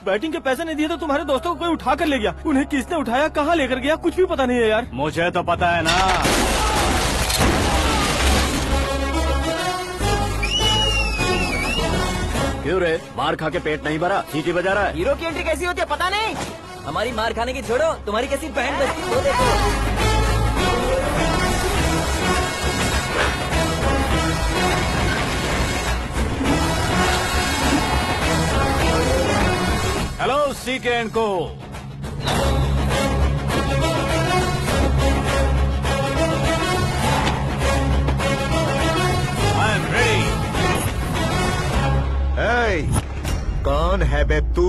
Batting के पैसे नहीं दिए तो तुम्हारे दोस्तों को कोई उठा कर ले गया। उन्हें किसने उठाया, कहाँ लेकर गया, कुछ भी पता नहीं है यार। मुझे तो पता है ना। क्यों रे, मार खा के पेट नहीं भरा, सीटी बजा रहा है? हीरो की एंट्री कैसी होती है पता नहीं। हमारी मार खाने की छोड़ो, तुम्हारी कैसी बहन बजती वो देखो। हेलो सीके एंड को। I am ready. कौन है बे तू?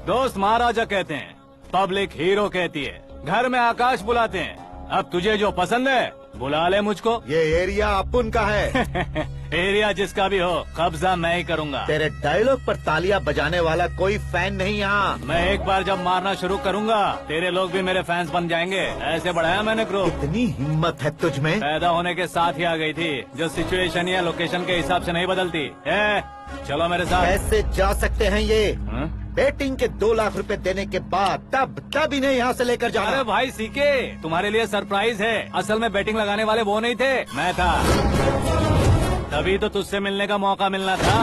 दोस्त महाराजा कहते हैं, पब्लिक हीरो कहती है, घर में आकाश बुलाते हैं। अब तुझे जो पसंद है बुला ले मुझको। ये एरिया अपुन का है। एरिया जिसका भी हो, कब्जा मैं ही करूंगा। तेरे डायलॉग पर तालियां बजाने वाला कोई फैन नहीं यहाँ। मैं एक बार जब मारना शुरू करूंगा, तेरे लोग भी मेरे फैंस बन जाएंगे। ऐसे बढ़ाया मैंने ग्रुप। इतनी हिम्मत है तुझ में? पैदा होने के साथ ही आ गई थी, जो सिचुएशन या लोकेशन के हिसाब से नहीं बदलती। चलो मेरे साथ। कैसे जा सकते हैं ये? हाँ? बेटिंग के 2 लाख रुपए देने के बाद तब इन्हें यहाँ से लेकर जाना। अरे भाई सीके, तुम्हारे लिए सरप्राइज है। असल में बैटिंग लगाने वाले वो नहीं थे, मैं था। तभी तो तुझसे मिलने का मौका मिलना था।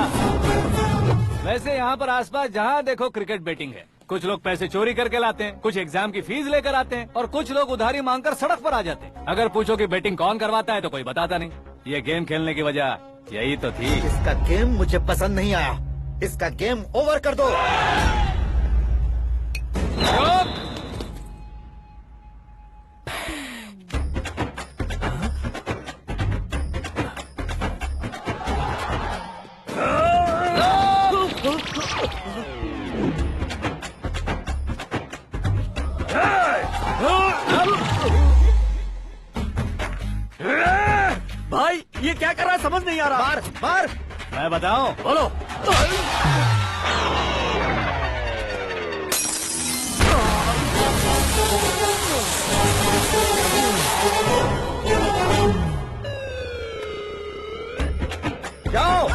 वैसे यहाँ पर आसपास जहाँ देखो क्रिकेट बैटिंग है। कुछ लोग पैसे चोरी करके लाते हैं, कुछ एग्जाम की फीस लेकर आते हैं, और कुछ लोग उधारी मांगकर सड़क पर आ जाते हैं। अगर पूछो कि बैटिंग कौन करवाता है तो कोई बताता नहीं। ये गेम खेलने की वजह यही तो थी। इसका गेम मुझे पसंद नहीं आया। इसका गेम ओवर कर दो। भाई ये क्या कर रहा है, समझ नहीं आ रहा। मार मार। मैं बताऊं? बोलो। जाओ।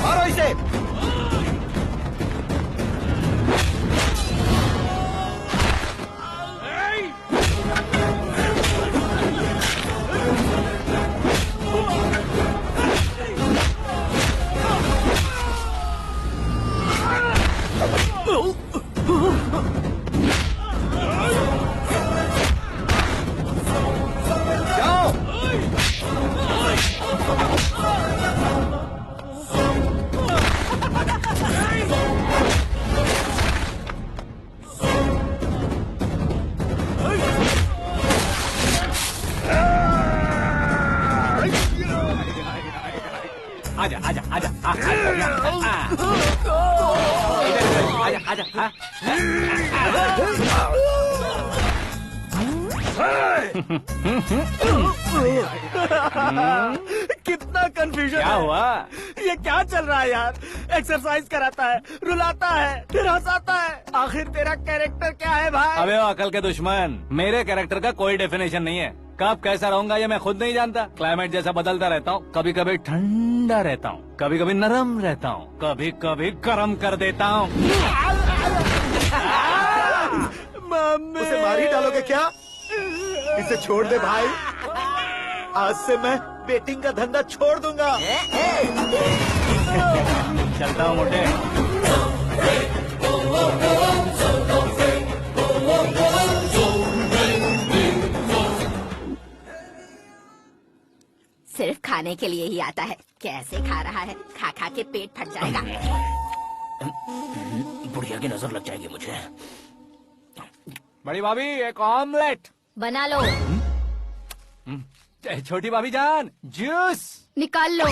मारो इसे। आजा आजा आजा आजा आजा आजा। कितना कंफ्यूजन क्या है। हुआ? ये क्या चल रहा है यार? एक्सरसाइज कराता है, रुलाता है, फिर हंसाता है। आखिर तेरा कैरेक्टर क्या है भाई? अबे ओ अकल के दुश्मन, मेरे कैरेक्टर का कोई डेफिनेशन नहीं है। कब कैसा रहूंगा ये मैं खुद नहीं जानता। क्लाइमेट जैसा बदलता रहता हूँ। कभी कभी ठंडा रहता हूँ, कभी कभी नरम रहता हूँ, कभी कभी गर्म कर देता हूँ। उसे मार ही डालोगे क्या? इसे छोड़ दे भाई। आज से मैं बेटिंग का धंधा छोड़ दूंगा। चलता हूँ मोटे। सिर्फ खाने के लिए ही आता है। कैसे खा रहा है, खा खा के पेट फट जाएगा। बुढ़िया की नजर लग जाएगी मुझे। बड़ी भाभी एक ऑमलेट बना लो। छोटी भाभी जान जूस निकाल लो।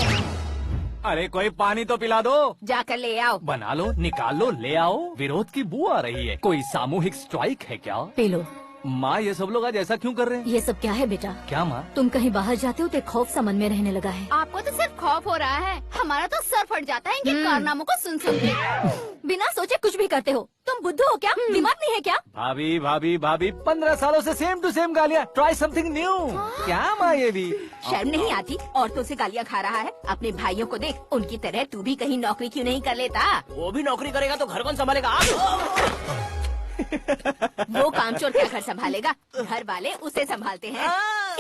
अरे कोई पानी तो पिला दो। जाकर ले आओ। बना लो, निकाल लो, ले आओ। विरोध की बू आ रही है। कोई सामूहिक स्ट्राइक है क्या? P low. माँ ये सब लोग आज ऐसा क्यों कर रहे हैं? ये सब क्या है बेटा? क्या माँ? तुम कहीं बाहर जाते हो तो एक खौफ सा मन में रहने लगा है। आपको तो सिर्फ खौफ हो रहा है, हमारा तो सर फट जाता है इनके कारनामों को सुन सुन के। बिना सोचे कुछ भी करते हो। तुम बुद्धू हो क्या? दिमाग नहीं है क्या? भाभी भाभी भाभी 15 सालों से सेम टू सेम गालियाँ। Try something new. क्या माँ ये भी? शर्म नहीं आती? औरतों से गालियाँ खा रहा है। अपने भाइयों को देख, उनकी तरह तू भी कहीं नौकरी क्यों नहीं कर लेता? वो भी नौकरी करेगा तो घर कौन संभालेगा? वो कामचोर क्या घर संभालेगा? घर वाले उसे संभालते हैं।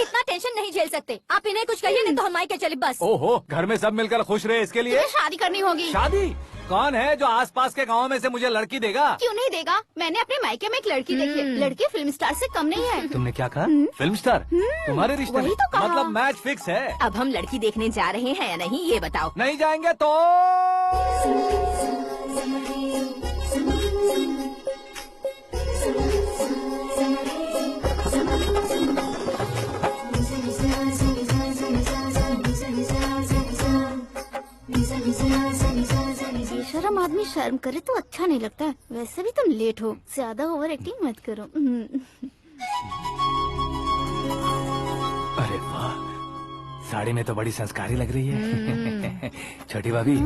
इतना टेंशन नहीं झेल सकते आप। इन्हें कुछ कहिए नहीं तो हम मायके चले बस। ओहो, घर में सब मिलकर खुश रहे इसके लिए। तुम्हें शादी करनी होगी। शादी? कौन है जो आसपास के गाँव में से मुझे लड़की देगा? क्यों नहीं देगा? मैंने अपने मायके में एक लड़की देखी है। लड़की फिल्म स्टार से कम नहीं है। तुमने क्या कहा? Film star? तुम्हारे रिश्ते में? वही तो कहा। मतलब मैच फिक्स है? अब हम लड़की देखने जा रहे हैं या नहीं ये बताओ। नहीं जाएंगे तो? बेशरम आदमी शर्म करे तो अच्छा नहीं लगता है। वैसे भी तुम लेट हो, ज्यादा ओवर एक्टिंग मत करो। अरे वाह, साड़ी में तो बड़ी संस्कारी लग रही है। छोटी भाभी,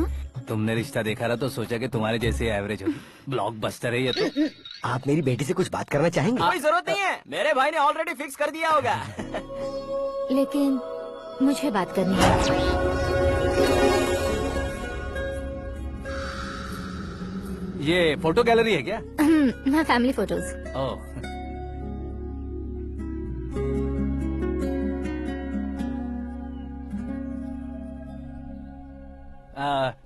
तुमने रिश्ता देखा था तो सोचा कि तुम्हारे जैसे एवरेज होगी। ब्लॉकबस्टर है ये तो। आप मेरी बेटी से कुछ बात करना चाहेंगे? कोई जरूरत नहीं है, मेरे भाई ने ऑलरेडी फिक्स कर दिया होगा। लेकिन मुझे बात करनी है। ये फोटो गैलरी है क्या? मैं फैमिली फोटोज। ओह,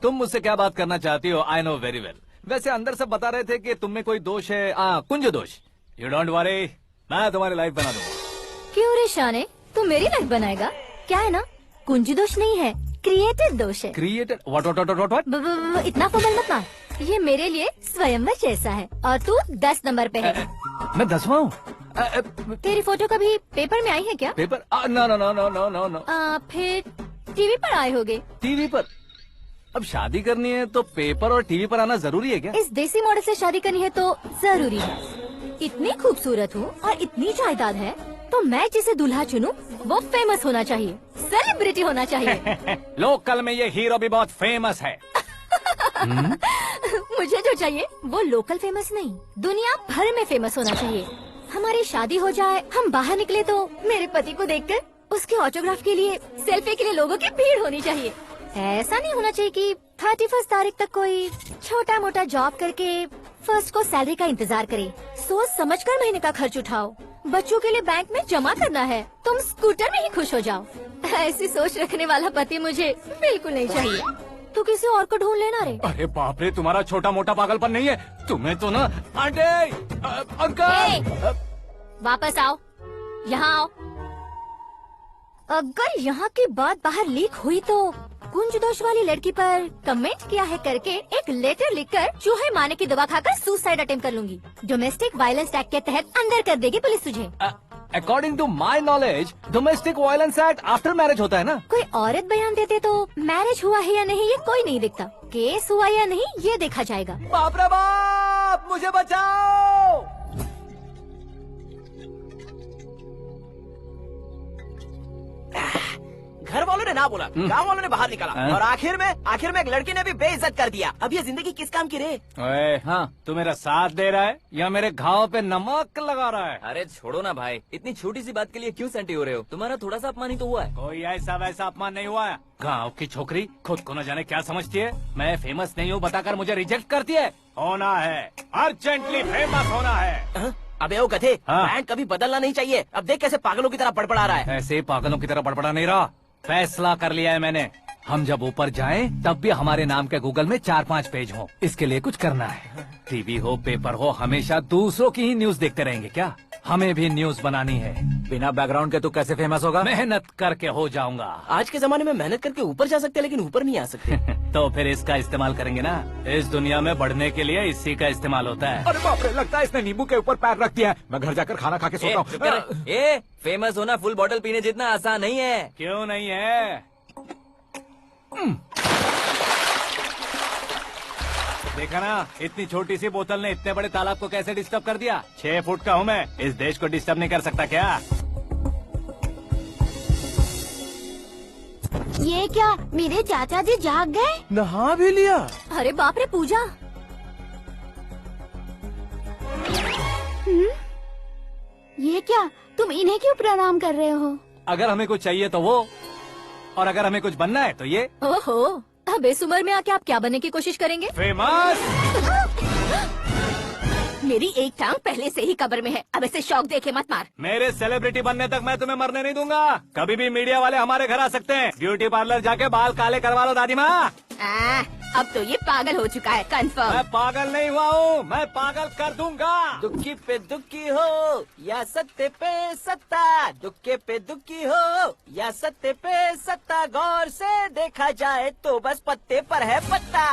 तुम मुझसे क्या बात करना चाहती हो? I know very well. वैसे अंदर सब बता रहे थे कि तुम में कोई दोष है। कुंज दोष। यू डोंट वरी, मैं तुम्हारी लाइफ बना दूंगा। क्यों रे शाने, तू मेरी लाइफ बनाएगा? क्या है ना, कुंज दोष नहीं है, क्रिएटेड दोष है। क्रिएटेड? व्हाट? इतना फबल मत मार। ये मेरे लिए स्वयंवर जैसा है और तू 10 नंबर पे है। मैं 10वां हूँ? तेरी फोटो कभी पेपर में आई है क्या? Paper? No no no no no no no. फिर टीवी पर आए होगे। टीवी पर? अब शादी करनी है तो पेपर और टीवी पर आना जरूरी है क्या? इस देसी मॉडल से शादी करनी है तो जरूरी है। इतनी खूबसूरत हूँ और इतनी जायदाद है तो मैं जिसे दूल्हा चुनूं वो फेमस होना चाहिए, सेलिब्रिटी होना चाहिए। लोकल में ये हीरो भी बहुत फेमस है। मुझे जो चाहिए वो लोकल फेमस नहीं, दुनिया भर में फेमस होना चाहिए। हमारी शादी हो जाए, हम बाहर निकले तो मेरे पति को देखकर उसके ऑटोग्राफ के लिए, सेल्फी के लिए लोगों की भीड़ होनी चाहिए। ऐसा नहीं होना चाहिए कि 31 तारीख तक कोई छोटा मोटा जॉब करके फर्स्ट को सैलरी का इंतजार करे। सोच समझकर महीने का खर्च उठाओ। बच्चों के लिए बैंक में जमा करना है, तुम स्कूटर में ही खुश हो जाओ। ऐसी सोच रखने वाला पति मुझे बिल्कुल नहीं चाहिए। तू किसी और को ढूंढ लेना रे। अरे बाप रे, तुम्हारा छोटा मोटा पागलपन नहीं है? तुम्हें तो ना आंटी, अंकल। वापस आओ, यहाँ आओ। अगर यहाँ की बात बाहर लीक हुई तो कुंज दोष वाली लड़की पर कमेंट किया है करके एक लेटर लिखकर चूहे मारने की दवा खाकर सुसाइड अटेम्प्ट कर लूंगी। डोमेस्टिक वायलेंस एक्ट के तहत अंदर कर देगी पुलिस तुझे। According to my knowledge domestic violence act after marriage होता है ना? कोई औरत बयान देते तो मैरिज हुआ है या नहीं ये कोई नहीं देखता, केस हुआ या नहीं ये देखा जाएगा। बाप रे बाप, मुझे बचाओ। घर वालों ने ना बोला, गाँव वालों ने बाहर निकाला और आखिर में एक लड़की ने भी बेइज्जत कर दिया। अब ये जिंदगी किस काम की रे? ओए, हाँ, तू मेरा साथ दे रहा है या मेरे घाव पे नमक लगा रहा है? अरे छोड़ो ना भाई, इतनी छोटी सी बात के लिए क्यों सेंटी हो रहे हो? तुम्हारा थोड़ा सा अपमान ही तो हुआ है। कोई ऐसा वैसा अपमान नहीं हुआ है। गाँव की छोकरी खुद को न जाने क्या समझती है। मैं फेमस नहीं हूँ बताकर मुझे रिजेक्ट करती है। होना है, अर्जेंटली फेमस होना है। अबे वो गधे, हाँ। ब्रांड कभी बदलना नहीं चाहिए। अब देख कैसे पागलों की तरह बड़बड़ा रहा है। ऐसे पागलों की तरह बड़बड़ा नहीं रहा। फैसला कर लिया है मैंने। हम जब ऊपर जाएं तब भी हमारे नाम के गूगल में 4-5 पेज हो। इसके लिए कुछ करना है। टीवी हो, पेपर हो, हमेशा दूसरों की ही न्यूज देखते रहेंगे क्या? हमें भी न्यूज बनानी है। बिना बैकग्राउंड के तू कैसे फेमस होगा? मेहनत करके हो जाऊंगा। आज के जमाने में मेहनत करके ऊपर जा सकते हैं लेकिन ऊपर नहीं आ सकते। तो फिर इसका इस्तेमाल करेंगे ना। इस दुनिया में बढ़ने के लिए इसी का इस्तेमाल होता है। अरे बाप रे, लगता है इसने नींबू के ऊपर पैर रख दिया है। मैं घर जाकर खाना खा के सोता चुप कर। हूँ। फेमस होना फुल बॉटल पीने जितना आसान नहीं है। क्यों नहीं है? देखा ना, इतनी छोटी सी बोतल ने इतने बड़े तालाब को कैसे डिस्टर्ब कर दिया। 6 फुट का हूँ मैं, इस देश को डिस्टर्ब नहीं कर सकता क्या? ये क्या, मेरे चाचा जी जाग गए? नहा भी लिया? अरे बाप रे पूजा, ये क्या, तुम इन्हें क्यों प्रणाम कर रहे हो? अगर हमें कुछ चाहिए तो वो, और अगर हमें कुछ बनना है तो ये। ओहो, अब इस उम्र में आके आप क्या बनने की कोशिश करेंगे? फेमस। मेरी एक टांग पहले से ही कब्र में है, अब इसे शौक देके मत मार। मेरे सेलिब्रिटी बनने तक मैं तुम्हें मरने नहीं दूंगा। कभी भी मीडिया वाले हमारे घर आ सकते हैं। ब्यूटी पार्लर जाके बाल काले करवा लो दादी माँ। अब तो ये पागल हो चुका है, कंफर्म। मैं पागल नहीं हुआ हूँ, मैं पागल कर दूंगा। दुखी पे दुखी हो या सत्य पे सत्ता, दुखे पे दुखी हो या सत्य पे सत्ता, गौर से देखा जाए तो बस पत्ते पर है पत्ता।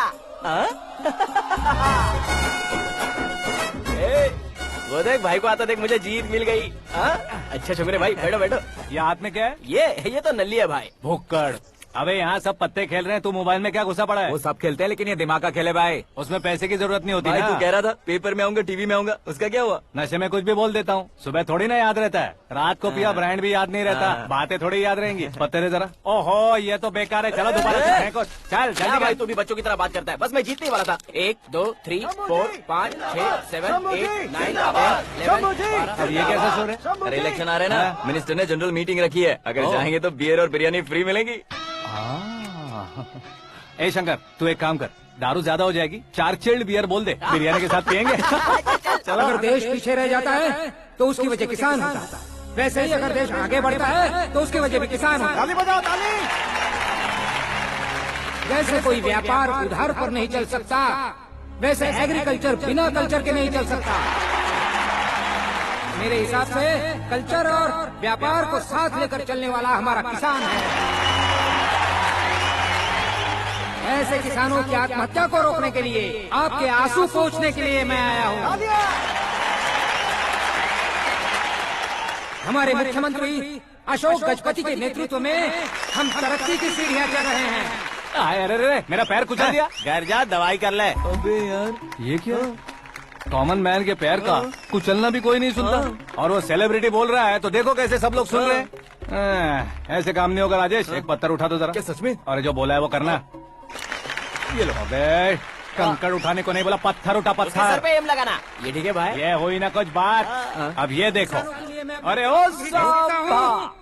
वो देख भाई को आता देख, मुझे जीत मिल गई। अच्छा छोकरे भाई, बैठो बैठो। ये हाथ में क्या है? ये तो नल्ली है भाई। भुक्कड़। अबे यहाँ सब पत्ते खेल रहे हैं, तू मोबाइल में क्या घुसा पड़ा है? वो सब खेलते हैं लेकिन ये दिमाग का खेल है भाई। उसमें पैसे की जरूरत नहीं होती भाई ना। तू कह रहा था पेपर में आऊंगा, टीवी में आऊंगा, उसका क्या हुआ? नशे में कुछ भी बोल देता हूँ, सुबह थोड़ी ना याद रहता है। रात को पिया ब्रांड भी याद नहीं रहता, बातें थोड़ी याद रहेंगी। पत्ते दे जरा। ओहो, ये तो बेकार है, चलो दोबारा फेंको। चल क्या जल्दी भाई, कर। तू भी बच्चों की तरह बात करता है। बस मैं जीतने वाला था। 1 2 3 4 5 6 7 8 9 10 11 अब ये कैसे सो रहे? अरे इलेक्शन आ रहे हैं ना, मिनिस्टर ने जनरल मीटिंग रखी है, अगर जाएंगे तो बियर और बिरयानी फ्री मिलेगी। ए शंकर, तू एक काम कर, दारू ज्यादा हो जाएगी, 4 चिल्ड बियर बोल दे, बिरयानी के साथ पियेंगे। अगर देश पीछे रह जाता है तो उसकी वजह किसान होता है, वैसे ही अगर देश आगे बढ़ता है तो उसकी वजह भी किसान होता है। ताली बजाओ, ताली। जैसे कोई व्यापार उधार पर नहीं चल सकता, वैसे एग्रीकल्चर बिना कल्चर के नहीं चल सकता। मेरे हिसाब से कल्चर और व्यापार को साथ लेकर चलने वाला हमारा किसान है। ऐसे किसानों की आत्महत्या को रोकने के लिए, आपके आंसू पोंछने के लिए मैं आया हूँ। हमारे मुख्यमंत्री अशोक गजपति के नेतृत्व में हम तरक्की की सीढ़ियाँ चढ़ रहे हैं। अरे अरे, मेरा पैर कुचल दिया। घर जा, दवाई कर ले। अबे यार, ये क्या? कॉमन मैन के पैर का कुचलना भी कोई नहीं सुनता, और वो सेलिब्रिटी बोल रहा है तो देखो कैसे सब लोग सुन रहे हैं। ऐसे काम नहीं होगा राजेश, एक पत्थर उठा दो जरा। क्या सच में? और जो बोला है वो करना। ये लो। अबे कंकड़ उठाने को नहीं बोला, पत्थर उठा, उसके सर पत्थर। पे एम लगाना। ये ठीक है भाई। ये हुई ना कुछ बात। अब ये देखो। अरे ओ साहब,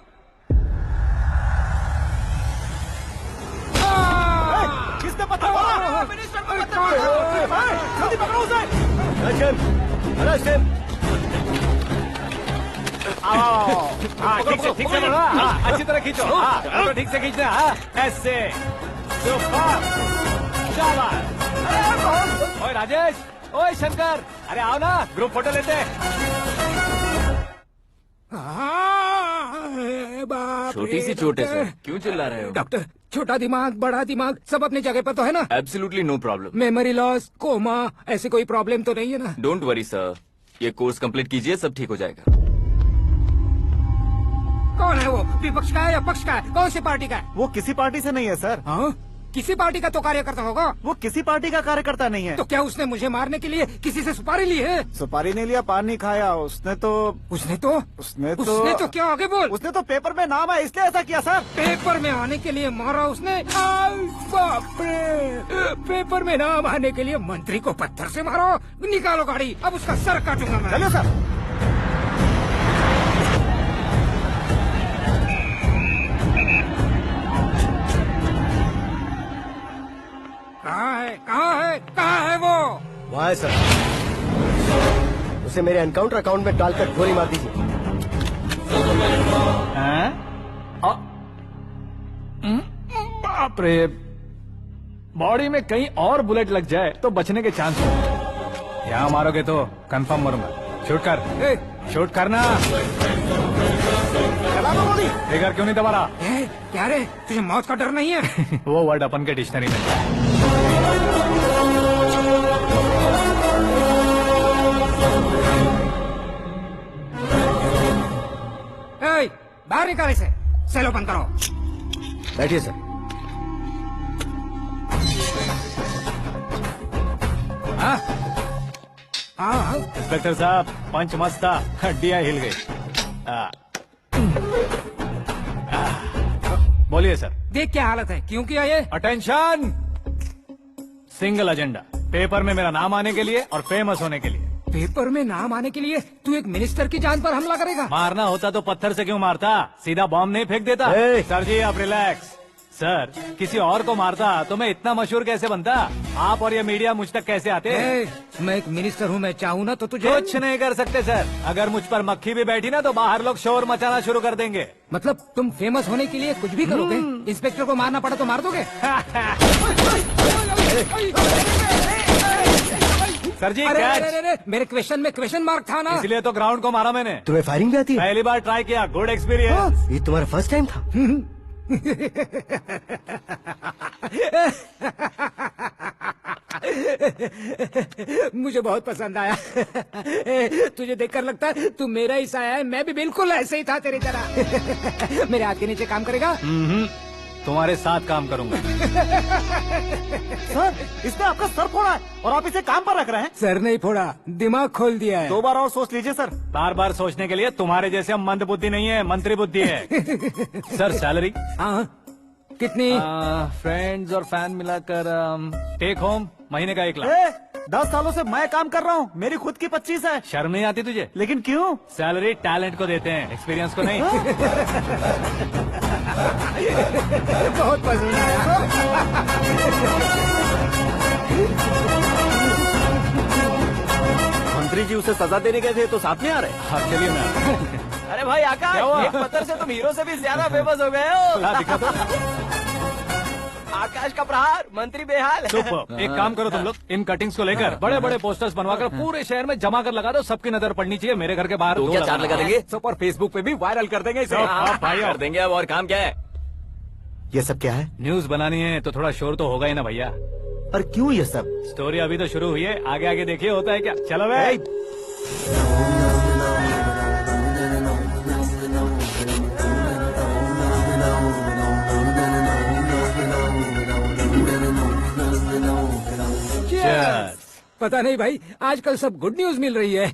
किसने पत्थर मारा? मिनिस्टर को पत्थर मारा। जल्दी पकड़ो उसे। हाँ ठीक से बोलो, हाँ, अच्छी तरह खींचो, हाँ, तो ठीक से खींचना, हाँ, ऐसे। ओए राजेश, ओए शंकर, अरे आओ ना, ग्रुप फोटो लेते हैं। छोटी सी चोट है सर, क्यों चिल्ला रहे हो? डॉक्टर, छोटा दिमाग बड़ा दिमाग सब अपनी जगह पर तो है ना? Absolutely no problem. Memory loss, coma, ऐसी कोई प्रॉब्लम तो नहीं है ना? डोंट वरी सर, ये कोर्स कंप्लीट कीजिए, सब ठीक हो जाएगा। कौन है वो? विपक्ष का है या पक्ष का है? कौन सी पार्टी का है? वो किसी पार्टी से नहीं है सर। हाँ? किसी पार्टी का तो कार्यकर्ता होगा। वो किसी पार्टी का कार्यकर्ता नहीं है। तो क्या उसने मुझे मारने के लिए किसी से सुपारी ली है? सुपारी नहीं लिया, पान नहीं खाया। उसने तो क्या आगे बोल? उसने तो पेपर में नाम है इसलिए ऐसा किया सर। पेपर में आने के लिए मारा उसने? बाप रे! पेपर में नाम आने के लिए मंत्री को पत्थर से मारो? निकालो गाड़ी, अब उसका सर काटूंगा मैं। चलो सर। कहाँ है वो? वहाँ है सर, उसे मेरे एनकाउंटर अकाउंट में डालकर गोली मार दीजिए। बाप रे, बॉडी में कहीं और बुलेट लग जाए तो बचने के चांस हो। यहाँ मारोगे तो कंफर्म मरूंगा। शूट कर, शूट करना। फिगर क्यों नहीं दबा रहा? क्या रे, तुझे मौत का डर नहीं है? वो वर्ड अपन के डिक्शनरी में। बाहर निकाल इसे, सेलो बंद करो। बैठिए सर। इंस्पेक्टर साहब पंच मस्त था, हड्डियां हिल गई। बोलिए सर। देख क्या हालत है, क्यों किया ये? अटेंशन, सिंगल एजेंडा, पेपर में मेरा नाम आने के लिए और फेमस होने के लिए। पेपर में नाम आने के लिए तू एक मिनिस्टर की जान पर हमला करेगा? मारना होता तो पत्थर से क्यों मारता, सीधा बॉम्ब नहीं फेंक देता। सर जी आप रिलैक्स। सर किसी और को मारता तो मैं इतना मशहूर कैसे बनता, आप और ये मीडिया मुझ तक कैसे आते? मैं एक मिनिस्टर हूँ, मैं चाहूँ ना तो तुझे कुछ नहीं कर सकते सर। अगर मुझ पर मक्खी भी बैठी ना तो बाहर लोग शोर मचाना शुरू कर देंगे। मतलब तुम फेमस होने के लिए कुछ भी करोगे? इंस्पेक्टर को मारना पड़ा तो मार दोगे? सर जी अरे, मेरे क्वेश्चन में क्वेश्चन मार्क था ना, इसलिए तो ग्राउंड को मारा मैंने। तुम्हें फायरिंग भी आती है? पहली बार ट्राई किया, गुड एक्सपीरियंस। ये तुम्हारा फर्स्ट टाइम था? मुझे बहुत पसंद आया। तुझे देखकर लगता है तू मेरा ही साया है, मैं भी बिल्कुल ऐसे ही था तेरी तरह। मेरे हाथ के नीचे काम करेगा? तुम्हारे साथ काम करूंगा। सर इसने आपका सर फोड़ा है और आप इसे काम पर रख रहे हैं? सर नहीं फोड़ा, दिमाग खोल दिया है। 2 बार और सोच लीजिए सर। बार बार सोचने के लिए तुम्हारे जैसे मंद बुद्धि नहीं है, मंत्री बुद्धि है। Sir salary? हाँ कितनी? फ्रेंड्स और फैन मिलाकर टेक होम महीने का 1 लाख। 10 सालों से मैं काम कर रहा हूँ, मेरी खुद की 25 है। शर्म नहीं आती तुझे? लेकिन क्यों? सैलरी टैलेंट को देते हैं, एक्सपीरियंस को नहीं। बहुत पसंद आया। मंत्री जी उसे सजा देने गए थे तो साथ में आ रहे? हाँ चलिए मैं। अरे भाई आकाश, एक पत्थर से तुम हीरो से भी ज्यादा फेमस हो गए हो। दिखा दो। आकाश का प्रहार, मंत्री बेहाल। सुपर। एक काम करो तुम लोग, इन कटिंग्स को लेकर बड़े बड़े पोस्टर्स बनवाकर पूरे शहर में जमा कर लगा दो, सबकी नजर पड़नी चाहिए। मेरे घर के बाहर तो क्या 4 लगा देंगे? सब और फेसबुक पे भी वायरल कर देंगे इसे। भाई कर देंगे। अब और काम क्या है? ये सब क्या है? न्यूज बनानी है तो थोड़ा शोर तो होगा ही ना भैया। पर क्यों ये सब? स्टोरी अभी तो शुरू हुई है, आगे आगे देखिए होता है क्या। चलो भाई। पता नहीं भाई, आजकल सब गुड न्यूज मिल रही है।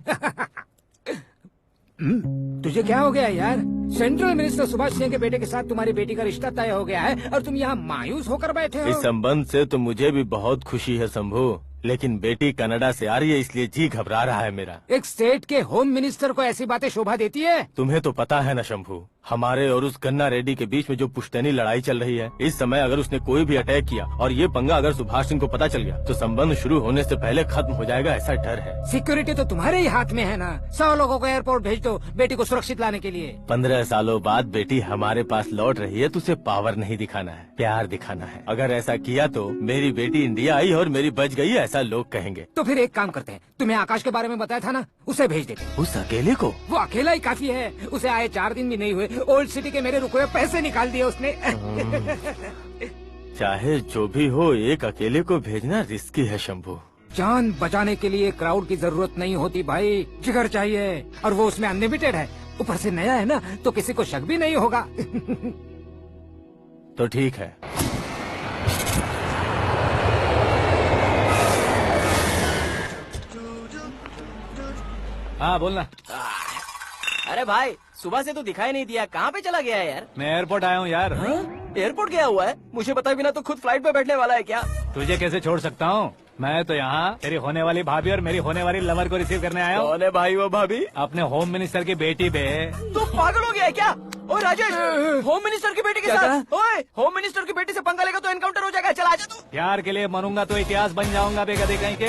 तुझे क्या हो गया यार? सेंट्रल मिनिस्टर सुभाष सिंह के बेटे के साथ तुम्हारी बेटी का रिश्ता तय हो गया है और तुम यहाँ मायूस होकर बैठे हो। इस संबंध से तो मुझे भी बहुत खुशी है शंभू, लेकिन बेटी कनाडा से आ रही है इसलिए जी घबरा रहा है मेरा। एक स्टेट के होम मिनिस्टर को ऐसी बातें शोभा देती है? तुम्हें तो पता है ना शंभू, हमारे और उस गन्ना रेड्डी के बीच में जो पुश्तैनी लड़ाई चल रही है, इस समय अगर उसने कोई भी अटैक किया और ये पंगा अगर सुभाष सिंह को पता चल गया तो संबंध शुरू होने से पहले खत्म हो जाएगा, ऐसा डर है। सिक्योरिटी तो तुम्हारे ही हाथ में है ना। 100 लोगों को एयरपोर्ट भेज दो बेटी को सुरक्षित लाने के लिए। 15 सालों बाद बेटी हमारे पास लौट रही है तो उसे पावर नहीं दिखाना है, प्यार दिखाना है। अगर ऐसा किया तो मेरी बेटी इंडिया आई और मेरी बच गई, ऐसा लोग कहेंगे। तो फिर एक काम करते हैं, तुम्हें आकाश के बारे में बताया था ना, उसे भेज देते। उस अकेले को? वो अकेला ही काफी है, उसे आए 4 दिन भी नहीं हुए, ओल्ड सिटी के मेरे रुके हुए पैसे निकाल दिए उसने। चाहे जो भी हो, एक अकेले को भेजना रिस्की है शंभू। जान बचाने के लिए क्राउड की जरूरत नहीं होती भाई, जिगर चाहिए, और वो उसमें अनलिमिटेड है। ऊपर से नया है ना, तो किसी को शक भी नहीं होगा। तो ठीक है। हाँ बोलना। अरे भाई सुबह से तो दिखाई नहीं दिया, कहाँ पे चला गया है यार? मैं एयरपोर्ट आया हूँ यार। एयरपोर्ट गया हुआ है? मुझे बताए बिना तो खुद फ्लाइट पे बैठने वाला है क्या? तुझे कैसे छोड़ सकता हूँ? मैं तो यहाँ तेरी होने वाली भाभी और मेरी होने वाली लवर को रिसीव करने आया हूँ। कौन है भाई वो भाभी? अपने होम मिनिस्टर की बेटी पे। तो पागल हो गया है क्या? ओए राजेश, होम मिनिस्टर की बेटी के साथ? ओए होम मिनिस्टर की बेटी से पंगा लेगा तो एनकाउंटर हो जाएगा, चल आजा तू। प्यार के लिए मरूंगा तो इतिहास बन जाऊंगा बेगदे कहीं के।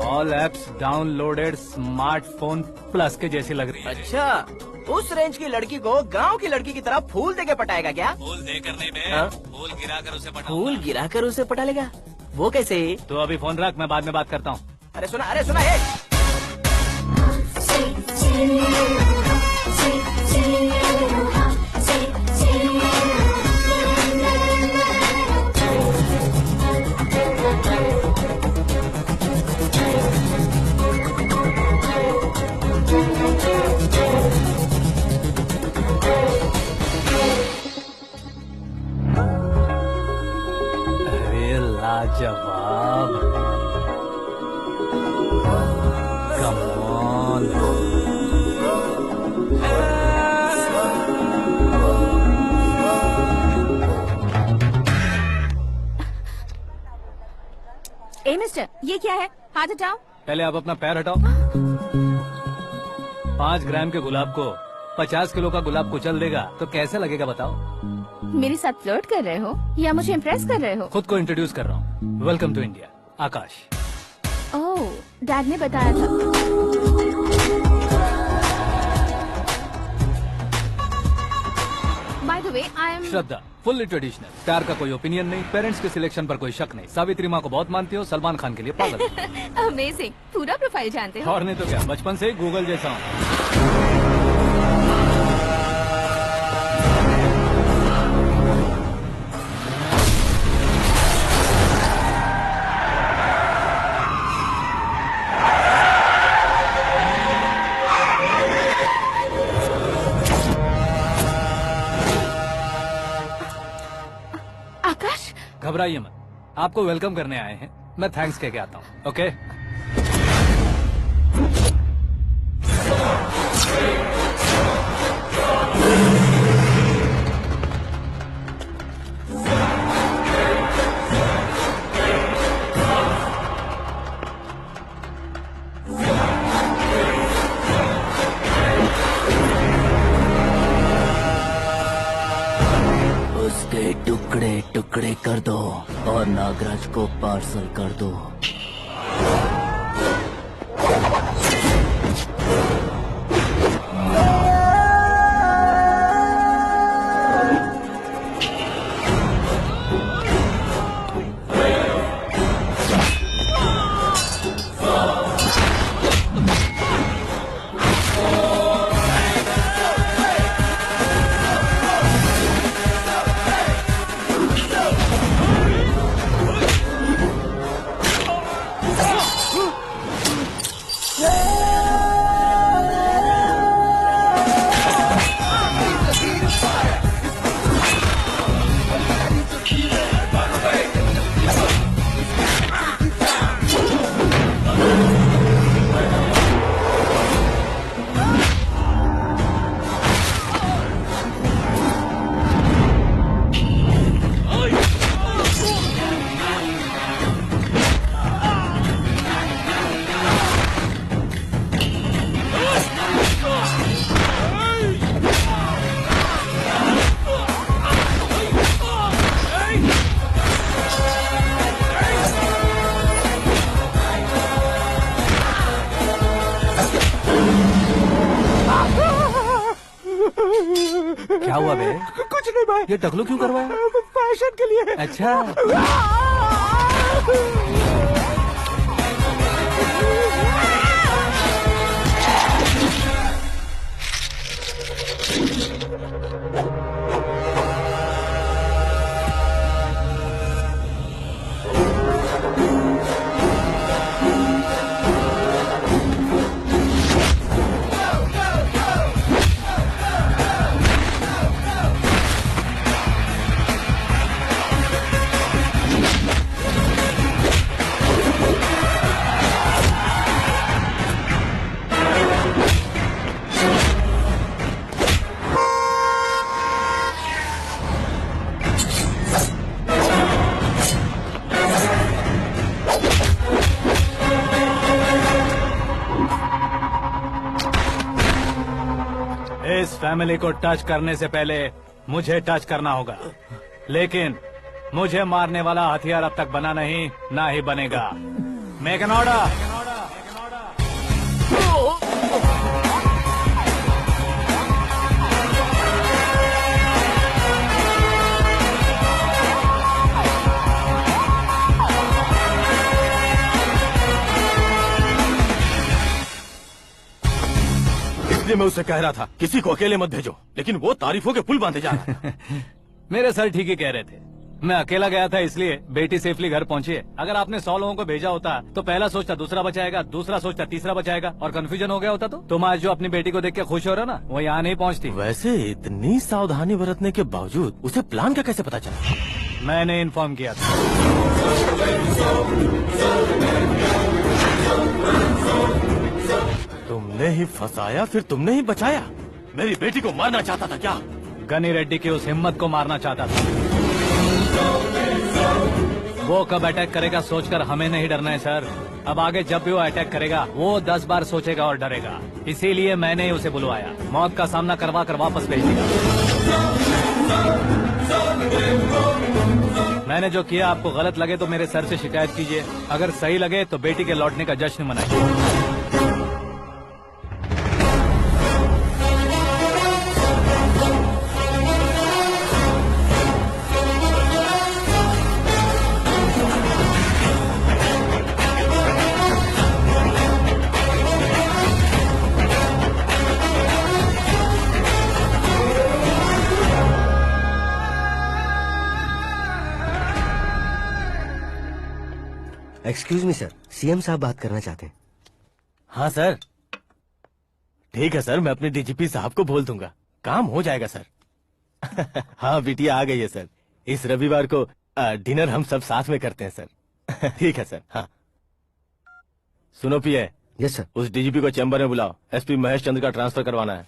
All apps downloaded smartphone plus के जैसी लग रही है। अच्छा, उस रेंज की लड़की को गांव की लड़की की तरह फूल देके पटाएगा क्या? फूल देकर नहीं बे, फूल गिराकर उसे पटा। फूल गिराकर उसे पटा लेगा? वो कैसे? तो अभी फोन रख, मैं बाद में बात करता हूँ। अरे सुना ये। लाजवाब। Come on. ए मिस्टर, ये क्या है? हाथ हटाओ। पहले आप अपना पैर हटाओ। 5 ग्राम के गुलाब को 50 किलो का गुलाब कुचल देगा तो कैसे लगेगा बताओ? मेरे साथ फ्लर्ट कर रहे हो या मुझे इम्प्रेस कर रहे हो? खुद को इंट्रोड्यूस कर रहा हूँ। Welcome to India, Aakash. Oh, dad ने बताया था। By the way, I am Shraddha, fully traditional. प्यार का कोई ओपिनियन नहीं, पेरेंट्स के सिलेक्शन पर कोई शक नहीं। सावित्री माँ को बहुत मानती हो, सलमान खान के लिए पागल। अमेजिंग, पूरा प्रोफाइल जानते हो। और नहीं तो क्या, बचपन से ही गूगल जैसा हूँ। आकाश, घबराइए मत, आपको वेलकम करने आए हैं। मैं थैंक्स कह के आता हूँ। ओके? उसके टुकड़े टुकड़े कर दो और नागराज को पार्सल कर दो। क्या हुआ बे? कुछ नहीं भाई। ये टकलू क्यों करवाया? फैशन के लिए। अच्छा। इस फैमिली को टच करने से पहले मुझे टच करना होगा, लेकिन मुझे मारने वाला हथियार अब तक बना नहीं, ना ही बनेगा। Make an order. इसलिए मैं उससे कह रहा था किसी को अकेले मत भेजो, लेकिन वो तारीफों के पुल बांधे जा रहा है। मेरे सर ठीक ही कह रहे थे। मैं अकेला गया था इसलिए बेटी सेफली घर पहुंची है। अगर आपने 100 लोगों को भेजा होता तो पहला सोचता दूसरा बचाएगा, दूसरा सोचता तीसरा बचाएगा, और कंफ्यूजन हो गया होता। तो तुम आज जो अपनी बेटी को देख के खुश हो रहे हो ना, वो यहाँ नहीं पहुँचती। वैसे इतनी सावधानी बरतने के बावजूद उसे प्लान का कैसे पता चला? मैंने इन्फॉर्म किया था। तुमने ही फंसाया, फिर तुमने ही बचाया। मेरी बेटी को मारना चाहता था क्या? गनी रेड्डी की उस हिम्मत को मारना चाहता था। वो कब अटैक करेगा सोचकर हमें नहीं डरना है सर। अब आगे जब भी वो अटैक करेगा वो 10 बार सोचेगा और डरेगा। इसीलिए मैंने ही उसे बुलवाया। मौत का सामना करवा कर वापस भेज दिया। मैंने जो किया आपको गलत लगे तो मेरे सर से शिकायत कीजिए, अगर सही लगे तो बेटी के लौटने का जश्न मनाइए। एक्सक्यूज मी सर, सीएम साहब बात करना चाहते हैं। हाँ सर, ठीक है सर, मैं अपने डीजीपी साहब को बोल दूंगा, काम हो जाएगा सर। हाँ बिटिया आ गई है सर। इस रविवार को डिनर हम सब साथ में करते हैं सर। ठीक है सर। हाँ सुनो पिए। Yes sir. उस डीजीपी को चैम्बर में बुलाओ, एसपी महेश चंद्र का ट्रांसफर करवाना है।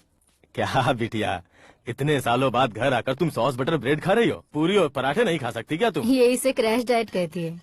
क्या बिटिया, इतने सालों बाद घर आकर तुम सॉस बटर ब्रेड खा रही हो? पूरी और पराठे नहीं खा सकती क्या तुम? ये इसे क्रैश डाइट कहती है।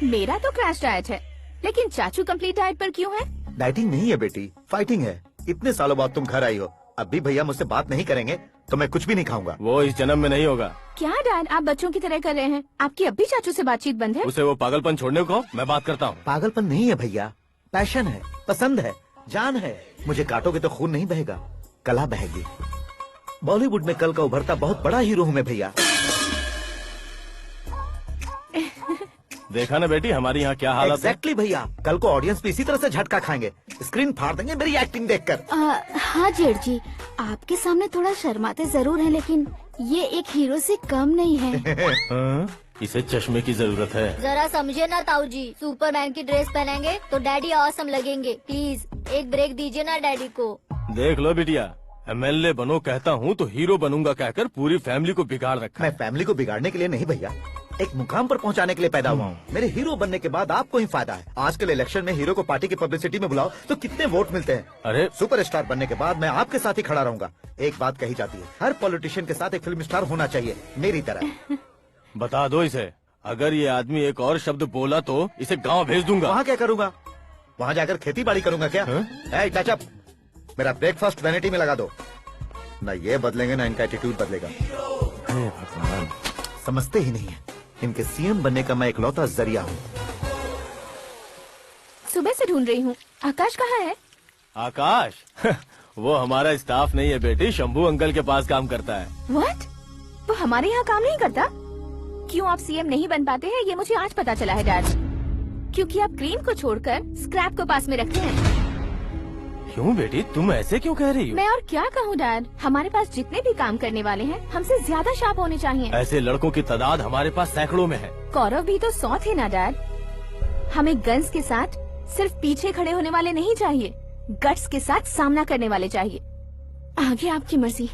मेरा तो क्रैश डाइट है, लेकिन चाचू कंप्लीट डाइट पर क्यों है? डाइटिंग नहीं है बेटी, फाइटिंग है। इतने सालों बाद तुम घर आई हो, अब भी भैया मुझसे बात नहीं करेंगे तो मैं कुछ भी नहीं खाऊंगा। वो इस जन्म में नहीं होगा। क्या डैड, आप बच्चों की तरह कर रहे हैं? आपकी अब भी चाचू से बातचीत बंद है? उसे वो पागलपन छोड़ने को, मैं बात करता हूँ। पागलपन नहीं है भैया, पैशन है, पसंद है, जान है। मुझे काटोगे तो खून नहीं बहेगा, कला बहेगी। बॉलीवुड में कल का उभरता बहुत बड़ा हीरो हूँ मैं भैया। देखा ना बेटी हमारी यहाँ क्या हालत है। एग्जैक्टली भैया, कल को ऑडियंस भी इसी तरह से झटका खाएंगे, स्क्रीन फाड़ देंगे मेरी एक्टिंग देखकर। हाँ जेठ जी, आपके सामने थोड़ा शर्माते जरूर हैं, लेकिन ये एक हीरो से कम नहीं है। इसे चश्मे की जरूरत है। जरा समझे ना ताऊ जी, सुपरमैन की ड्रेस पहनेंगे तो डैडी ऑसम लगेंगे। प्लीज एक ब्रेक दीजिए ना डैडी को। देख लो बिटिया, एमएलए बनो कहता हूँ तो हीरो बनूंगा कहकर पूरी फैमिली को बिगाड़ रखा। मैं फैमिली को बिगाड़ने के लिए नहीं भैया, एक मुकाम पर पहुंचाने के लिए पैदा हुआ हूँ। मेरे हीरो बनने के बाद आपको ही फायदा है। आजकल इलेक्शन में हीरो को पार्टी की पब्लिसिटी में बुलाओ तो कितने वोट मिलते हैं। अरे सुपरस्टार बनने के बाद मैं आपके साथ ही खड़ा रहूंगा। एक बात कही जाती है, हर पॉलिटिशियन के साथ एक फिल्म स्टार होना चाहिए, मेरी तरह। बता दो इसे, अगर ये आदमी एक और शब्द बोला तो इसे गाँव भेज दूंगा। वहाँ क्या करूँगा? वहाँ जाकर खेती बाड़ी करूंगा क्या? टचअप, मेरा ब्रेकफास्ट वैनिटी में लगा दो। न ये बदलेंगे ना इनका एटीट्यूड बदलेगा। समझते ही नहीं है, इनके सीएम बनने का मैं इकलौता जरिया हूँ। सुबह से ढूंढ रही हूँ, आकाश कहाँ है? आकाश? वो हमारा स्टाफ नहीं है बेटी, शंभू अंकल के पास काम करता है। व्हाट? वो हमारे यहाँ काम नहीं करता? क्यों आप सीएम नहीं बन पाते हैं ये मुझे आज पता चला है डैड। क्योंकि आप क्रीम को छोड़कर स्क्रैप को पास में रखते हैं। क्यों बेटी, तुम ऐसे क्यों कह रही हो? मैं और क्या कहूँ डैड, हमारे पास जितने भी काम करने वाले हैं हमसे ज्यादा शार्प होने चाहिए। ऐसे लड़कों की तादाद हमारे पास सैकड़ों में है। कौरव भी तो 100 थे ना डैड। हमें गन्स के साथ सिर्फ पीछे खड़े होने वाले नहीं चाहिए, गट्स के साथ सामना करने वाले चाहिए। आगे आपकी मर्जी।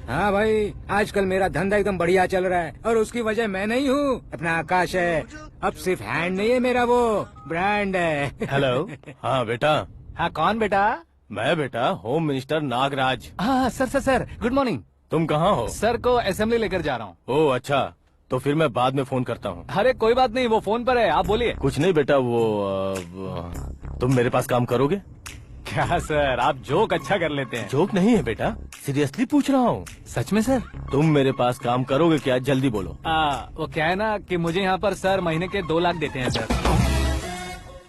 हाँ भाई, आजकल मेरा धंधा एकदम बढ़िया चल रहा है और उसकी वजह मैं नहीं हूँ, अपना आकाश है। अब सिर्फ हैंड नहीं है मेरा, वो ब्रांड है। हेलो। हाँ बेटा। हाँ कौन बेटा? मैं बेटा होम मिनिस्टर नागराज। हाँ सर गुड मॉर्निंग। तुम कहाँ हो? सर को असेंबली लेकर जा रहा हूँ। ओह अच्छा, तो फिर मैं बाद में फोन करता हूँ। अरे कोई बात नहीं, वो फोन पर है, आप बोलिए। कुछ नहीं बेटा, तुम मेरे पास काम करोगे? क्या सर, आप जोक अच्छा कर लेते हैं। जोक नहीं है बेटा, सीरियसली पूछ रहा हूँ। सच में सर? तुम मेरे पास काम करोगे क्या? जल्दी बोलो। वो क्या है ना कि मुझे यहाँ पर सर महीने के 2 लाख देते हैं सर।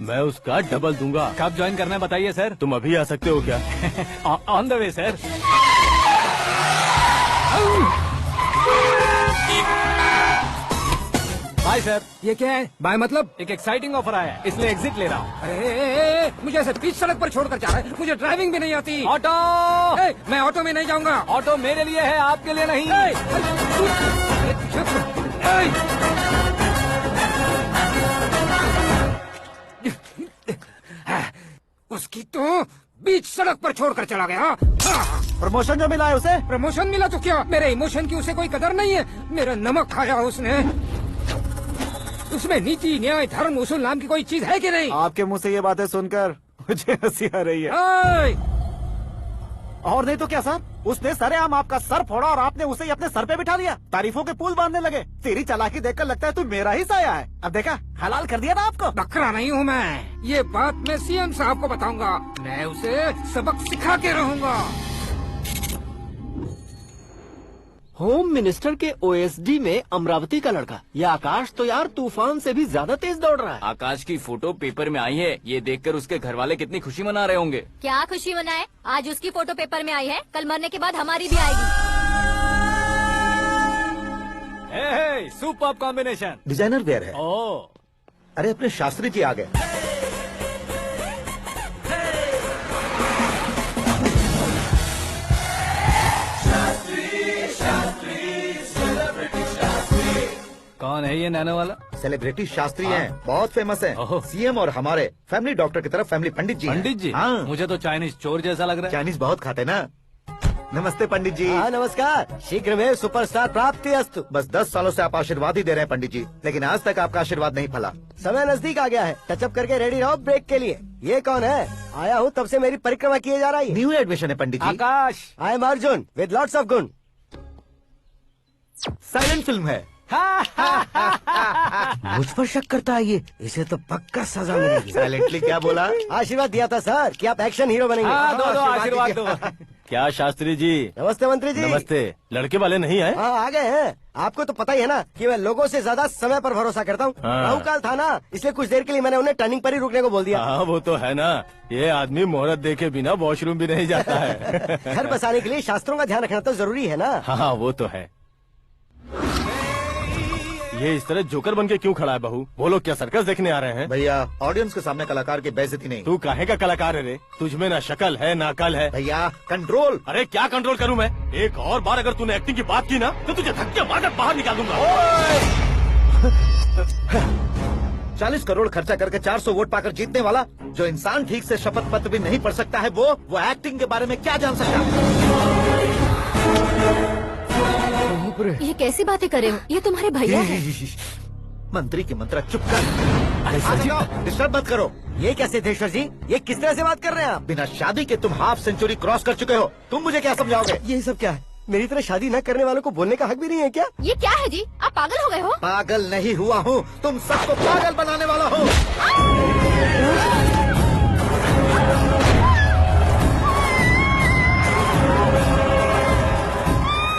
मैं उसका डबल दूंगा। कब ज्वाइन करना है बताइए सर। तुम अभी आ सकते हो क्या? On the way sir. Bye sir. ये क्या है? बाय मतलब? एक एक्साइटिंग ऑफर आया है, इसलिए एग्जिट ले रहा हूँ। अरे मुझे ऐसे बीच सड़क पर छोड़कर जा रहा है, मुझे ड्राइविंग भी नहीं आती। ऑटो। मैं ऑटो में नहीं जाऊंगा। ऑटो मेरे लिए है, आपके लिए नहीं। उसकी तो बीच सड़क पर छोड़कर चला गया। प्रमोशन जो मिला है उसे। प्रमोशन मिला तो क्या, मेरे इमोशन की उसे कोई कदर नहीं है। मेरा नमक खाया उसने। उसमें नीति, न्याय, धर्म, उसूल नाम की कोई चीज है कि नहीं? आपके मुंह से ये बातें सुनकर मुझे हंसी आ रही है। ओए! और नहीं तो क्या सर, उसने सरेआम आपका सर फोड़ा और आपने उसे ही अपने सर पे बिठा लिया। तारीफों के पुल बांधने लगे। तेरी चालाकी देखकर लगता है तू मेरा ही साया है। अब देखा, हलाल कर दिया ना आपको। बकरा नहीं हूँ मैं। ये बात मैं सीएम साहब को बताऊंगा। मैं उसे सबक सिखा के रहूंगा। होम मिनिस्टर के ओएसडी में अमरावती का लड़का। ये आकाश तो यार तूफान से भी ज्यादा तेज दौड़ रहा है। आकाश की फोटो पेपर में आई है, ये देखकर उसके घर वाले कितनी खुशी मना रहे होंगे। क्या खुशी मनाए, आज उसकी फोटो पेपर में आई है, कल मरने के बाद हमारी भी आएगी। Super combination. डिजाइनर वेयर है। ओ, अरे अपने शास्त्री जी आ गए। कौन है ये नैनो वाला? सेलिब्रिटी शास्त्री हैं, बहुत फेमस हैं। ओहो। सीएम और हमारे फैमिली डॉक्टर की तरफ फैमिली पंडित जी हैं। पंडित जी? हाँ। मुझे तो चाइनीज चोर जैसा लग रहा है। चाइनीज बहुत खाते ना। नमस्ते पंडित जी। हाँ नमस्कार, शीघ्र में सुपरस्टार प्राप्ति अस्तु। बस 10 सालों से आप आशीर्वाद ही दे रहे हैं पंडित जी, लेकिन आज तक आपका आशीर्वाद नहीं फला। समय नजदीक आ गया है, टचअप करके रेडी रहो ब्रेक के लिए। ये कौन है? आया हूँ तब से मेरी परिक्रमा किए जा रही है। न्यू एडमिशन है Pandit ji. Akash. I am Arjun with lots of गुण। साइलेंट फिल्म है। मुझ पर शक करता है ये, इसे तो पक्का सजा मिलेगी। साइलेंटली क्या बोला? आशीर्वाद दिया था सर कि आप एक्शन हीरो बनेंगे। हाँ, दो आशीर्वाद दो। क्या शास्त्री जी? नमस्ते मंत्री जी। नमस्ते। लड़के वाले नहीं आए? हाँ आ गए हैं। आपको तो पता ही है ना कि मैं लोगों से ज्यादा समय पर भरोसा करता हूँ। हाँ। राहु काल था ना, इसलिए कुछ देर के लिए मैंने उन्हें टर्निंग पर ही रुकने को बोल दिया। हाँ वो तो है ना, ये आदमी मुहूर्त देखे बिना वॉशरूम भी नहीं जाता है। घर बसाने के लिए शास्त्रों का ध्यान रखना तो जरूरी है ना। हाँ वो तो है। ये इस तरह जोकर बन के क्यों खड़ा है बहू? वो लोग क्या सर्कस देखने आ रहे हैं? भैया ऑडियंस के सामने कलाकार की बेइज्जती नहीं। तू काहे का कलाकार है रे? तुझमें ना शक्ल है ना अकल है। भैया कंट्रोल। अरे क्या कंट्रोल करूं मैं? एक और बार अगर तूने एक्टिंग की बात की ना तो तुझे धक्के मारकर बाहर निकाल दूंगा। 40 करोड़ खर्चा करके 400 वोट पाकर जीतने वाला, जो इंसान ठीक से शपथ पत्र भी नहीं पढ़ सकता है, वो एक्टिंग के बारे में क्या जान सकता है? ये कैसी बातें करे हो? ये तुम्हारे भैया हैं। मंत्री की मंत्रा चुप कर। डिस्टर्ब मत करो। ये क्या सिद्धेश्वर जी, ये किस तरह से बात कर रहे हैं आप? बिना शादी के तुम हाफ सेंचुरी क्रॉस कर चुके हो, तुम मुझे क्या समझाओगे? ये सब क्या है? मेरी तरह शादी न करने वालों को बोलने का हक भी नहीं है क्या? ये क्या है जी, आप पागल हो गए हो? पागल नहीं हुआ हूँ, तुम सबको पागल बनाने वाला हो।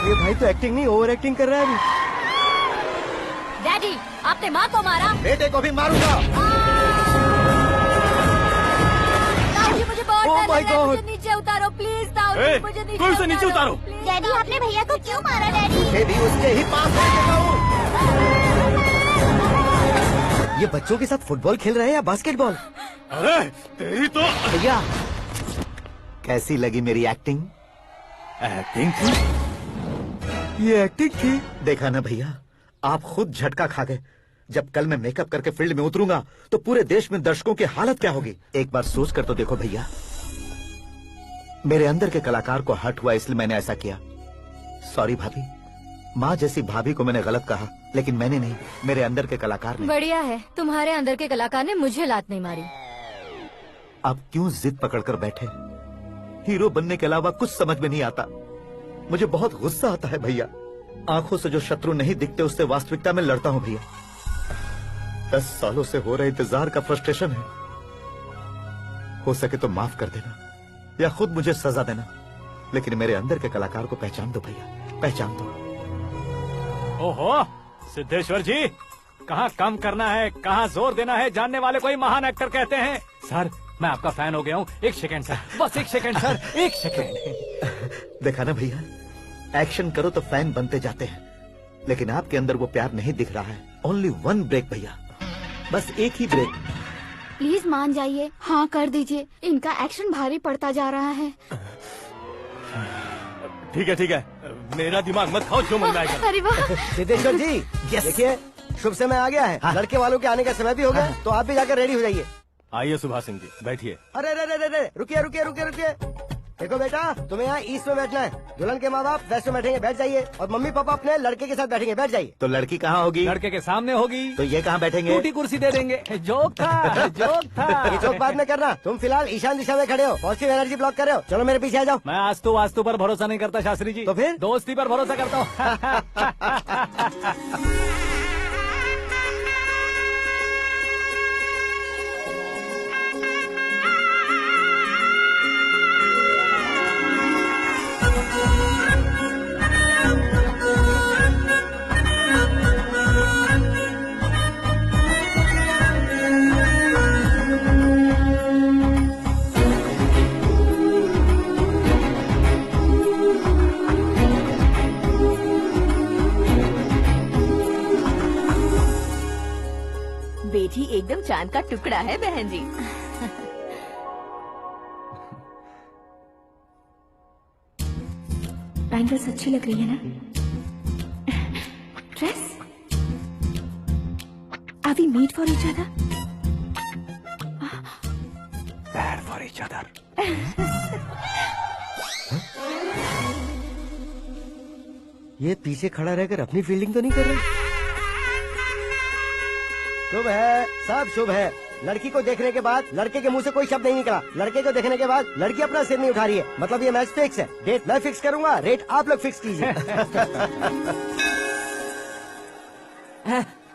ये भाई तो एक्टिंग नहीं ओवर एक्टिंग कर रहा है अभी। डैडी, आपने माँ को मारा। बेटे को भी मारूंगा। ताऊ जी मुझे बहुत Oh डर my लग रहा है, God! मुझे नीचे उतारो प्लीज। ताऊ जी मुझे नीचे कोई उसे नीचे उतारो। please। डैडी आपने भैया को क्यों मारा डैडी? ये भी उसके ही पास रहेगा हूँ। ये बच्चों के साथ फुटबॉल खेल रहे हैं या बास्केटबॉल? अरे तेरी तो भैया कैसी लगी मेरी एक्टिंग? एक्टिंग ये एक्टिंग थी। देखा ना भैया, आप खुद झटका खा गए। जब कल मैं मेकअप करके फील्ड में उतरूंगा तो पूरे देश में दर्शकों की हालत क्या होगी? एक बार सोच कर तो देखो भैया। मेरे अंदर के कलाकार को हर्ट हुआ इसलिए मैंने ऐसा किया। सॉरी भाभी। माँ जैसी भाभी को मैंने गलत कहा, लेकिन मैंने नहीं, मेरे अंदर के कलाकार ने। बढ़िया है, तुम्हारे अंदर के कलाकार ने मुझे लात नहीं मारी। आप क्यों जिद पकड़कर बैठे? हीरो बनने के अलावा कुछ समझ में नहीं आता। मुझे बहुत गुस्सा आता है भैया। आंखों से जो शत्रु नहीं दिखते उससे वास्तविकता में लड़ता हूँ भैया। 10 सालों से हो रहे इंतजार का फ्रस्ट्रेशन है। हो सके तो माफ कर देना या खुद मुझे सजा देना, लेकिन मेरे अंदर के कलाकार को पहचान दो भैया, पहचान दो। ओहो सिद्धेश्वर जी, कहाँ कम करना है कहाँ जोर देना है, जानने वाले को ही महान एक्टर कहते हैं। सर मैं आपका फैन हो गया हूँ। एक सेकंड सर, बस एक सेकंड सर, एक सेकंड। देखा ना भैया, एक्शन करो तो फैन बनते जाते हैं, लेकिन आपके अंदर वो प्यार नहीं दिख रहा है। ओनली 1 ब्रेक भैया, बस एक ही ब्रेक। प्लीज मान जाइए, हाँ कर दीजिए। इनका एक्शन भारी पड़ता जा रहा है। ठीक है, मेरा दिमाग मत खाओ, जो मन में आएगा। अरे वाह। सिद्धेश्वर जी देखिए, शुभ समय आ गया है। लड़के वालों के आने का समय भी हो गया, तो आप भी जाकर रेडी हो जाइए। आइए सुभाष सिंह जी, बैठिए। अरे रे रे रे रे, रुकिए रुकिए रुकिए रुकिए। देखो बेटा, तुम्हें यहाँ ईस्ट में बैठना है। दुल्हन के माँ बाप वेस्ट में बैठेंगे, बैठ जाइए। और मम्मी पापा अपने लड़के के साथ बैठेंगे, बैठ जाइए। तो लड़की कहाँ होगी? लड़के के सामने होगी। तो ये कहाँ बैठेंगे? टूटी कुर्सी दे देंगे। जोक था, जोक था। ये जोक बाद में करना। तुम फिलहाल ईशान दिशा में खड़े हो, पॉजिटिव एनर्जी ब्लॉक कर रहे हो। चलो मेरे पीछे आ जाओ। मैं आस्तु वास्तु पर भरोसा नहीं करता शास्त्री जी। तो फिर? दोस्ती पर भरोसा करता हूँ। बेटी एकदम चांद का टुकड़ा है बहन जी। बैंगल्स अच्छी लग रही है ना? Dress? Are we made for each other? Bad for each other. ये पीछे खड़ा रहकर अपनी फील्डिंग तो नहीं कर रहा? शुभ है, सब शुभ है। लड़की को देखने के बाद लड़के के मुंह से कोई शब्द नहीं निकला। लड़के को देखने के बाद लड़की अपना सिर नहीं उठा रही है। मतलब ये मैच फिक्स है। डेट मैं फिक्स करूंगा, रेट आप लोग फिक्स कीजिए।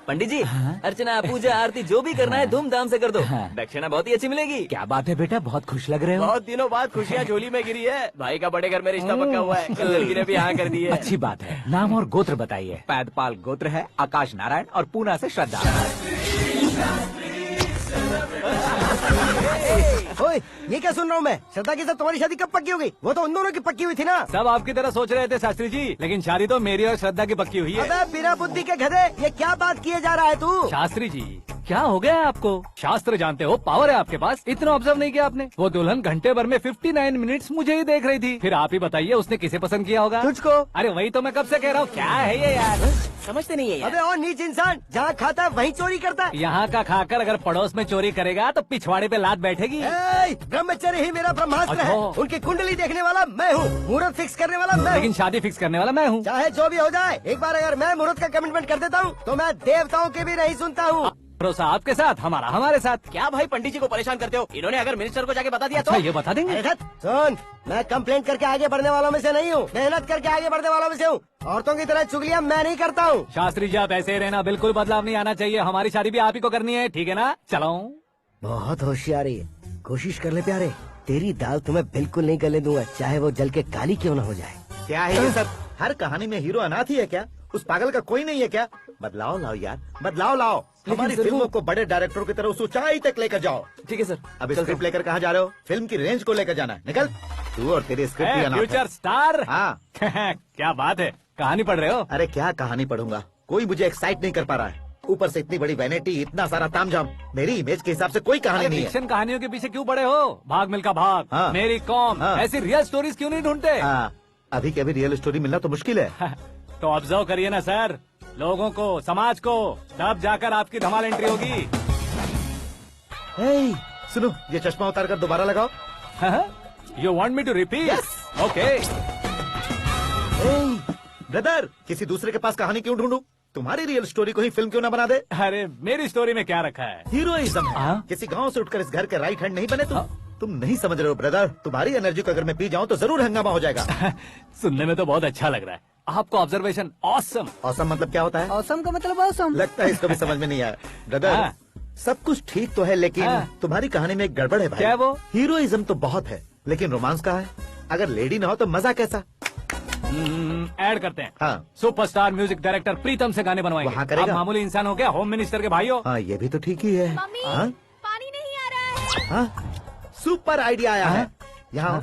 पंडित जी, अर्चना पूजा आरती जो भी करना है धूमधाम से कर दो। दक्षिणा बहुत ही अच्छी मिलेगी। क्या बात है बेटा, बहुत खुश लग रहे हो। बहुत दिनों बाद खुशियाँ झोली में गिरी है। भाई का बड़े घर में रिश्ता पक्का हुआ है। कल लड़की ने भी हाँ कर दी है। अच्छी बात है। नाम और गोत्र बताइए। पैदपाल गोत्र है, आकाश नारायण, और पूना से श्रद्धा। ओए, ये क्या सुन रहा हूँ मैं? श्रद्धा के साथ तुम्हारी शादी कब पक्की हो गई? वो तो उन दोनों की पक्की हुई थी ना। सब आपकी तरह सोच रहे थे शास्त्री जी, लेकिन शादी तो मेरी और श्रद्धा की पक्की हुई है। अबे बिना बुद्धि के गधे, ये क्या बात किए जा रहा है तू? शास्त्री जी, क्या हो गया है आपको? शास्त्र जानते हो, पावर है आपके पास। इतना ऑब्जर्व नहीं किया आपने? वो दुल्हन घंटे भर में 59 मिनट्स मुझे ही देख रही थी। फिर आप ही बताइए उसने किसे पसंद किया होगा? तुझको। अरे वही तो मैं कब से कह रहा हूँ। क्या है ये यार, समझते नहीं है यार। अबे और नीच इंसान, जहाँ खाता है वहीं चोरी करता है। यहाँ का खाकर अगर पड़ोस में चोरी करेगा तो पिछवाड़े पे लात बैठेगी। ब्रह्मचर्य ही मेरा ब्रह्मास्त्र है। अच्छा। उनकी कुंडली देखने वाला मैं हूँ, मुहूर्त फिक्स करने वाला मैं हूँ। लेकिन शादी फिक्स करने वाला मैं हूँ। चाहे जो भी हो जाए, एक बार अगर मैं मुहूर्त का कमिटमेंट कर देता हूँ तो मैं देवताओं के भी नहीं सुनता हूँ। भरोसा आपके साथ, हमारा हमारे साथ। क्या भाई पंडित जी को परेशान करते हो? इन्होंने अगर मिनिस्टर को जाके बता दिया तो? अच्छा, ये बता देंगे। सुन, मैं कंप्लेंट करके आगे बढ़ने वालों में से नहीं हूँ, मेहनत करके आगे बढ़ने वालों में से हूँ। औरतों की तरह चुगलियाँ मैं नहीं करता हूँ। शास्त्री जी आप ऐसे ही रहना, बिल्कुल बदलाव नहीं आना चाहिए। हमारी शादी भी आप ही को करनी है, ठीक है ना? चलो। बहुत होशियारी है, कोशिश कर ले प्यारे। तेरी दाल तुम्हें बिल्कुल नहीं गलने दूंगा, चाहे वो जल के काली क्यों न हो जाए। क्या है ये सब? हर कहानी में हीरो अनाथ ही है क्या? उस पागल का कोई नहीं है क्या? बदलाव लाओ यार, बदलाव लाओ। हमारी फिल्मों को बड़े डायरेक्टरों की तरह उस ऊंचाई तक लेकर जाओ। ठीक है सर। अब स्क्रिप्ट लेकर कहाँ जा रहे हो? फिल्म की रेंज को लेकर जाना है। निकल तू और तेरी स्क्रिप्ट भी अनाथ है। Future star. हाँ। क्या बात है, कहानी पढ़ रहे हो? अरे क्या कहानी पढ़ूंगा, कोई मुझे एक्साइट नहीं कर पा रहा है। ऊपर से इतनी बड़ी वैनिटी, इतना सारा तामझाम। मेरी इमेज के हिसाब से कोई कहानी नहीं है। फिक्शन कहानियों के पीछे क्यों पड़े हो? भाग मिल्खा भाग, हाँ। मेरी कॉम, हाँ। ऐसी रियल स्टोरीज क्यों नहीं ढूंढते? हाँ, अभी के अभी रियल स्टोरी मिलना तो मुश्किल है। तो ऑब्जर्व करिए ना सर, लोगों को, समाज को, तब जाकर आपकी धमाल एंट्री होगी। सुनो, ये चश्मा उतार कर दोबारा लगाओ। You want me to repeat? Okay. Brother, किसी दूसरे के पास कहानी क्यों ढूंढूं? तुम्हारी रियल स्टोरी को ही फिल्म क्यों ना बना दे? अरे मेरी स्टोरी में क्या रखा है? हीरोइज्म है। किसी गांव से उठकर इस घर के राइट हैंड नहीं बने तुम नहीं समझ रहे हो ब्रदर। तुम्हारी एनर्जी को अगर मैं पी जाऊं तो जरूर हंगामा हो जाएगा। सुनने में तो बहुत अच्छा लग रहा है। आपको ऑब्जर्वेशन ऑसम। ऑसम मतलब क्या होता है? ऑसम का मतलब ऑसम। लगता है इसको भी समझ में नहीं आया। ब्रदर, सब कुछ ठीक तो है, लेकिन तुम्हारी कहानी में एक गड़बड़ है भाई। क्या वो? हीरोइज्म तो बहुत है, लेकिन रोमांस कहाँ है? अगर लेडी ना हो तो मजा कैसा? ऐड करते हैं। हाँ। सुपरस्टार म्यूजिक डायरेक्टर प्रीतम से गाने बनवाएंगे। वहाँ करेगा? आप मामूली इंसान हो क्या? होम मिनिस्टर के भाई हो। हाँ, ये भी तो ठीक ही है। मम्मी, हाँ? पानी नहीं आ रहा है। हाँ? सुपर आइडिया आया है। यहाँ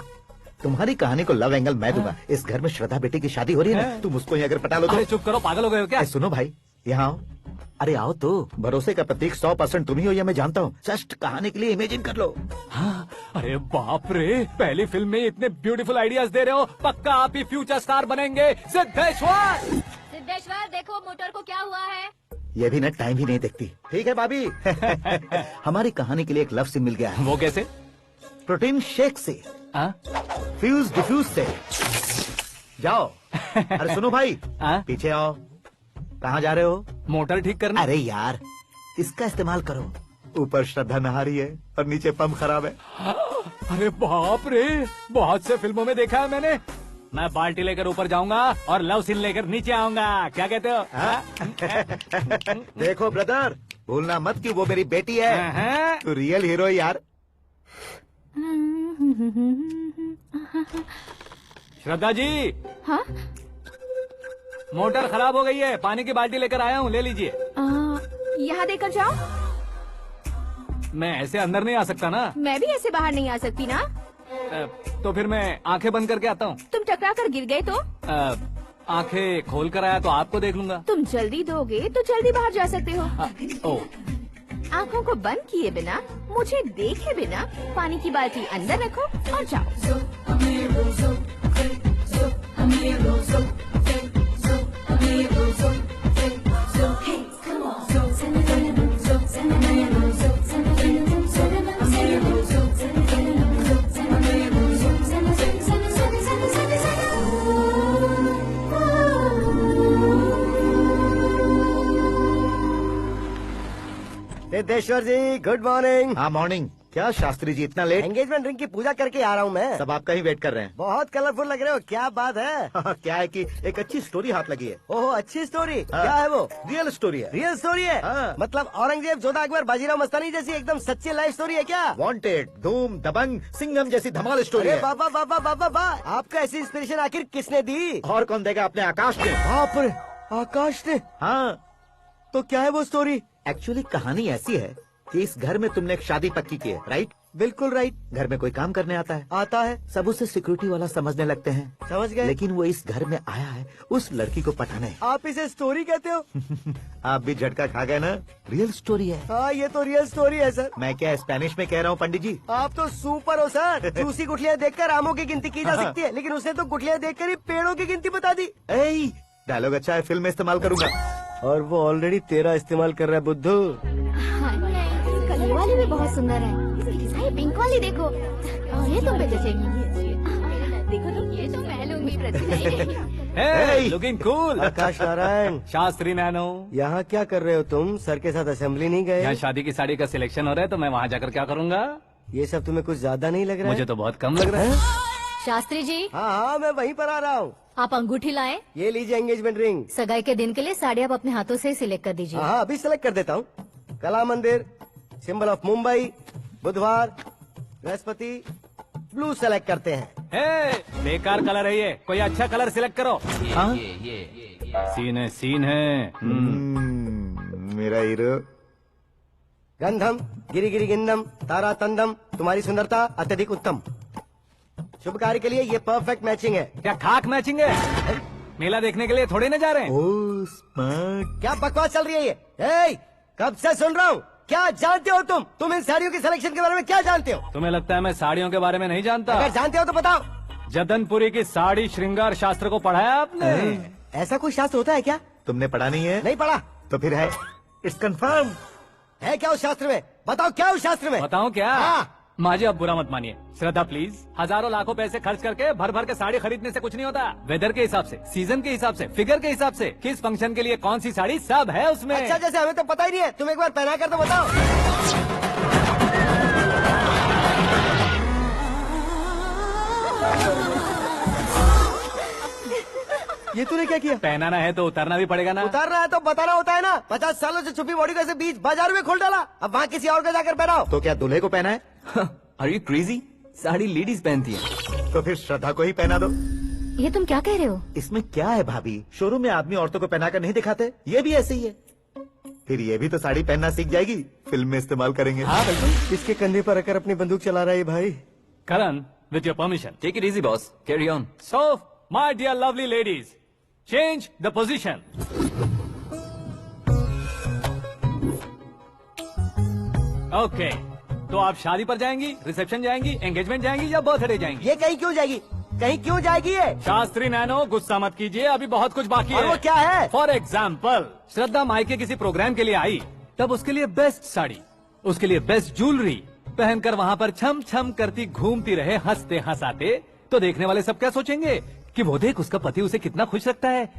तुम्हारी कहानी को लव एंगल मैं दूंगा। इस घर में श्रद्धा बेटी की शादी हो रही है ना, तुम उसको ही अगर पटा लो तो। अरे चुप करो, पागल हो गए हो क्या? सुनो भाई, यहाँ आओ। अरे आओ तो। भरोसे का प्रतीक 100% तुम ही हो, यह मैं जानता हूँ। जस्ट कहानी के लिए इमेजिन कर लो। हाँ, अरे बाप रे, पहली फिल्म में इतने ब्यूटीफुल आइडियाज दे रहे हो। पक्का आप ही फ्यूचर स्टार बनेंगे। सिद्धेश्वर, सिद्धेश्वर देखो मोटर को क्या हुआ है? ये भी ना टाइम ही नहीं देखती। ठीक है भाभी। हमारी कहानी के लिए एक लव सीन मिल गया है। वो कैसे? प्रोटीन शेक से, फ्यूज डिफ्यूज से। जाओ। अरे सुनो भाई, पीछे आओ। कहाँ जा रहे हो? मोटर ठीक करना। अरे यार, इसका इस्तेमाल करो। ऊपर श्रद्धा नहा रही है और नीचे पंप खराब है। अरे बाप रे, बहुत से फिल्मों में देखा है मैंने। मैं बाल्टी लेकर ऊपर जाऊंगा और लव सीन लेकर नीचे आऊंगा। क्या कहते हो? देखो ब्रदर, भूलना मत कि वो मेरी बेटी है। तू रियल हीरो यार। श्रद्धा जी। हाँ? मोटर खराब हो गई है, पानी की बाल्टी लेकर आया हूँ, ले लीजिए। यहाँ देकर जाओ। मैं ऐसे अंदर नहीं आ सकता ना। मैं भी ऐसे बाहर नहीं आ सकती ना। तो फिर मैं आंखें बंद करके आता हूँ। तुम टकरा कर गिर गए तो? आंखें खोल कर आया तो आपको देख लूंगा। तुम जल्दी दोगे तो जल्दी बाहर जा सकते हो। ओ। आँखों को बंद किए बिना, मुझे देखे बिना पानी की बाल्टी अंदर रखो और जाओ। सिद्धेश्वर जी, गुड मॉर्निंग। हाँ मॉर्निंग। क्या शास्त्री जी इतना लेट? एंगेजमेंट रिंग की पूजा करके आ रहा हूँ मैं। सब आपका ही वेट कर रहे हैं। बहुत कलरफुल लग रहे हो, क्या बात है? क्या है कि एक अच्छी स्टोरी हाथ लगी है। ओहो, अच्छी स्टोरी। क्या है वो? रियल स्टोरी है। रियल स्टोरी है? मतलब औरंगजेब, जोधा अकबर, बाजीराव मस्तानी जैसी एकदम सच्ची लाइफ स्टोरी है क्या? वांटेड, धूम, दबंग, सिंघम जैसी धमाल स्टोरी है। बाबा बाबा बाबा बा, आपका ऐसी इंस्पिरेशन आखिर किसने दी? और कौन देगा? अपने आकाश ने। बाप रे, आकाश ने? हाँ। तो क्या है वो स्टोरी? एक्चुअली कहानी ऐसी है कि इस घर में तुमने एक शादी पक्की की है, राइट? बिल्कुल राइट। घर में कोई काम करने आता है? आता है। सब उसे सिक्योरिटी वाला समझने लगते हैं। समझ गए। लेकिन वो इस घर में आया है उस लड़की को पटाने। आप इसे स्टोरी कहते हो? आप भी झटका खा गए ना। रियल स्टोरी है। हाँ, ये तो रियल स्टोरी है सर। मैं क्या स्पेनिश में कह रहा हूँ पंडित जी? आप तो सुपर हो सर। चूसी गुठलियाँ देखकर आमों की गिनती की जा सकती है, लेकिन उसने तो गुठलियाँ देखकर ही पेड़ों की गिनती बता दी। डायलॉग अच्छा है, फिल्म में इस्तेमाल करूंगा। और वो ऑलरेडी तेरा इस्तेमाल कर रहा है बुद्धू। कलर वाली भी बहुत सुंदर है। ये पिंक वाली देखो, और ये तुम पे जचेगी। देखो तो ये तो मैं लूंगी। Hey, looking cool। आकाश नारायण। शास्त्री नैनो। यहाँ क्या कर रहे हो तुम? सर के साथ असेंबली नहीं गए? यहाँ शादी की साड़ी का सिलेक्शन हो रहा है तो मैं वहाँ जाकर क्या करूँगा? ये सब तुम्हें कुछ ज्यादा नहीं लग रहा है? मुझे तो बहुत कम लग रहा है। शास्त्री जी। हाँ हाँ, मैं वहीं पर आ रहा हूँ। आप अंगूठी लाएं। ये लीजिए एंगेजमेंट रिंग। सगाई के दिन के लिए साड़ी आप अपने हाथों से ही सिलेक्ट कर दीजिए। हाँ, अभी सिलेक्ट कर देता हूँ। कला मंदिर, सिंबल ऑफ मुंबई, बुधवार, बृहस्पति, ब्लू सेलेक्ट करते हैं। बेकार कलर है ये, कोई अच्छा कलर सिलेक्ट करो। सीन है। मेरा हीरो। गंधम, गिरी गिरी गिंदम, तारा तंदम, तुम्हारी सुंदरता अत्यधिक उत्तम। शुभ कार्य के लिए ये परफेक्ट मैचिंग है। क्या खाक मैचिंग है? मेला देखने के लिए थोड़े न जा रहे हैं। Oh smart. क्या बकवास चल रही है ये? कब से सुन रहा हूँ। क्या जानते हो तुम इन साड़ियों की सिलेक्शन के बारे में क्या जानते हो? तुम्हें लगता है मैं साड़ियों के बारे में नहीं जानता? अगर जानते हो तो बताओ। जदनपुरी की साड़ी श्रृंगार शास्त्र को पढ़ा है आपने? ऐसा कोई शास्त्र होता है क्या? तुमने पढ़ा नहीं है? नहीं पढ़ा। तो फिर है। It's confirm. है क्या उस शास्त्र में? बताओ क्या उस शास्त्र में? बताऊं क्या? हाँ। माजी अब बुरा मत मानिए। श्रद्धा प्लीज, हजारों लाखों पैसे खर्च करके भर भर के साड़ी खरीदने से कुछ नहीं होता। वेदर के हिसाब से, सीजन के हिसाब से, फिगर के हिसाब से, किस फंक्शन के लिए कौन सी साड़ी, सब है उसमें। अच्छा, जैसे हमें तो पता ही नहीं है, तुम एक बार पहना कर तो बताओ। ये तूने क्या किया? पहनाना है तो उतारना भी पड़ेगा ना। उतारना है तो बताना होता है ना। 50 सालों से छुपी बॉडी को ऐसे बीच बाजार में खोल डाला, अब वहाँ किसी और को जाकर पहनाओ। तो क्या दूल्हे को पहना है? Are you crazy? Sari ladies पहनती है। तो फिर श्रद्धा को ही पहना दो। ये तुम क्या कह रहे हो? इसमें क्या है भाभी? शोरूम में आदमी औरतों को पहनाकर नहीं दिखाते? ये भी ऐसे ही है। फिर ये भी तो साड़ी पहनना सीख जाएगी, फिल्म में इस्तेमाल करेंगे। हाँ बिल्कुल। इसके कंधे पर रखकर अपनी बंदूक चला रहा है भाई। करण, with your permission. Take it easy, boss. Carry on. So, my dear lovely ladies, change the position. Okay. तो आप शादी पर जाएंगी, रिसेप्शन जाएंगी, एंगेजमेंट जाएंगी या बर्थडे जाएंगी? ये कहीं क्यों जाएगी? कहीं क्यों जाएगी ये? शास्त्री नैनो, गुस्सा मत कीजिए, अभी बहुत कुछ बाकी और है। वो क्या है? फॉर एग्जाम्पल, श्रद्धा मायके किसी प्रोग्राम के लिए आई, तब उसके लिए बेस्ट साड़ी, उसके लिए बेस्ट ज्वेलरी पहनकर वहाँ पर छम छम करती घूमती रहे हंसते हंसाते, तो देखने वाले सब क्या सोचेंगे कि वो देख उसका पति उसे कितना खुश रखता है।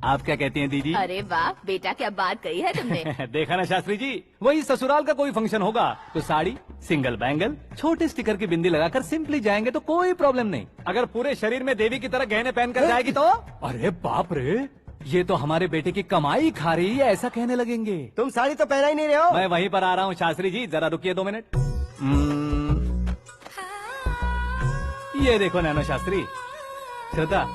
आप क्या कहती हैं दीदी? अरे वाह बेटा, क्या बात कही है तुमने। देखा ना शास्त्री जी, वही ससुराल का कोई फंक्शन होगा तो साड़ी, सिंगल बैंगल, छोटे स्टिकर की बिंदी लगाकर सिंपली जाएंगे तो कोई प्रॉब्लम नहीं। अगर पूरे शरीर में देवी की तरह गहने पहनकर जाएगी तो अरे बाप रे, ये तो हमारे बेटे की कमाई खा रही है, ऐसा कहने लगेंगे। तुम साड़ी तो पहना ही नहीं रहे हो। मैं वहीं पर आ रहा हूँ शास्त्री जी, जरा रुकिए 2 मिनट। ये देखो नैनो शास्त्री, श्रद्धा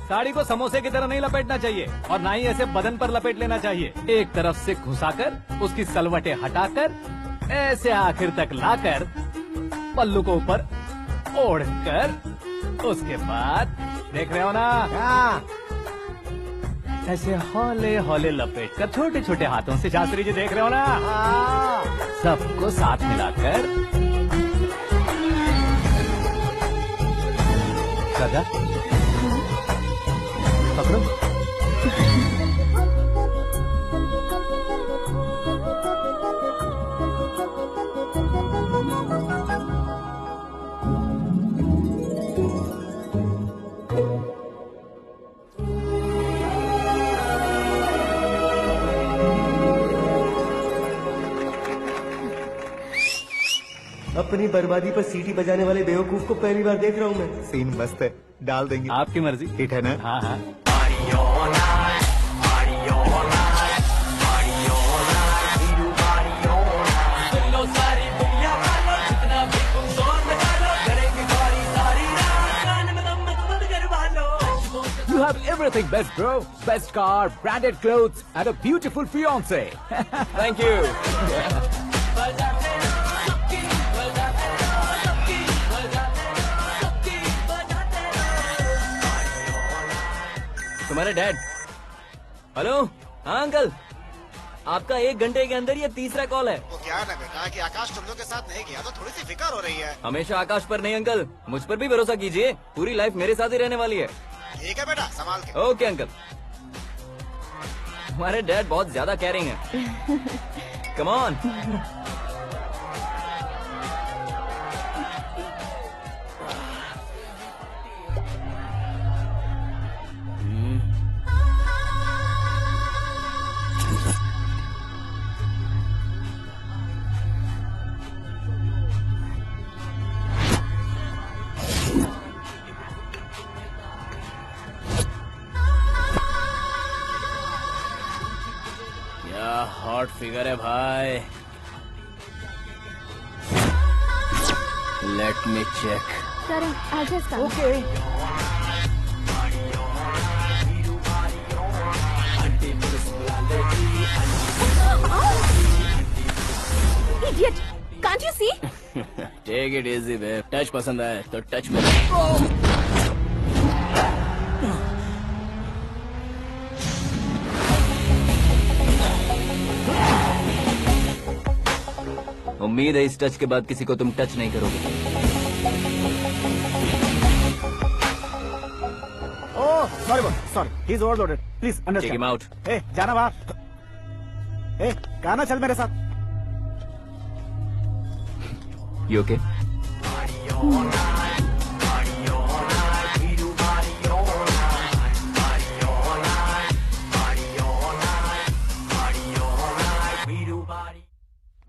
साड़ी को समोसे की तरह नहीं लपेटना चाहिए और ना ही ऐसे बदन पर लपेट लेना चाहिए। एक तरफ से घुसाकर उसकी सलवटें हटाकर ऐसे आखिर तक लाकर पल्लू को ऊपर ओढ़कर उसके बाद देख रहे हो ना, ऐसे हौले हौले लपेट कर छोटे छोटे हाथों से, शास्त्री जी देख रहे हो ना, सबको साथ मिलाकर सदा पकड़ो। अपनी बर्बादी पर सीटी बजाने वाले बेवकूफ को पहली बार देख रहा हूँ मैं। सीन मस्त है, डाल देंगे। आपकी मर्जी। हिट है ना? हाँ हाँ। You have everything best, bro. Best car, branded clothes, and a beautiful fiance. Thank you. तुम्हारे डैड। हेलो, हाँ अंकल, आपका 1 घंटे के अंदर ये तीसरा कॉल है। वो क्या है ना बेटा कि आकाश तुम लोग के साथ नहीं गया तो थोड़ी सी फिक्र हो रही है। हमेशा आकाश पर नहीं अंकल, मुझ पर भी भरोसा कीजिए, पूरी लाइफ मेरे साथ ही रहने वाली है। ठीक है बेटा, संभाल के। Okay uncle. हमारे डैड बहुत ज्यादा केयरिंग है। Come on. हॉट फिगर है भाई। Let me check. करें आजा इसका। Okay. Idiot! Can't you see? Take it easy babe. Touch पसंद आए तो टच में। उम्मीद है इस टच के बाद किसी को तुम टच नहीं करोगे। Oh sorry sorry, he is overloaded, please take understand. Him out. ए जाना बाहर। ए गाना चल मेरे साथ। You okay?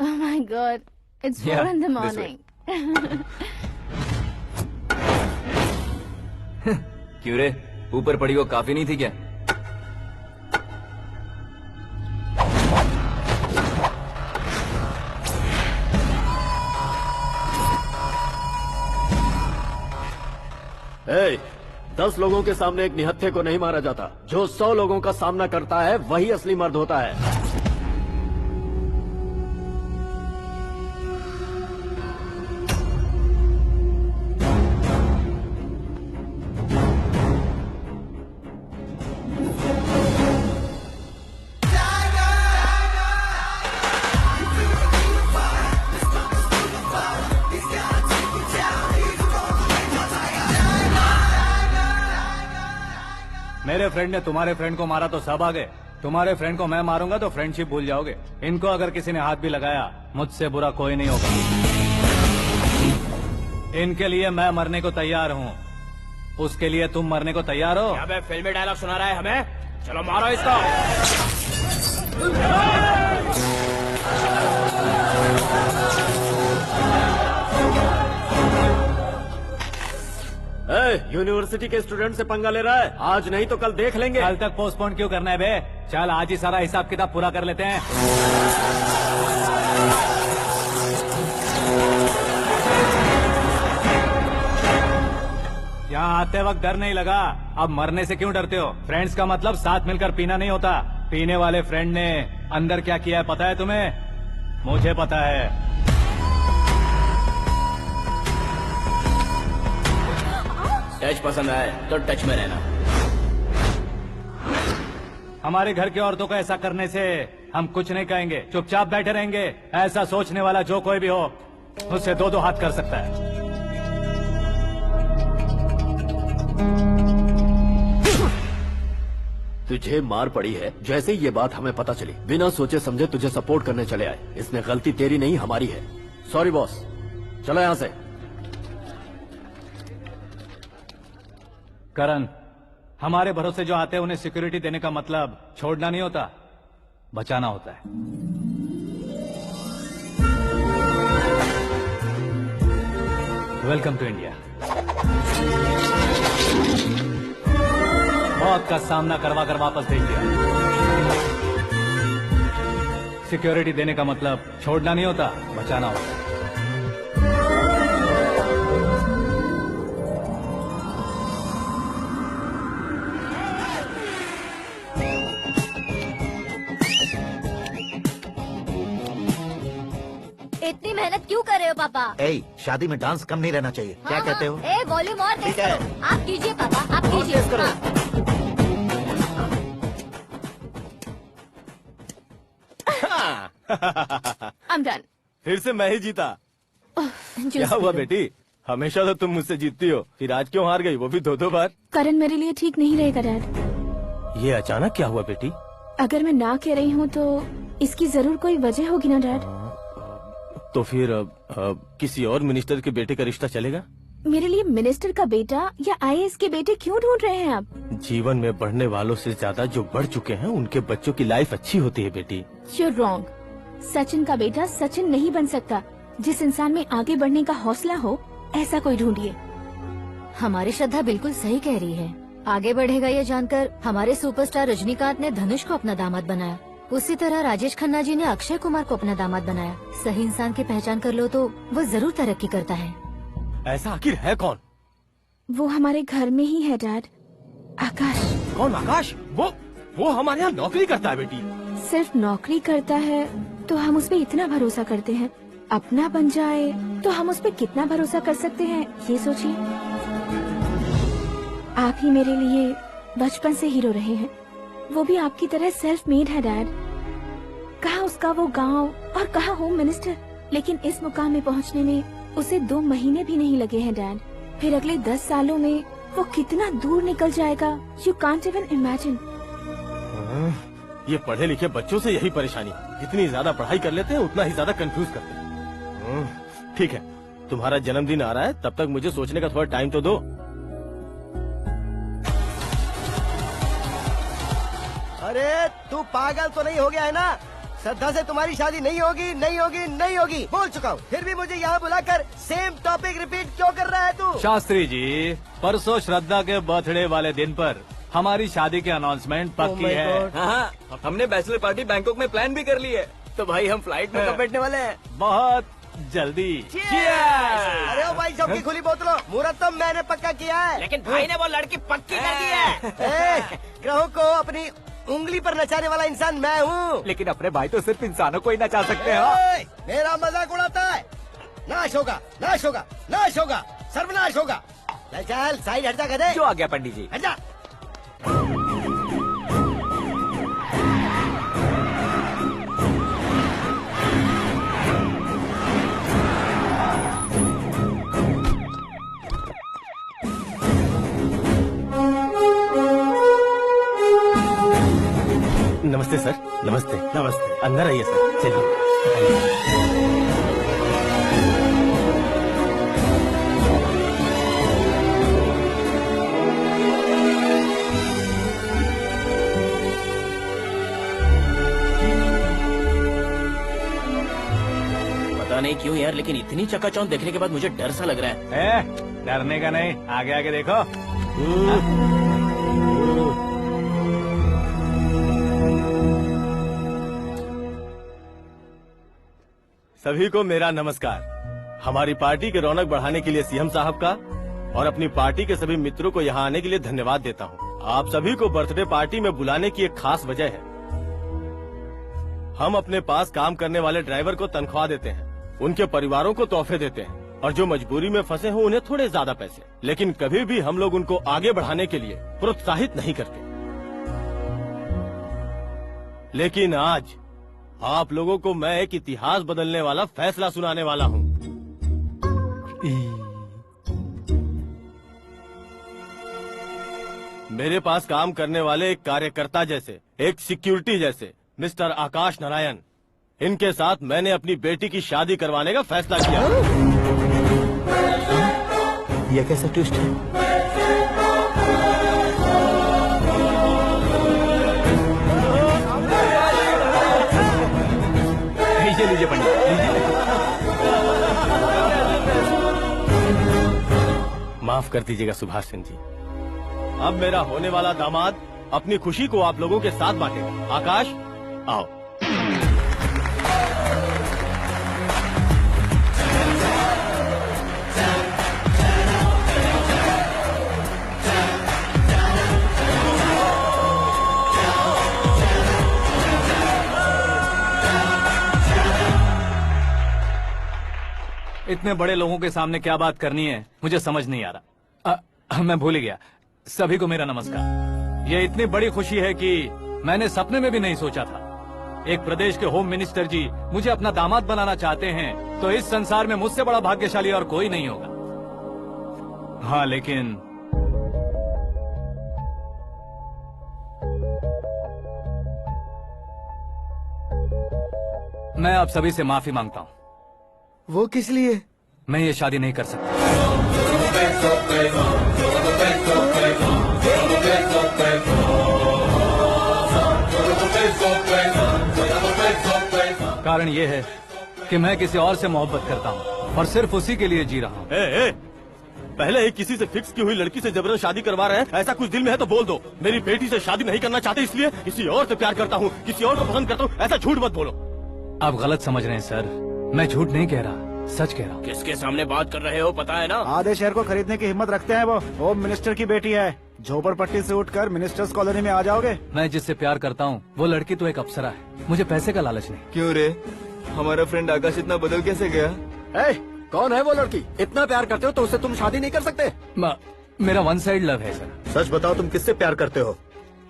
Oh my God, it's 4 Yeah, in the this way. morning. क्यों रे, ऊपर पड़ी वो काफी नहीं थी क्या? ए, 10 लोगों के सामने एक निहत्थे को नहीं मारा जाता। जो 100 लोगों का सामना करता है वही असली मर्द होता है। मेरे फ्रेंड ने तुम्हारे फ्रेंड को मारा तो सब आ गए, तुम्हारे फ्रेंड को मैं मारूंगा तो फ्रेंडशिप भूल जाओगे। इनको अगर किसी ने हाथ भी लगाया, मुझसे बुरा कोई नहीं होगा। इनके लिए मैं मरने को तैयार हूँ, उसके लिए तुम मरने को तैयार हो? अबे फिल्मी डायलॉग सुना रहा है हमें, चलो मारो इसको। यूनिवर्सिटी के स्टूडेंट से पंगा ले रहा है, आज नहीं तो कल देख लेंगे। कल तक पोस्टपोन क्यों करना है बे? चल आज ही सारा हिसाब किताब पूरा कर लेते हैं। यहाँ आते वक्त डर नहीं लगा, अब मरने से क्यों डरते हो? फ्रेंड्स का मतलब साथ मिलकर पीना नहीं होता। पीने वाले फ्रेंड ने अंदर क्या किया है पता है तुम्हें? मुझे पता है। टच पसंद आए तो टच में रहना। हमारे घर की औरतों को ऐसा करने से हम कुछ नहीं कहेंगे, चुपचाप बैठे रहेंगे। ऐसा सोचने वाला जो कोई भी हो, उससे दो हाथ कर सकता है। तुझे मार पड़ी है, जैसे ये बात हमें पता चली बिना सोचे समझे तुझे सपोर्ट करने चले आए। इसमें गलती तेरी नहीं हमारी है। सॉरी बॉस, चलो यहाँ से। करण, हमारे भरोसे जो आते हैं उन्हें सिक्योरिटी देने का मतलब छोड़ना नहीं होता, बचाना होता है। Welcome to India. मौत का सामना करवा कर वापस भेज दिया। सिक्योरिटी देने का मतलब छोड़ना नहीं होता, बचाना होता है। इतनी मेहनत क्यों कर रहे हो पापा? शादी में डांस कम नहीं रहना चाहिए। क्या कहते हो? वॉल्यूम और तेज ठीक है। करो। आप कीजिए पापा, आप कीजिए। I'm done. फिर से मैं ही जीता। क्या हुआ बेटी? हमेशा तो तुम मुझसे जीतती हो, फिर आज क्यों हार गई, वो भी दो बार? करण मेरे लिए ठीक नहीं रहेगा डैड। ये अचानक क्या हुआ बेटी? अगर मैं ना कह रही हूँ तो इसकी जरूर कोई वजह होगी ना डैड। तो फिर किसी और मिनिस्टर के बेटे का रिश्ता चलेगा? मेरे लिए मिनिस्टर का बेटा या आईएएस के बेटे क्यों ढूंढ रहे हैं आप? जीवन में बढ़ने वालों से ज्यादा जो बढ़ चुके हैं उनके बच्चों की लाइफ अच्छी होती है बेटी। You're wrong. सचिन का बेटा सचिन नहीं बन सकता। जिस इंसान में आगे बढ़ने का हौसला हो, ऐसा कोई ढूंढिए। हमारी श्रद्धा बिल्कुल सही कह रही है। आगे बढ़ेगा ये जानकर हमारे सुपरस्टार रजनीकांत ने धनुष को अपना दामाद बनाया। उसी तरह राजेश खन्ना जी ने अक्षय कुमार को अपना दामाद बनाया। सही इंसान की पहचान कर लो तो वो जरूर तरक्की करता है। ऐसा आखिर है कौन? वो हमारे घर में ही है डैड, आकाश। कौन आकाश? वो हमारे यहाँ नौकरी करता है बेटी। सिर्फ नौकरी करता है तो हम उस पे इतना भरोसा करते हैं, अपना बन जाए तो हम उस पे कितना भरोसा कर सकते हैं, ये सोचिए। आप ही मेरे लिए बचपन से हीरो रहे हैं, वो भी आपकी तरह सेल्फ मेड है डैड। कहाँ उसका वो गांव और कहाँ होम मिनिस्टर, लेकिन इस मुकाम में पहुँचने में उसे 2 महीने भी नहीं लगे हैं डैड। फिर अगले 10 सालों में वो कितना दूर निकल जाएगा, यू कांट इवन इमेजिन। ये पढ़े लिखे बच्चों से यही परेशानी, जितनी ज्यादा पढ़ाई कर लेते हैं उतना ही ज्यादा कंफ्यूज करते हैं। ठीक है, तुम्हारा जन्मदिन आ रहा है, तब तक मुझे सोचने का थोड़ा टाइम तो दो। अरे तू पागल तो नहीं हो गया है ना? श्रद्धा से तुम्हारी शादी नहीं होगी, नहीं होगी, नहीं होगी, बोल चुका हूँ। फिर भी मुझे यहाँ बुलाकर सेम टॉपिक रिपीट क्यों कर रहा है तू? शास्त्री जी, परसों श्रद्धा के बर्थडे वाले दिन पर हमारी शादी की अनाउंसमेंट पक्की है। हाँ, हमने बैचलर पार्टी बैंकॉक में प्लान भी कर ली है। तो भाई हम फ्लाइट में कब बैठने वाले हैं? बहुत जल्दी। अरे ओ भाई, सबकी खुली बोतलों, मुहूर्त तो मैंने पक्का किया है। लेकिन भाई ने वो लड़की पक्की कर दी है। ग्रहों को अपनी उंगली पर नचाने वाला इंसान मैं हूँ। लेकिन अपने भाई तो सिर्फ इंसानों को ही नचा सकते हैं। मेरा मजाक उड़ाता है? नाश होगा, नाश होगा, नाश होगा, सर्वनाश होगा। चल साइड हट जा गधे। जो आ गया पंडित जी। हट जा। नमस्ते। नमस्ते। अंदर आइए सर, चलिए। पता नहीं क्यों यार, लेकिन इतनी चकाचौंध देखने के बाद मुझे डर सा लग रहा है। डरने का नहीं, आगे आगे देखो। सभी को मेरा नमस्कार। हमारी पार्टी के रौनक बढ़ाने के लिए सीएम साहब का और अपनी पार्टी के सभी मित्रों को यहाँ आने के लिए धन्यवाद देता हूँ। आप सभी को बर्थडे पार्टी में बुलाने की एक खास वजह है। हम अपने पास काम करने वाले ड्राइवर को तनख्वाह देते हैं, उनके परिवारों को तोहफे देते हैं और जो मजबूरी में फंसे हो उन्हें थोड़े ज्यादा पैसे, लेकिन कभी भी हम लोग उनको आगे बढ़ाने के लिए प्रोत्साहित नहीं करते। लेकिन आज आप लोगों को मैं एक इतिहास बदलने वाला फैसला सुनाने वाला हूँ। मेरे पास काम करने वाले एक कार्यकर्ता जैसे, एक सिक्योरिटी जैसे मिस्टर आकाश नारायण, इनके साथ मैंने अपनी बेटी की शादी करवाने का फैसला किया। यह कैसा ट्विस्ट है? लीजिए पंडित, माफ कर दीजिएगा सुभाष सिंह जी। अब मेरा होने वाला दामाद अपनी खुशी को आप लोगों के साथ बांटेगा। आकाश, आओ। इतने बड़े लोगों के सामने क्या बात करनी है मुझे समझ नहीं आ रहा। मैं भूल गया। सभी को मेरा नमस्कार। ये इतनी बड़ी खुशी है कि मैंने सपने में भी नहीं सोचा था। एक प्रदेश के होम मिनिस्टर जी मुझे अपना दामाद बनाना चाहते हैं तो इस संसार में मुझसे बड़ा भाग्यशाली और कोई नहीं होगा। हाँ, लेकिन मैं आप सभी से माफी मांगता हूँ। वो किस लिए? मैं ये शादी नहीं कर सकता। कारण ये है कि मैं किसी और से मोहब्बत करता हूँ और सिर्फ उसी के लिए जी रहा हूँ। पहले एक किसी से फिक्स की हुई लड़की से जबरन शादी करवा रहे हैं, ऐसा कुछ दिल में है तो बोल दो। मेरी बेटी से शादी नहीं करना चाहते इसलिए किसी और से प्यार करता हूँ, किसी और को पसंद करता हूँ, ऐसा झूठ मत बोलो। आप गलत समझ रहे हैं सर, मैं झूठ नहीं कह रहा, सच कह रहा हूँ। किसके सामने बात कर रहे हो पता है ना? आधे शहर को खरीदने की हिम्मत रखते हैं वो। होम मिनिस्टर की बेटी है। झोपड़पट्टी से उठकर मिनिस्टर्स कॉलोनी में आ जाओगे। मैं जिससे प्यार करता हूँ वो लड़की तो एक अप्सरा है, मुझे पैसे का लालच नहीं। क्यों रे, हमारा फ्रेंड आकाश इतना बदल कैसे गया? कौन है वो लड़की? इतना प्यार करते हो तो उससे तुम शादी नहीं कर सकते? मेरा वन साइड लव है सर। सच बताओ, तुम किससे प्यार करते हो?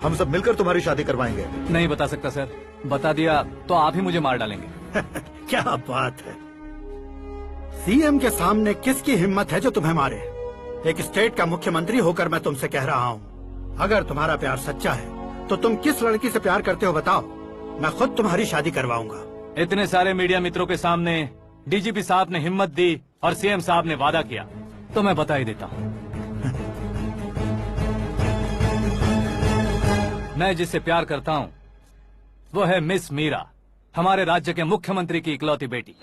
हम सब मिलकर तुम्हारी शादी करवाएंगे। नहीं बता सकता सर, बता दिया तो आप ही मुझे मार डालेंगे। क्या बात है, सीएम के सामने किसकी हिम्मत है जो तुम्हें मारे? एक स्टेट का मुख्यमंत्री होकर मैं तुमसे कह रहा हूँ, अगर तुम्हारा प्यार सच्चा है तो तुम किस लड़की से प्यार करते हो बताओ, मैं खुद तुम्हारी शादी करवाऊंगा। इतने सारे मीडिया मित्रों के सामने डीजीपी साहब ने हिम्मत दी और सीएम साहब ने वादा किया तो मैं बता ही देता हूँ। मैं जिससे प्यार करता हूँ वो है मिस मीरा, हमारे राज्य के मुख्यमंत्री की इकलौती बेटी।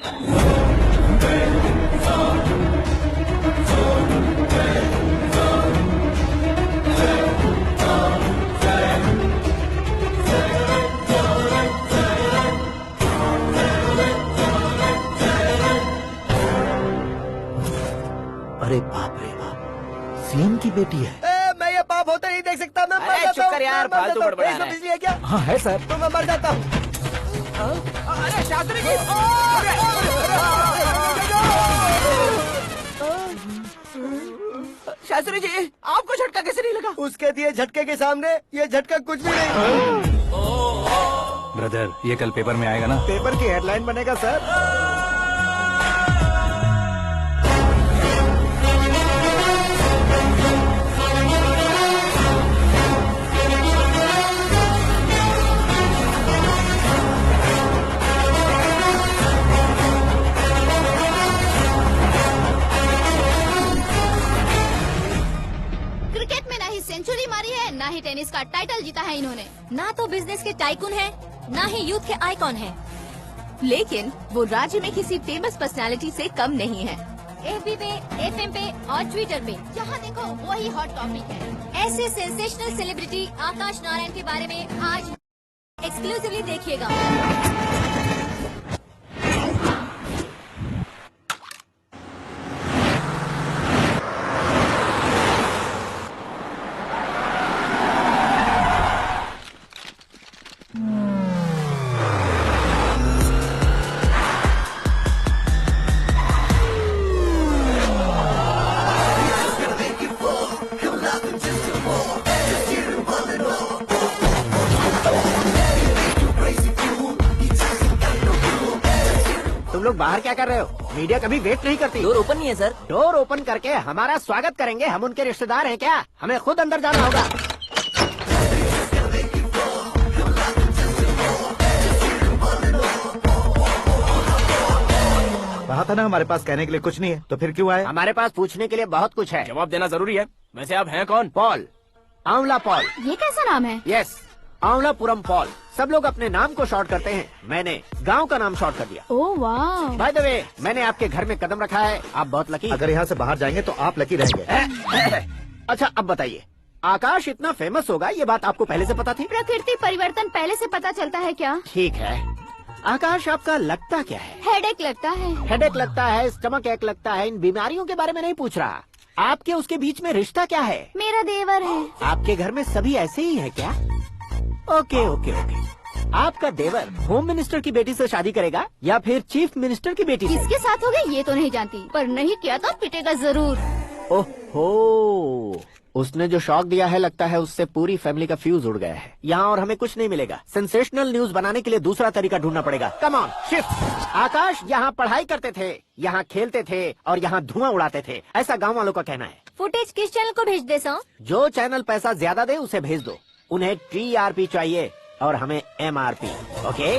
अरे बाप रे बाप, सीएम की बेटी है। मैं ये पाप होते नहीं देख सकता। मैं मर जाता चुप कर यार, फालतू बड़बड़ा रहा है। बिजली है क्या? हाँ है सर। तो मैं मर जाता हूँ। अरे शास्त्री जी, शास्त्री जी आपको झटका कैसे नहीं लगा? उसके दिए झटके के सामने ये झटका कुछ भी नहीं। ब्रदर, ये कल पेपर में आएगा ना? पेपर की हेडलाइन बनेगा सर। टेनिस का टाइटल जीता है इन्होंने। ना तो बिजनेस के टाइकून है, ना ही यूथ के आइकॉन है, लेकिन वो राज्य में किसी फेमस पर्सनालिटी से कम नहीं है। FB पे, FM पे और ट्विटर पे जहाँ देखो वही हॉट टॉपिक है। ऐसे सेंसेशनल सेलिब्रिटी आकाश नारायण के बारे में आज एक्सक्लूसिवली देखिएगा। तुम लोग बाहर क्या कर रहे हो? मीडिया कभी वेट नहीं करती। डोर ओपन नहीं है सर। डोर ओपन करके हमारा स्वागत करेंगे? हम उनके रिश्तेदार हैं क्या? हमें खुद अंदर जाना होगा। कहा था ना हमारे पास कहने के लिए कुछ नहीं है, तो फिर क्यों आए? हमारे पास पूछने के लिए बहुत कुछ है। जवाब देना जरूरी है। वैसे आप हैं कौन? पॉल, आंवला पॉल। ये कैसा नाम है? Yes, Anvalapuram Paul. सब लोग अपने नाम को शॉर्ट करते हैं, मैंने गांव का नाम शॉर्ट कर दिया। ओह वाह। बाय द वे, मैंने आपके घर में कदम रखा है, आप बहुत लकी। अगर यहाँ से बाहर जाएंगे तो आप लकी रहेंगे। अच्छा अब बताइए, आकाश इतना फेमस होगा ये बात आपको पहले से पता थी? प्रकृति परिवर्तन पहले से पता चलता है क्या? ठीक है, आकाश आपका लगता क्या है? हेडेक लगता है। हेडेक लगता है, स्टमक एक लगता है, इन बीमारियों के बारे में नहीं पूछ रहा। आपके उसके बीच में रिश्ता क्या है? मेरा देवर है। आपके घर में सभी ऐसे ही है क्या? Okay okay okay. आपका देवर होम मिनिस्टर की बेटी से शादी करेगा या फिर चीफ मिनिस्टर की बेटी से? किसके साथ होगा ये तो नहीं जानती, पर नहीं किया तो पिटेगा जरूर। ओहो, उसने जो शॉक दिया है लगता है उससे पूरी फैमिली का फ्यूज उड़ गया है। यहाँ और हमें कुछ नहीं मिलेगा। सेंसेशनल न्यूज बनाने के लिए दूसरा तरीका ढूंढना पड़ेगा। Come on, shift. आकाश यहाँ पढ़ाई करते थे, यहाँ खेलते थे और यहाँ धुआं उड़ाते थे, ऐसा गाँव वालों का कहना है। फुटेज किस चैनल को भेज दे सो? जो चैनल पैसा ज्यादा दे उसे भेज दो। उन्हें TRP चाहिए और हमें MRP। ओके?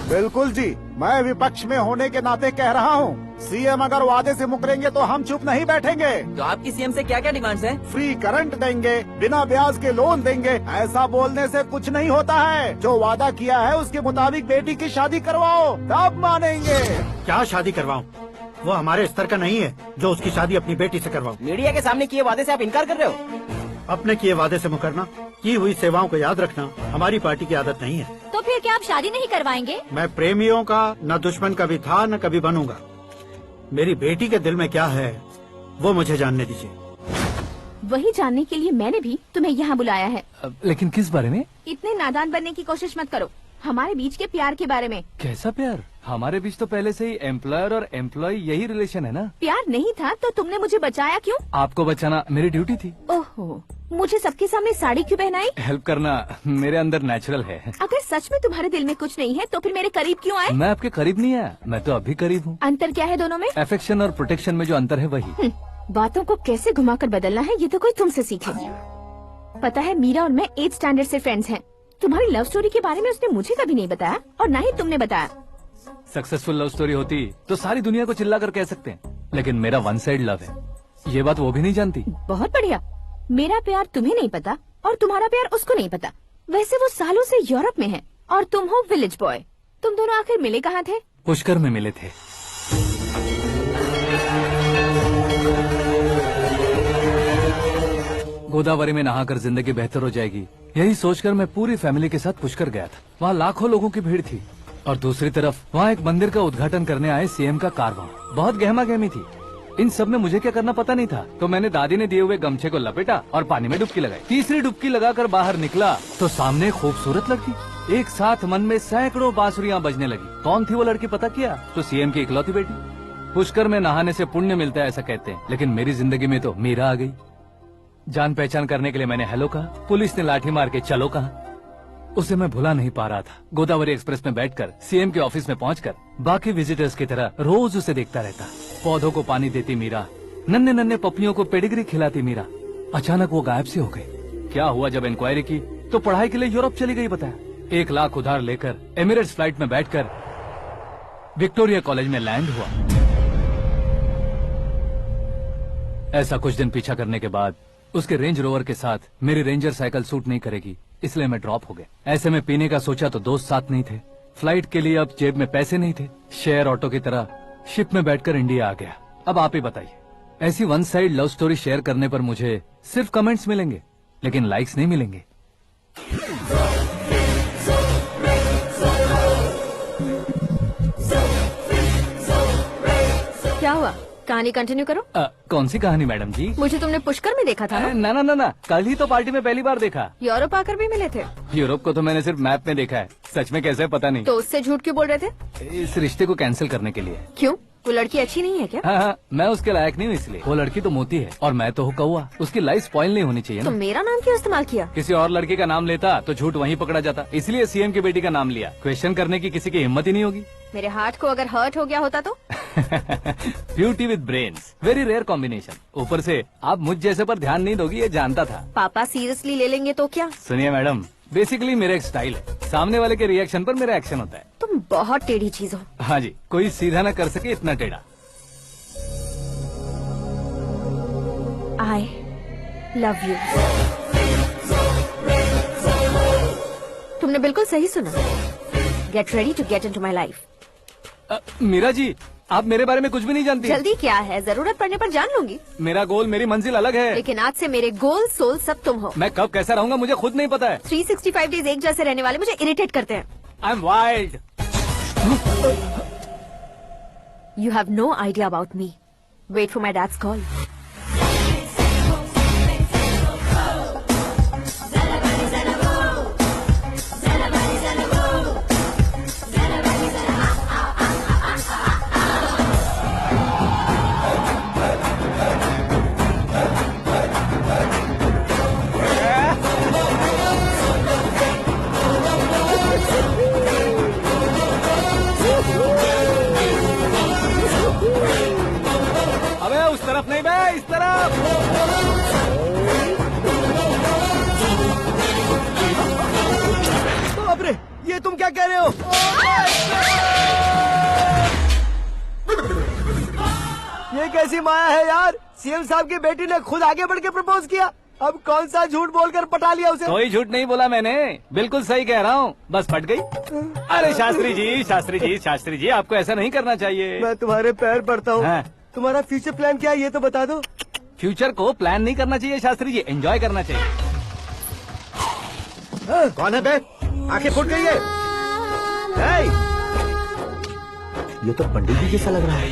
बिल्कुल जी, मैं विपक्ष में होने के नाते कह रहा हूँ, सीएम अगर वादे से मुकरेंगे तो हम चुप नहीं बैठेंगे। तो आपकी सीएम से क्या क्या डिमांड्स हैं? फ्री करंट देंगे, बिना ब्याज के लोन देंगे। ऐसा बोलने से कुछ नहीं होता है। जो वादा किया है उसके मुताबिक बेटी की शादी करवाओ, तब मानेंगे। क्या शादी करवाऊं? वो हमारे स्तर का नहीं है जो उसकी शादी अपनी बेटी से करवाऊं। मीडिया के सामने किए वादे से आप इनकार कर रहे हो? अपने किए वादे से मुकरना, की हुई सेवाओं को याद रखना हमारी पार्टी की आदत नहीं है। तो फिर क्या आप शादी नहीं करवाएंगे? मैं प्रेमियों का न दुश्मन कभी था न कभी बनूंगा। मेरी बेटी के दिल में क्या है वो मुझे जानने दीजिए। वही जानने के लिए मैंने भी तुम्हें यहाँ बुलाया है। लेकिन किस बारे में? इतने नादान बनने की कोशिश मत करो। हमारे बीच के प्यार के बारे में। कैसा प्यार? हमारे बीच तो पहले से ही एम्प्लॉयर और एम्प्लॉय यही रिलेशन है ना। प्यार नहीं था तो तुमने मुझे बचाया क्यों? आपको बचाना मेरी ड्यूटी थी। ओहो, मुझे सबके सामने साड़ी क्यों पहनाई? हेल्प करना मेरे अंदर नेचुरल है। अगर सच में तुम्हारे दिल में कुछ नहीं है तो फिर मेरे करीब क्यों आए? मैं आपके करीब नहीं आया, मैं तो अभी करीब हूँ। अंतर क्या है दोनों में? अफेक्शन और प्रोटेक्शन में जो अंतर है वही। बातों को कैसे घुमाकर बदलना है ये तो कोई तुमसे सीखे। पता है, मीरा और मैं 8th स्टैंडर्ड से फ्रेंड्स हैं। तुम्हारी लव स्टोरी के बारे में उसने मुझे कभी नहीं बताया और न ही तुमने बताया। सक्सेसफुल लव स्टोरी होती तो सारी दुनिया को चिल्ला कर कह सकते हैं, लेकिन मेरा वन साइड लव है, ये बात वो भी नहीं जानती। बहुत बढ़िया। मेरा प्यार तुम्हें नहीं पता और तुम्हारा प्यार उसको नहीं पता। वैसे वो सालों से यूरोप में है और तुम हो विलेज बॉय। तुम दोनों आखिर मिले कहाँ थे? पुष्कर में मिले थे। गोदावरी में नहाकर जिंदगी बेहतर हो जाएगी, यही सोचकर मैं पूरी फैमिली के साथ पुष्कर गया था। वहाँ लाखों लोगों की भीड़ थी और दूसरी तरफ वहाँ एक मंदिर का उद्घाटन करने आए सीएम का कारवां। बहुत गहमा गहमी थी। इन सब में मुझे क्या करना पता नहीं था, तो मैंने दादी ने दिए हुए गमछे को लपेटा और पानी में डुबकी लगाई। तीसरी डुबकी लगाकर बाहर निकला तो सामने खूबसूरत लड़की। एक साथ मन में सैकड़ों बांसुरियां बजने लगी। कौन थी वो लड़की पता किया? तो सीएम की इकलौती बेटी। पुष्कर में नहाने से पुण्य मिलता है ऐसा कहते हैं, लेकिन मेरी जिंदगी में तो मीरा आ गई। जान पहचान करने के लिए मैंने हेलो कहा, पुलिस ने लाठी मार के चलो कहा। उसे मैं भुला नहीं पा रहा था। गोदावरी एक्सप्रेस में बैठकर सीएम के ऑफिस में पहुंचकर बाकी विजिटर्स की तरह रोज उसे देखता रहता। पौधों को पानी देती मीरा, नन्हे नन्हे पपियों को पेडिग्री खिलाती मीरा। अचानक वो गायब सी हो गई। क्या हुआ? जब इंक्वायरी की तो पढ़ाई के लिए यूरोप चली गई बताया। 1 लाख उधार लेकर एमिरेट्स फ्लाइट में बैठकर विक्टोरिया कॉलेज में लैंड हुआ। ऐसा कुछ दिन पीछा करने के बाद उसके रेंज रोवर के साथ मेरी रेंजर साइकिल सूट नहीं करेगी, इसलिए मैं ड्रॉप हो गया। ऐसे में पीने का सोचा तो दोस्त साथ नहीं थे, फ्लाइट के लिए अब जेब में पैसे नहीं थे, शेयर ऑटो की तरह शिप में बैठकर इंडिया आ गया। अब आप ही बताइए, ऐसी one side love story share करने पर मुझे सिर्फ कमेंट्स मिलेंगे लेकिन लाइक्स नहीं मिलेंगे। क्या हुआ, कहानी कंटिन्यू करो। कौन सी कहानी मैडम जी? मुझे तुमने पुष्कर में देखा था ना? ना ना ना ना, कल ही तो पार्टी में पहली बार देखा। यूरोप आकर भी मिले थे? यूरोप को तो मैंने सिर्फ मैप में देखा है, सच में कैसे पता नहीं। तो उससे झूठ क्यों बोल रहे थे? इस रिश्ते को कैंसिल करने के लिए। क्यों, वो लड़की अच्छी नहीं है क्या? हाँ, मैं उसके लायक नहीं हूँ इसलिए। वो लड़की तो मोती है और मैं तो हूँ कौवा, उसकी लाइफ स्पॉइल नहीं होनी चाहिए तो ना। मेरा नाम क्यों इस्तेमाल किया? किसी और लड़के का नाम लेता तो झूठ वहीं पकड़ा जाता, इसलिए सीएम की बेटी का नाम लिया। क्वेश्चन करने की किसी की हिम्मत ही नहीं होगी। मेरे हार्ट को अगर हर्ट हो गया होता तो? Beauty with brains, very rare combination. ऊपर से आप मुझ जैसे पर ध्यान नहीं दोगी ये जानता था। पापा सीरियसली ले लेंगे तो क्या? सुनिए मैडम, बेसिकली मेरा एक स्टाइल है, सामने वाले के रिएक्शन पर मेरा एक्शन होता है। तुम बहुत टेढ़ी चीज हो। हाँ जी, कोई सीधा न कर सके इतना टेढ़ा। I love you। तुमने बिल्कुल सही सुना। Get ready to get into my life। Meera ji, आप मेरे बारे में कुछ भी नहीं जानती। जल्दी क्या है, जरूरत पड़ने पर जान लूंगी। मेरा गोल, मेरी मंजिल अलग है। लेकिन आज से मेरे गोल सोल सब तुम हो। मैं कब कैसा रहूंगा मुझे खुद नहीं पता है। 365 डेज एक जैसे रहने वाले मुझे इरिटेट करते हैं। I'm wild। You have no idea about me। Wait for my dad's call। तरफ नहीं बे, इस तरफ। बाप रे, ये तुम क्या कह रहे हो? ये कैसी माया है यार? सीएम साहब की बेटी ने खुद आगे बढ़ के प्रपोज किया, अब कौन सा झूठ बोलकर पटा लिया उसे? कोई झूठ नहीं बोला मैंने, बिल्कुल सही कह रहा हूँ, बस फट गई। अरे शास्त्री जी, शास्त्री जी, शास्त्री जी, आपको ऐसा नहीं करना चाहिए। मैं तुम्हारे पैर पड़ता हूँ। हाँ। तुम्हारा फ्यूचर प्लान क्या है ये तो बता दो। फ्यूचर को प्लान नहीं करना चाहिए शास्त्री जी, एंजॉय करना चाहिए। कौन है बे? आंखें फूट गई है। ये तो पंडित जी जैसा लग रहा है।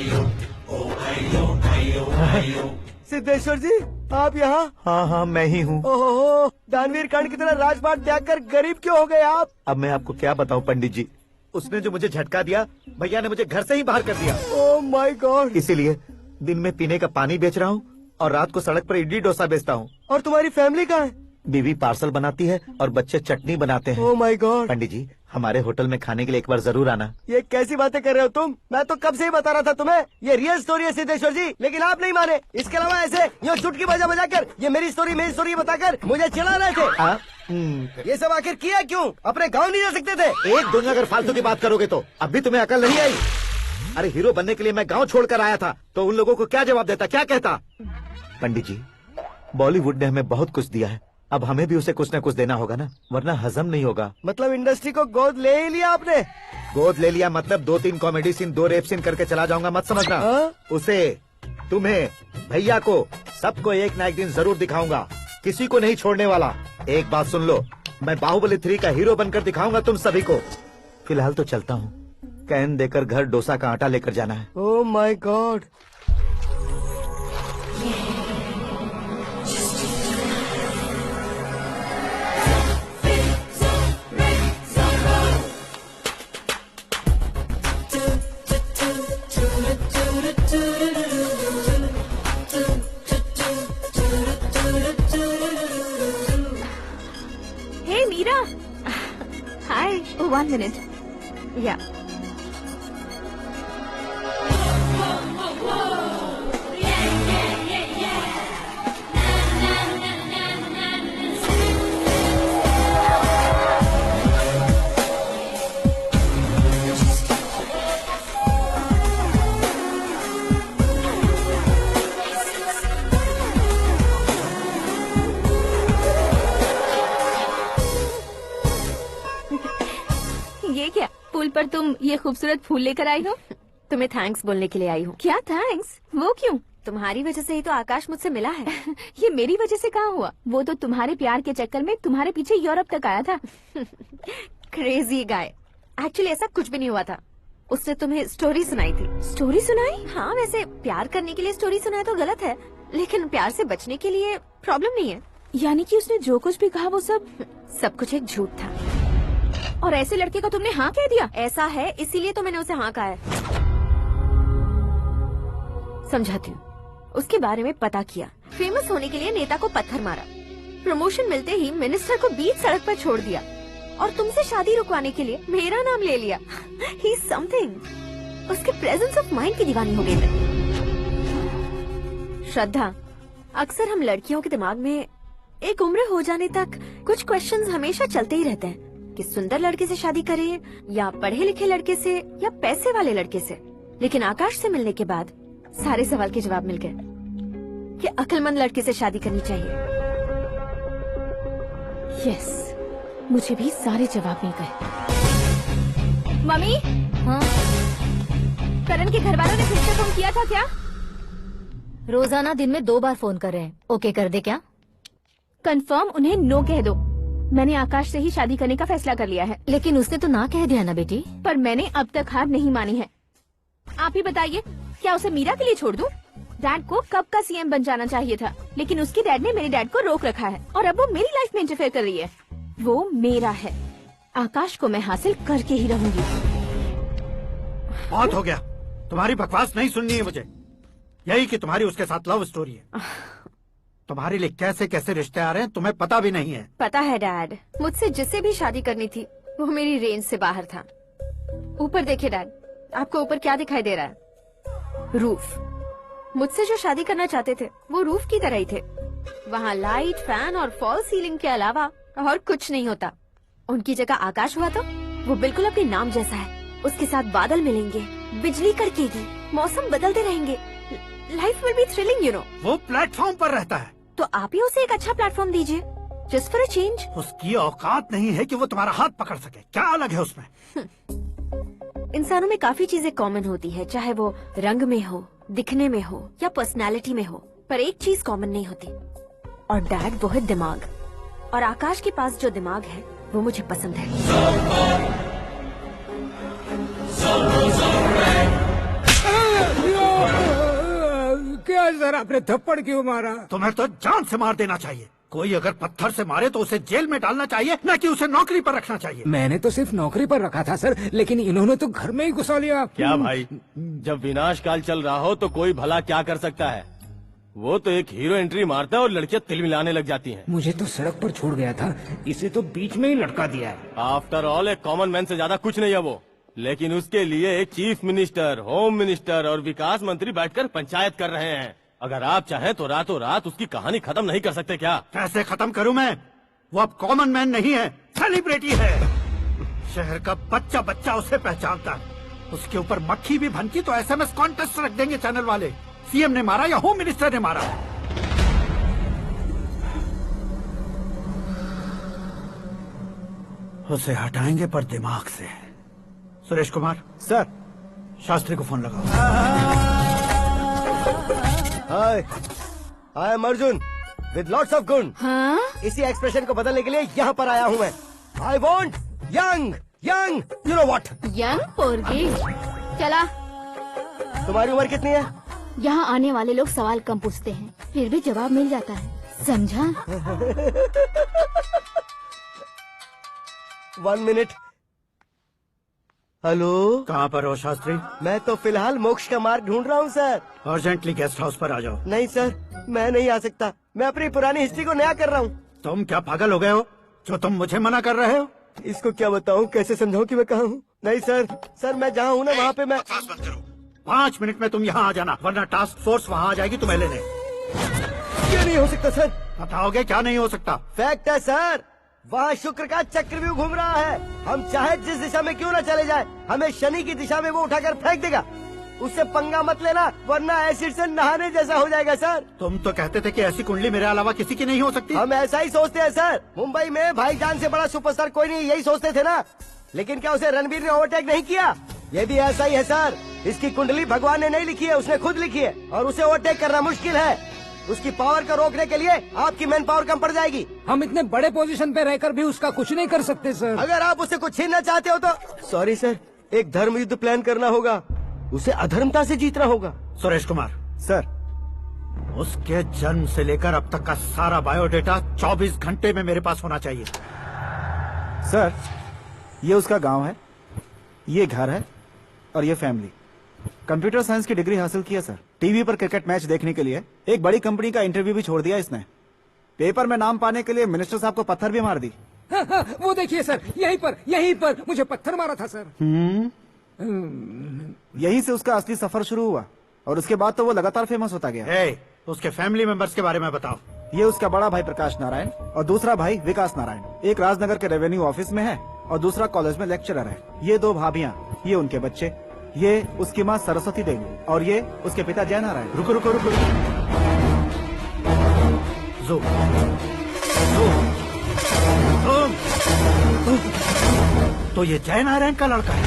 सिद्धेश्वर जी, आप यहाँ? हाँ हाँ, मैं ही हूँ। ओहो, दानवीर कांड की तरह राजपाट त्याग कर गरीब क्यों हो गए आप? अब मैं आपको क्या बताऊँ पंडित जी, उसने जो मुझे झटका दिया, भैया ने मुझे घर से ही बाहर कर दिया। Oh my God. इसीलिए दिन में पीने का पानी बेच रहा हूँ और रात को सड़क पर इडली डोसा बेचता हूँ। और तुम्हारी फैमिली कहाँ है? बीवी पार्सल बनाती है और बच्चे चटनी बनाते हैं। Oh my God. पंडित जी, हमारे होटल में खाने के लिए एक बार जरूर आना। ये कैसी बातें कर रहे हो तुम? मैं तो कब से ही बता रहा था तुम्हें, ये रियल स्टोरी है सिद्धेश्वर जी, लेकिन आप नहीं माने। इसके अलावा ऐसे यूँ चुटकी बजा बजा कर ये मेरी स्टोरी बताकर मुझे चिढ़ा रहे थे। ये सब आखिर किया क्यों? अपने गाँव नहीं जा सकते थे? एक दिन अगर फालतू की बात करोगे तो अब भी तुम्हें अकल नहीं आई। अरे हीरो बनने के लिए मैं गाँव छोड़कर आया था, तो उन लोगों को क्या जवाब देता, क्या कहता? पंडित जी, बॉलीवुड ने हमें बहुत कुछ दिया है, अब हमें भी उसे कुछ न कुछ देना होगा ना, वरना हजम नहीं होगा। मतलब इंडस्ट्री को गोद ले ही लिया आपने? गोद ले लिया मतलब 2-3 कॉमेडी सीन, 2 रेप सीन करके चला जाऊंगा मत समझना। उसे, तुम्हें, भैया को, सबको एक ना एक दिन जरूर दिखाऊंगा, किसी को नहीं छोड़ने वाला। एक बात सुन लो, मैं बाहुबली 3 का हीरो बनकर दिखाऊंगा तुम सभी को। फिलहाल तो चलता हूँ, कैन देकर घर डोसा का आटा लेकर जाना है। Oh my God. Hey Meera. Hi. Oh, 1 minute. Yeah. पर तुम ये खूबसूरत फूल लेकर आई हो। तुम्हें थैंक्स बोलने के लिए आई हूँ। क्या थैंक्स? वो क्यों? तुम्हारी वजह से ही तो आकाश मुझसे मिला है। ये मेरी वजह से कहाँ हुआ? वो तो तुम्हारे प्यार के चक्कर में तुम्हारे पीछे यूरोप तक आया था। Crazy guy. एक्चुअली ऐसा कुछ भी नहीं हुआ था। उसने तुम्हें स्टोरी सुनाई थी। स्टोरी सुनाई? हाँ, वैसे प्यार करने के लिए स्टोरी सुनाए तो गलत है, लेकिन प्यार से बचने के लिए प्रॉब्लम नहीं है। यानी कि उसने जो कुछ भी कहा वो सब कुछ एक झूठ था। और ऐसे लड़के को तुमने हाँ कह दिया? ऐसा है, इसीलिए तो मैंने उसे हाँ कहा है। समझाती हूँ। उसके बारे में पता किया, फेमस होने के लिए नेता को पत्थर मारा, प्रमोशन मिलते ही मिनिस्टर को बीच सड़क पर छोड़ दिया और तुमसे शादी रुकवाने के लिए मेरा नाम ले लिया। ही समथिंग। उसके प्रेजेंस ऑफ माइंड की दीवानी हो गई मैं। श्रद्धा, अक्सर हम लड़कियों के दिमाग में एक उम्र हो जाने तक कुछ क्वेश्चंस हमेशा चलते ही रहते हैं कि सुंदर लड़के से शादी करें या पढ़े लिखे लड़के से या पैसे वाले लड़के से। लेकिन आकाश से मिलने के बाद सारे सवाल के जवाब मिल गए कि अक्लमंद लड़के से शादी करनी चाहिए। यस, मुझे भी सारे जवाब मिल गए। मम्मी, हाँ? करण के घर वालों ने फिर से फोन किया था क्या? रोजाना दिन में 2 बार फोन कर रहे हैं। ओके कर दे क्या? कंफर्म उन्हें नो कह दो। मैंने आकाश से ही शादी करने का फैसला कर लिया है। लेकिन उसने तो ना कह दिया ना बेटी। पर मैंने अब तक हार नहीं मानी है। आप ही बताइए, क्या उसे मीरा के लिए छोड़ दूं? डैड को कब का सीएम बन जाना चाहिए था, लेकिन उसके डैड ने मेरे डैड को रोक रखा है और अब वो मेरी लाइफ में इंटरफेयर कर रही है। वो मेरा है। आकाश को मैं हासिल करके ही रहूंगी। बहुत हो गया, तुम्हारी बकवास नहीं सुननी है मुझे। यही कि तुम्हारी उसके साथ लव स्टोरी है। तुम्हारे लिए कैसे कैसे रिश्ते आ रहे हैं तुम्हें पता भी नहीं है। पता है डैड, मुझसे जिससे भी शादी करनी थी वो मेरी रेंज से बाहर था। ऊपर देखिए डैड, आपको ऊपर क्या दिखाई दे रहा है? रूफ। मुझसे जो शादी करना चाहते थे वो रूफ की तरह ही थे। वहाँ लाइट, फैन और फॉल सीलिंग के अलावा और कुछ नहीं होता। उनकी जगह आकाश हुआ तो वो बिल्कुल अपने नाम जैसा है। उसके साथ बादल मिलेंगे, बिजली कड़केगी, मौसम बदलते रहेंगे। Life will be thrilling, you know. वो प्लेटफॉर्म पर रहता है तो आप ही उसे एक अच्छा प्लेटफॉर्म दीजिए, जस्ट फॉर अ चेंज। उसकी औकात नहीं है कि वो तुम्हारा हाथ पकड़ सके। क्या अलग है उसमें? इंसानों में काफी चीजें कॉमन होती है, चाहे वो रंग में हो, दिखने में हो या पर्सनालिटी में हो, पर एक चीज कॉमन नहीं होती, और डैड वो है दिमाग। और आकाश के पास जो दिमाग है वो मुझे पसंद है। क्या सर, आपने थप्पड़ क्यों मारा? तुम्हें तो जान से मार देना चाहिए। कोई अगर पत्थर से मारे तो उसे जेल में डालना चाहिए, न कि उसे नौकरी पर रखना चाहिए। मैंने तो सिर्फ नौकरी पर रखा था सर, लेकिन इन्होंने तो घर में ही घुसा लिया। क्या भाई, जब विनाश काल चल रहा हो तो कोई भला क्या कर सकता है? वो तो एक हीरो एंट्री मारता है और लड़कियां तिल मिलाने लग जाती हैं। मुझे तो सड़क पर छोड़ गया था, इसे तो बीच में ही लटका दिया है। आफ्टर ऑल एक कॉमन मैन से ज्यादा कुछ नहीं है वो, लेकिन उसके लिए एक चीफ मिनिस्टर, होम मिनिस्टर और विकास मंत्री बैठकर पंचायत कर रहे हैं। अगर आप चाहें तो रातों रात उसकी कहानी खत्म नहीं कर सकते क्या? कैसे खत्म करूं मैं? वो अब कॉमन मैन नहीं है, सेलिब्रिटी है। शहर का बच्चा बच्चा उसे पहचानता है। उसके ऊपर मक्खी भी भनकी तो SMS कॉन्टेस्ट रख देंगे चैनल वाले। सीएम ने मारा या होम मिनिस्टर ने मारा। उसे हटाएंगे पर दिमाग से। सुरेश कुमार सर, शास्त्री को फोन लगाओ। Hi, I am Arjun with lots of गुण। हाँ? इसी एक्सप्रेशन को बदलने के लिए यहाँ पर आया हूँ मैं। I want young young, you know what? Young पोरगी। चला। तुम्हारी उम्र कितनी है? यहाँ आने वाले लोग सवाल कम पूछते हैं, फिर भी जवाब मिल जाता है, समझा? 1 मिनट। हेलो, कहाँ पर हो शास्त्री? मैं तो फिलहाल मोक्ष का मार्ग ढूंढ रहा हूँ सर। अर्जेंटली गेस्ट हाउस पर आ जाओ। नहीं सर, मैं नहीं आ सकता। मैं अपनी पुरानी हिस्ट्री को नया कर रहा हूँ। तुम क्या पागल हो गए हो जो तुम मुझे मना कर रहे हो? इसको क्या बताऊँ, कैसे समझाऊँ कि मैं कहाँ हूँ? नहीं सर, मैं जहाँ हूँ ना वहाँ पे मैं। 5 मिनट में तुम यहाँ आ जाना, वरना टास्क फोर्स वहाँ आ जाएगी तुम्हें लेने। क्या नहीं हो सकता सर? बताओगे क्या नहीं हो सकता? फैक्ट है सर, वहाँ शुक्र का चक्रव्यूह घूम रहा है। हम चाहे जिस दिशा में क्यों न चले जाए, हमें शनि की दिशा में वो उठाकर फेंक देगा। उससे पंगा मत लेना, वरना एसिड से नहाने जैसा हो जाएगा सर। तुम तो कहते थे कि ऐसी कुंडली मेरे अलावा किसी की नहीं हो सकती। हम ऐसा ही सोचते हैं सर। मुंबई में भाईजान से बड़ा सुपरस्टार कोई नहीं, यही सोचते थे ना। लेकिन क्या उसे रणवीर ने ओवरटेक नहीं किया? ये भी ऐसा ही है सर। इसकी कुंडली भगवान ने नहीं लिखी है, उसने खुद लिखी है और उसे ओवरटेक करना मुश्किल है। उसकी पावर को रोकने के लिए आपकी मैन पावर कम पड़ जाएगी। हम इतने बड़े पोजीशन पे रहकर भी उसका कुछ नहीं कर सकते सर। अगर आप उसे कुछ छीनना चाहते हो तो सॉरी सर, एक धर्म युद्ध प्लान करना होगा। उसे अधर्मता से जीतना होगा। सुरेश कुमार सर, उसके जन्म से लेकर अब तक का सारा बायोडेटा 24 घंटे में मेरे पास होना चाहिए। सर, ये उसका गांव है, ये घर है और ये फैमिली। कंप्यूटर साइंस की डिग्री हासिल की है सर। टीवी पर क्रिकेट मैच देखने के लिए एक बड़ी कंपनी का इंटरव्यू भी छोड़ दिया इसने। पेपर में नाम पाने के लिए मिनिस्टर साहब को पत्थर भी मार दी। हाँ, वो देखिए सर, यहीं पर मुझे पत्थर मारा था सर। यहीं से उसका असली सफर शुरू हुआ और उसके बाद तो वो लगातार फेमस होता गया। उसके फैमिली मेंबर्स के बारे में बताओ। ये उसका बड़ा भाई प्रकाश नारायण और दूसरा भाई विकास नारायण। एक राजनगर के रेवेन्यू ऑफिस में है और दूसरा कॉलेज में लेक्चरर है। ये 2 भाभियाँ, ये उनके बच्चे, ये उसकी माँ सरस्वती देवी और ये उसके पिता जय नारायण। रुको रुको रुको, तो ये जय नारायण का लड़का है।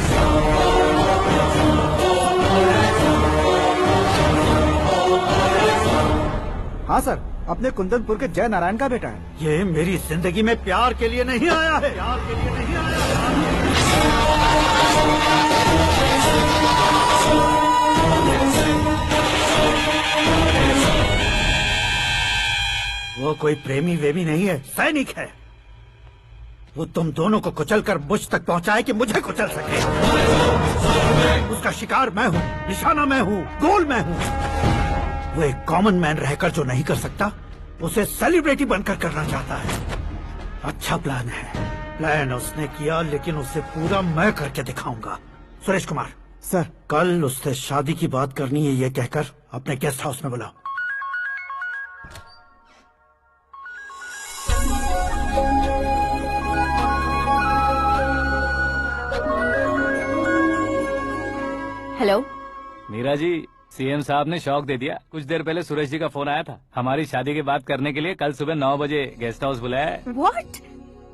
हाँ सर, अपने कुंदनपुर के जय नारायण का बेटा है। ये मेरी जिंदगी में प्यार के लिए नहीं आया है। प्यार के लिए नहीं आया है। वो कोई प्रेमी वेमी नहीं है, सैनिक है। वो तुम दोनों को कुचलकर मुझ तक पहुंचाए कि मुझे कुचल सके। उसका शिकार मैं हूँ, निशाना मैं हूँ, गोल मैं हूँ। वो एक कॉमन मैन रहकर जो नहीं कर सकता, उसे सेलिब्रिटी बनकर करना चाहता है। अच्छा प्लान है। प्लान उसने किया, लेकिन उसे पूरा मैं करके दिखाऊंगा। सुरेश कुमार सर, कल उससे शादी की बात करनी है, ये कहकर अपने गेस्ट हाउस में बुलाओ। हेलो मीरा जी, सीएम साहब ने शौक दे दिया। कुछ देर पहले सुरेश जी का फोन आया था, हमारी शादी की बात करने के लिए कल सुबह 9 बजे गेस्ट हाउस बुलाया है। What?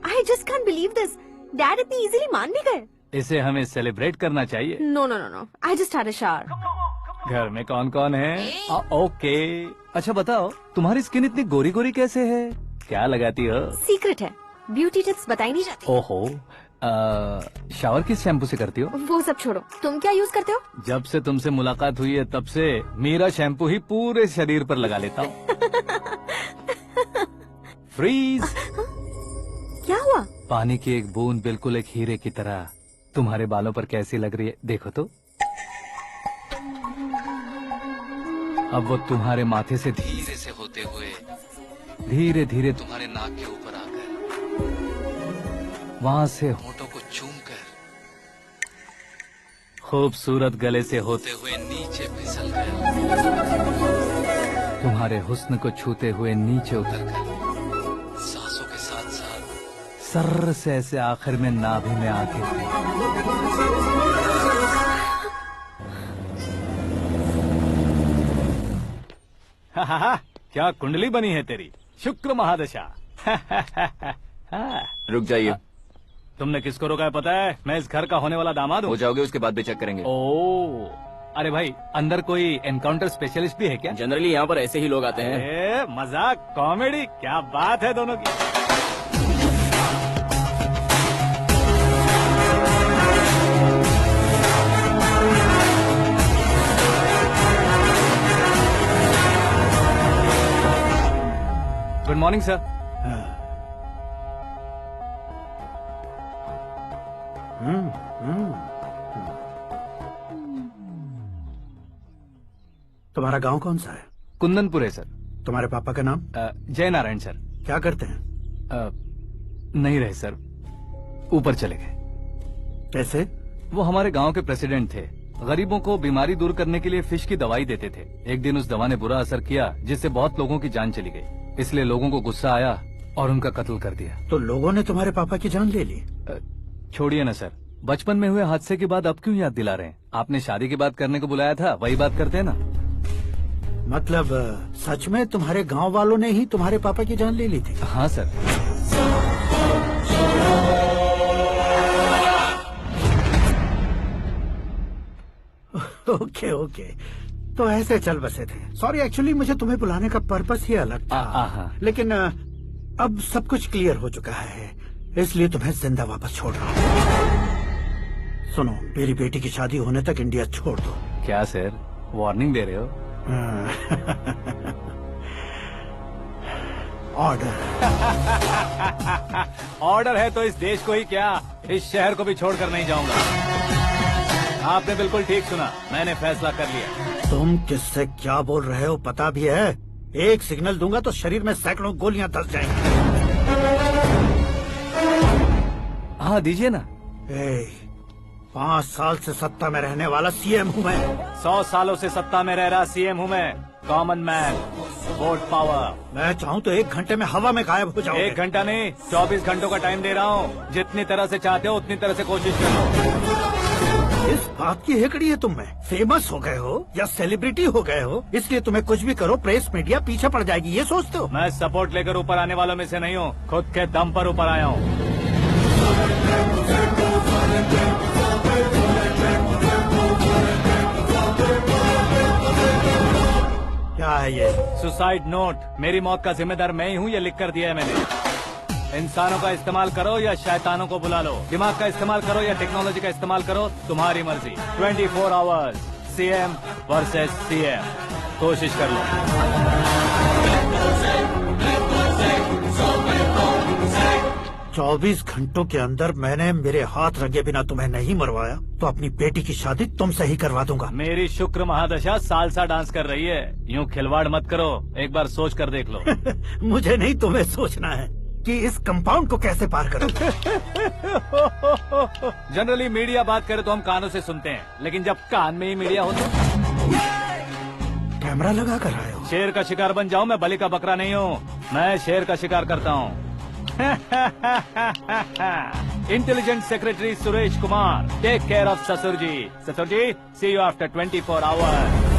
I just can't believe this. Dad इतनी इजीली मान भी गए। इसे हमें सेलिब्रेट करना चाहिए। No, no, no, no. I just had a shower. घर में कौन कौन है? ओके। अच्छा बताओ, तुम्हारी स्किन इतनी गोरी गोरी कैसे है? क्या लगाती हो? सीक्रेट है, ब्यूटी टिप्स बताई नहीं जाती। ओहो, शावर किस शैम्पू से करती हो? वो सब छोड़ो, तुम क्या यूज करते हो? जब से तुमसे मुलाकात हुई है तब से मेरा शैम्पू ही पूरे शरीर पर लगा लेता हूँ। फ्रीज। क्या हुआ? पानी की एक बूंद बिल्कुल एक हीरे की तरह तुम्हारे बालों पर कैसी लग रही है, देखो तो। अब वो तुम्हारे माथे से धीरे से होते हुए धीरे धीरे तुम्हारे नाक के ऊपर आकर वहां से होठों को चूमकर खूबसूरत गले से होते हुए नीचे फिसल कर तुम्हारे हुस्न को छूते हुए नीचे उतरकर सांसों के साथ साथ सर्र से ऐसे आखिर में नाभि में आके क्या कुंडली बनी है तेरी, शुक्र महादशा। रुक जाइए। तुमने किसको रोका है पता है? मैं इस घर का होने वाला दामाद हूँ। हो जाओगे उसके बाद भी चेक करेंगे। ओ, अरे भाई, अंदर कोई एनकाउंटर स्पेशलिस्ट भी है क्या? जनरली यहाँ पर ऐसे ही लोग आते हैं। मजाक, कॉमेडी, क्या बात है दोनों की। Good morning sir. तुम्हारा गांव कौन सा है? कुंदनपुर है सर। तुम्हारे पापा का नाम? जय नारायण सर। क्या करते हैं? नहीं रहे सर, ऊपर चले गए। कैसे? वो हमारे गांव के प्रेसिडेंट थे। गरीबों को बीमारी दूर करने के लिए फिश की दवाई देते थे। एक दिन उस दवा ने बुरा असर किया जिससे बहुत लोगों की जान चली गई। इसलिए लोगों को गुस्सा आया और उनका कत्ल कर दिया। तो लोगों ने तुम्हारे पापा की जान ले ली? छोड़िए ना सर, बचपन में हुए हादसे की बात अब क्यों याद दिला रहे हैं? आपने शादी की बात करने को बुलाया था, वही बात करते हैं ना। मतलब सच में तुम्हारे गांव वालों ने ही तुम्हारे पापा की जान ले ली थी? हाँ सर। ओके ओके, तो ऐसे चल बसे थे। सॉरी, एक्चुअली मुझे तुम्हें बुलाने का पर्पस ही अलग था, लेकिन अब सब कुछ क्लियर हो चुका है, इसलिए तुम्हें जिंदा वापस छोड़ रहा हूँ। सुनो, मेरी बेटी की शादी होने तक इंडिया छोड़ दो। क्या सर, वार्निंग दे रहे हो? ऑर्डर। ऑर्डर है तो इस देश को ही क्या, इस शहर को भी छोड़कर नहीं जाऊंगा। आपने बिल्कुल ठीक सुना, मैंने फैसला कर लिया। तुम किससे क्या बोल रहे हो पता भी है? एक सिग्नल दूंगा तो शरीर में सैकड़ों गोलियां धस जाएंगी। हाँ दीजिए ना। 5 साल से सत्ता में रहने वाला सीएम हूँ मैं। 100 सालों से सत्ता में रह रहा सीएम हूँ मैं। Common man, vote power. मैं चाहूँ तो 1 घंटे में हवा में गायब हो जाऊँ। 1 घंटा नहीं, 24 घंटों का टाइम दे रहा हूँ। जितनी तरह से चाहते हो उतनी तरह से कोशिश कर लो। इस बात की हेकड़ी है तुम में? फेमस हो गए हो या सेलिब्रिटी हो गए हो, इसलिए तुम्हें कुछ भी करो प्रेस मीडिया पीछे पड़ जाएगी, ये सोचते हो? मैं सपोर्ट लेकर ऊपर आने वालों में से नहीं हूँ, खुद के दम पर ऊपर आया हूँ। क्या है ये? Suicide note. मेरी मौत का जिम्मेदार मैं ही हूँ, ये लिख कर दिया है मैंने। इंसानों का इस्तेमाल करो या शैतानों को बुला लो, दिमाग का इस्तेमाल करो या टेक्नोलॉजी का इस्तेमाल करो, तुम्हारी मर्जी। 24 आवर्स, सीएम वर्सेस सीएम, कोशिश कर लो। 24 घंटों के अंदर मैंने मेरे हाथ रंगे बिना तुम्हें नहीं मरवाया तो अपनी बेटी की शादी तुमसे ही करवा दूंगा। मेरी शुक्र महादशा सालसा डांस कर रही है, यूँ खिलवाड़ मत करो, एक बार सोच कर देख लो। मुझे नहीं, तुम्हें सोचना है कि इस कंपाउंड को कैसे पार करूं। जनरली मीडिया बात करे तो हम कानों से सुनते हैं, लेकिन जब कान में ही मीडिया हो तो कैमरा लगा कर आए हो। शेर का शिकार बन जाऊं, मैं बलि का बकरा नहीं हूँ, मैं शेर का शिकार करता हूँ। Intelligent secretary Suresh Kumar, take care of ससुर जी। ससुर जी, सी यू आफ्टर 24 आवर्स।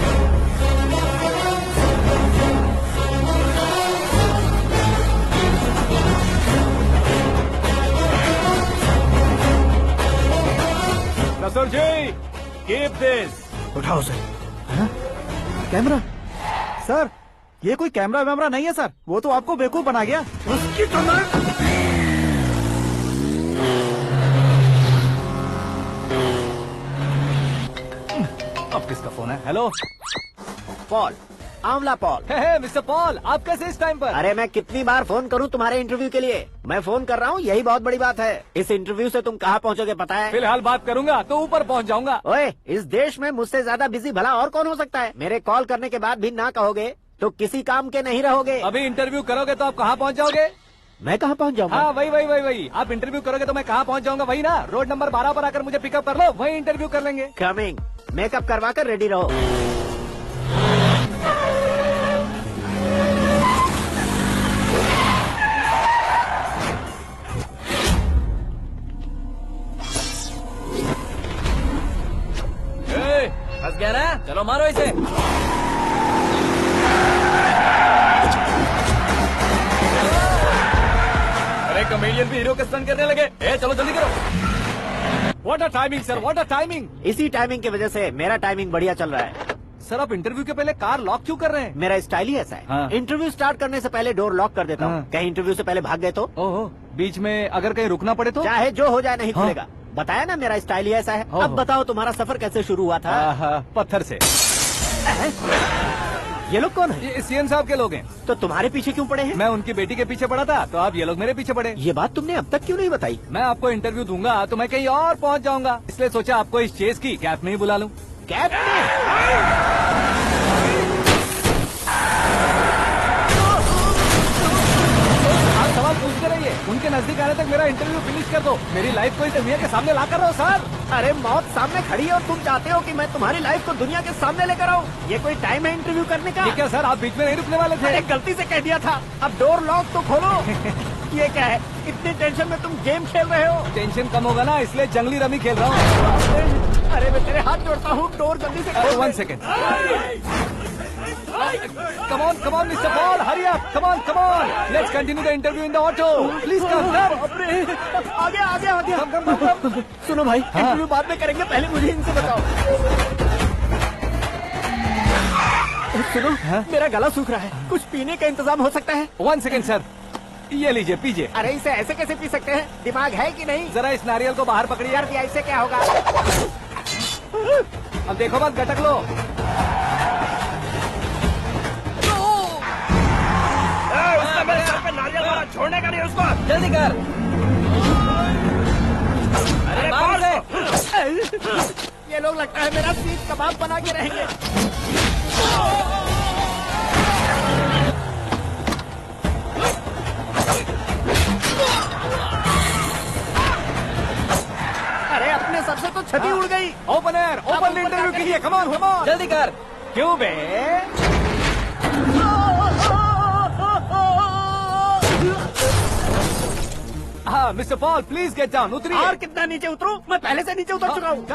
ससुर जी, कीप दिस। उठाओ उसे। कैमरा? सर, ये कोई कैमरा वैमरा नहीं है सर, वो तो आपको बेवकूफ बना गया। उसकी तो अब किसका फोन है? हेलो पॉल, आंवला पॉल। मिस्टर पॉल, आप कैसे इस टाइम पर? अरे मैं कितनी बार फोन करूं तुम्हारे इंटरव्यू के लिए? मैं फोन कर रहा हूं, यही बहुत बड़ी बात है। इस इंटरव्यू से तुम कहां पहुंचोगे पता है? फिलहाल बात करूंगा तो ऊपर पहुंच जाऊंगा। ओए, इस देश में मुझसे ज्यादा बिजी भला और कौन हो सकता है? मेरे कॉल करने के बाद भी ना कहोगे तो किसी काम के नहीं रहोगे। अभी इंटरव्यू करोगे तो आप कहाँ पहुँच जाओगे? मैं कहाँ पहुँच जाऊंगा? हाँ, वही। आप इंटरव्यू करोगे तो मैं कहाँ पहुँच जाऊंगा? वही ना, रोड नंबर 12 पर आकर मुझे पिकअप कर लो, वही इंटरव्यू कर लेंगे। कमिंग। मेकअप करवा कर रेडी रहो। फंस गया ना, चलो मारो इसे। अरे कमेडियन भी हीरो का स्टंट करने लगे। चलो जल्दी करो। What a timing sir, what a timing. इसी टाइमिंग की वजह से मेरा टाइमिंग बढ़िया चल रहा है। सर, आप इंटरव्यू के पहले कार लॉक क्यों कर रहे हैं? मेरा स्टाइल ही ऐसा है। हाँ। इंटरव्यू स्टार्ट करने से पहले डोर लॉक कर देता हूँ। हाँ। कहीं इंटरव्यू से पहले भाग गए तो? ओहो, बीच में अगर कहीं रुकना पड़े तो? चाहे जो हो जाए नहीं हाँ। खुलेगा। बताया ना, मेरा स्टाइल ही ऐसा है। अब बताओ तुम्हारा सफर कैसे शुरू हुआ था? पत्थर से। ये लोग कौन है? ये सीएम साहब के लोग हैं। तो तुम्हारे पीछे क्यों पड़े हैं? मैं उनकी बेटी के पीछे पड़ा था, तो आप ये लोग मेरे पीछे पड़े। ये बात तुमने अब तक क्यों नहीं बताई? मैं आपको इंटरव्यू दूंगा तो मैं कहीं और पहुंच जाऊंगा, इसलिए सोचा आपको इस चेस की कैप में ही बुला लूं। कैप में? आप सवाल पूछते रहिए, उनके नजदीक आने तक मेरा इंटरव्यू फिनिश कर दो। मेरी लाइफ को इस दुनिया के सामने ला कर रहो सर। अरे मौत सामने खड़ी है और तुम चाहते हो कि मैं तुम्हारी लाइफ को दुनिया के सामने लेकर आऊं? ये कोई टाइम है इंटरव्यू करने का? ठीक है सर, आप बीच में नहीं रुकने वाले थे। अरे गलती से कह दिया था। अब डोर लॉक तो खोलो। ये क्या है? इतनी टेंशन में तुम गेम खेल रहे हो? टेंशन कम होगा ना, इसलिए जंगली रमी खेल रहा हूँ। अरे मैं तेरे हाथ जोड़ता हूँ, डोर जल्दी से खोलो। 1 second. Come on, Mr. Paul, hurry up. Come on. Let's continue the interview in the auto. Please come. आगे। Come. सुनो भाई, इंटरव्यू बाद में करेंगे, पहले मुझे इनसे बताओ। सुनो, मेरा गला सूख रहा है, कुछ पीने का इंतजाम हो सकता है? 1 सेकेंड सर, ये लीजिए पीजिए। अरे इसे ऐसे कैसे पी सकते हैं? दिमाग है कि नहीं? जरा इस नारियल को बाहर पकड़िए। यार ऐसे क्या होगा? अब देखो मत, गटक लो। उसने मेरे सर पे नारियल मारा, छोड़ने का नहीं उसको। जल्दी कर। अरे मार दे। ये लोग लगता है मेरा सीख कबाब बना के रहेंगे। अरे अपने सबसे तो छवि उड़ गई। ओपन एयर, ओपन इंटरव्यू के लिए, कम ऑन कम ऑन, जल्दी कर। क्यों बे? हाँ Mr Paul, please get down, उतरिए। और कितना नीचे उतरूं? मैं पहले से नीचे उतर चुका हूँ।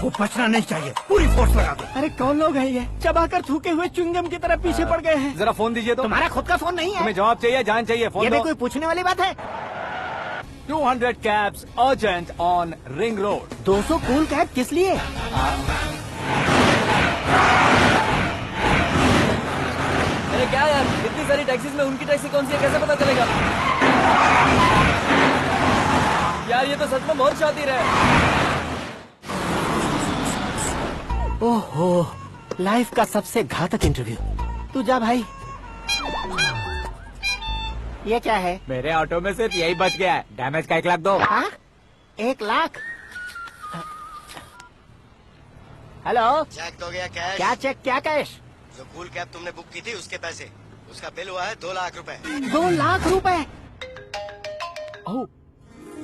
वो बचना नहीं चाहिए, पूरी फोर्स लगा दो। अरे कौन लोग हैं ये? चबाकर थूके हुए च्युइंगम की तरह पीछे पड़ गए हैं। जरा फोन दीजिए तो। तुम्हारा खुद का फोन नहीं है? तुम्हें जवाब चाहिए, जान चाहिए, फोन ये भी दो। कोई पूछने वाली बात है? 200 cabs urgent on Ring Road. 200 cool cab किस लिए? अरे क्या यार, इतनी सारी टैक्सीज में उनकी टैक्सी कौन सी है, कैसे पता चलेगा? यार ये तो सच में बहुत शातिर है। ओहो, लाइफ का सबसे घातक इंटरव्यू। तू जा भाई। ये क्या है? मेरे ऑटो में सिर्फ यही बच गया है, डैमेज का 1 लाख दो। हाँ? 1 लाख? हेलो, चेक तो गया कैश। क्या चेक, क्या कैश? जो कूल कैब तुमने बुक की थी उसके पैसे, उसका बिल हुआ है 2 लाख रुपए। 2 लाख रुपए?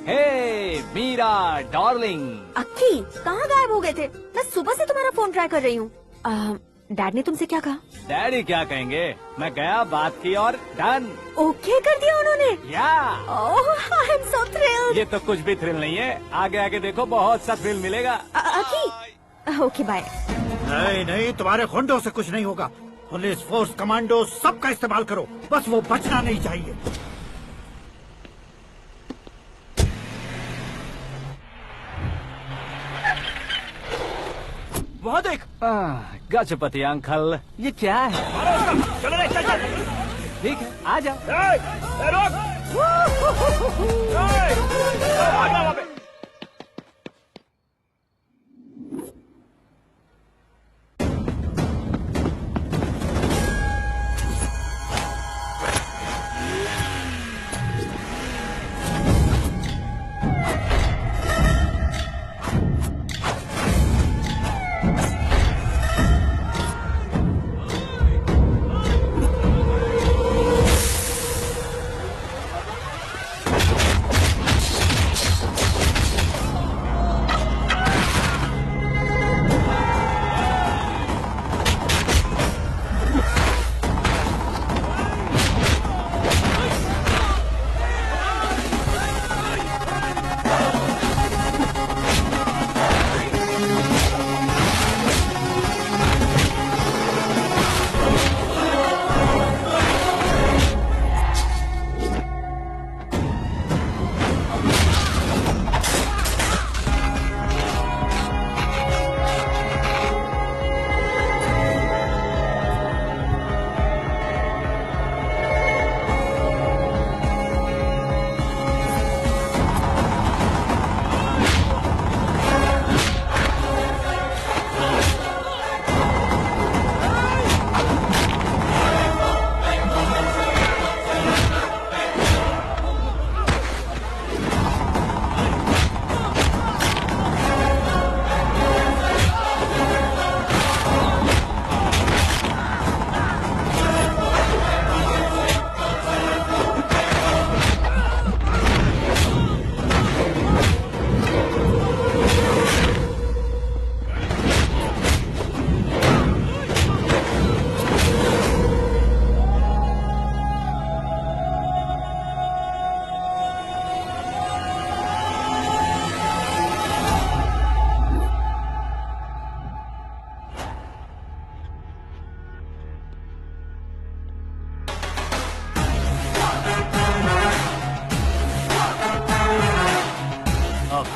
हे मीरा डार्लिंग। अक्की, कहाँ गायब हो गए थे? मैं सुबह से तुम्हारा फोन ट्राई कर रही हूँ। डैड ने तुमसे क्या कहा? डैडी क्या कहेंगे, मैं गया, बात की और डन। ओके कर दिया उन्होंने? या ओह, आई एम सो थ्रिल्ड। ये तो कुछ भी थ्रिल नहीं है, आगे आगे देखो बहुत सा थ्रिल मिलेगा। अक्की, ओके बाय। नहीं नहीं, तुम्हारे गुंडों से कुछ नहीं होगा। पुलिस फोर्स, कमांडो, सबका इस्तेमाल करो, बस वो बचना नहीं चाहिए। वहाँ देख। गजपति अंकल, ये क्या है? चलो रे, चल चल। ठीक है, आ जाओ।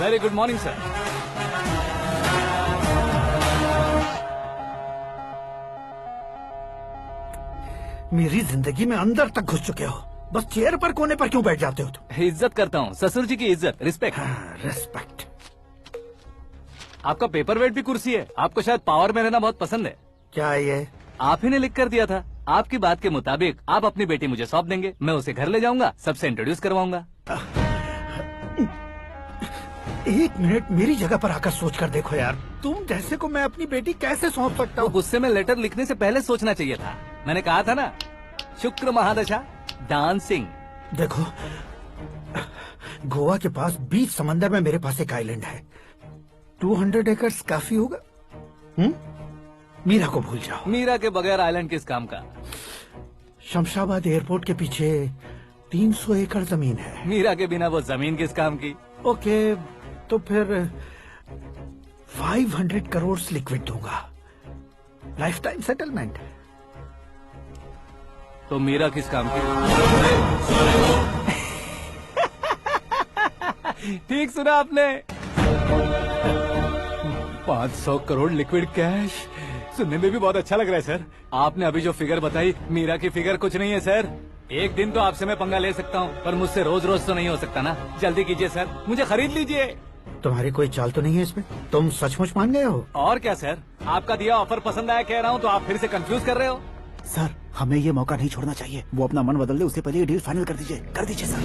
Very good morning sir. मेरी जिंदगी में अंदर तक घुस चुके हो, बस चेयर पर कोने पर क्यों बैठ जाते हो तुम? इज्जत करता हूँ, ससुर जी की इज्जत, रिस्पेक्ट। रिस्पेक्ट। आपका पेपर वेट भी कुर्सी है। आपको शायद पावर में रहना बहुत पसंद है। क्या ये? आप ही ने लिख कर दिया था। आपकी बात के मुताबिक आप अपनी बेटी मुझे सौंप देंगे, मैं उसे घर ले जाऊंगा, सबसे इंट्रोड्यूस करवाऊंगा। एक मिनट मेरी जगह पर आकर सोच कर देखो यार, तुम जैसे को मैं अपनी बेटी कैसे सौंप सकता हूँ? गुस्से में लेटर लिखने से पहले सोचना चाहिए था। मैंने कहा था ना, शुक्र महादशा डांसिंग। देखो, गोवा के पास बीच समंदर में मेरे पास एक आइलैंड है, 200 एकर्स काफी होगा। मीरा को भूल जाओ। मीरा के बगैर आइलैंड किस काम का? शमशाबाद एयरपोर्ट के पीछे 300 एकड़ जमीन है। मीरा के बिना वो जमीन किस काम की? ओके, तो फिर 500 करोड़ लिक्विड दूंगा, लाइफ टाइम सेटलमेंट। तो मीरा किस काम की? ठीक सुना आपने, 500 करोड़ लिक्विड कैश। सुनने में भी बहुत अच्छा लग रहा है सर। आपने अभी जो फिगर बताई, मीरा की फिगर कुछ नहीं है सर। एक दिन तो आपसे मैं पंगा ले सकता हूँ, पर मुझसे रोज रोज तो नहीं हो सकता ना। जल्दी कीजिए सर, मुझे खरीद लीजिए। तुम्हारी कोई चाल तो नहीं है इसमें? तुम सचमुच मान गए हो? और क्या सर, आपका दिया ऑफर पसंद आया कह रहा हूँ, तो आप फिर से कंफ्यूज कर रहे हो। सर, हमें ये मौका नहीं छोड़ना चाहिए। वो अपना मन बदल दे, उससे पहले ये डील फाइनल कर दीजिए सर।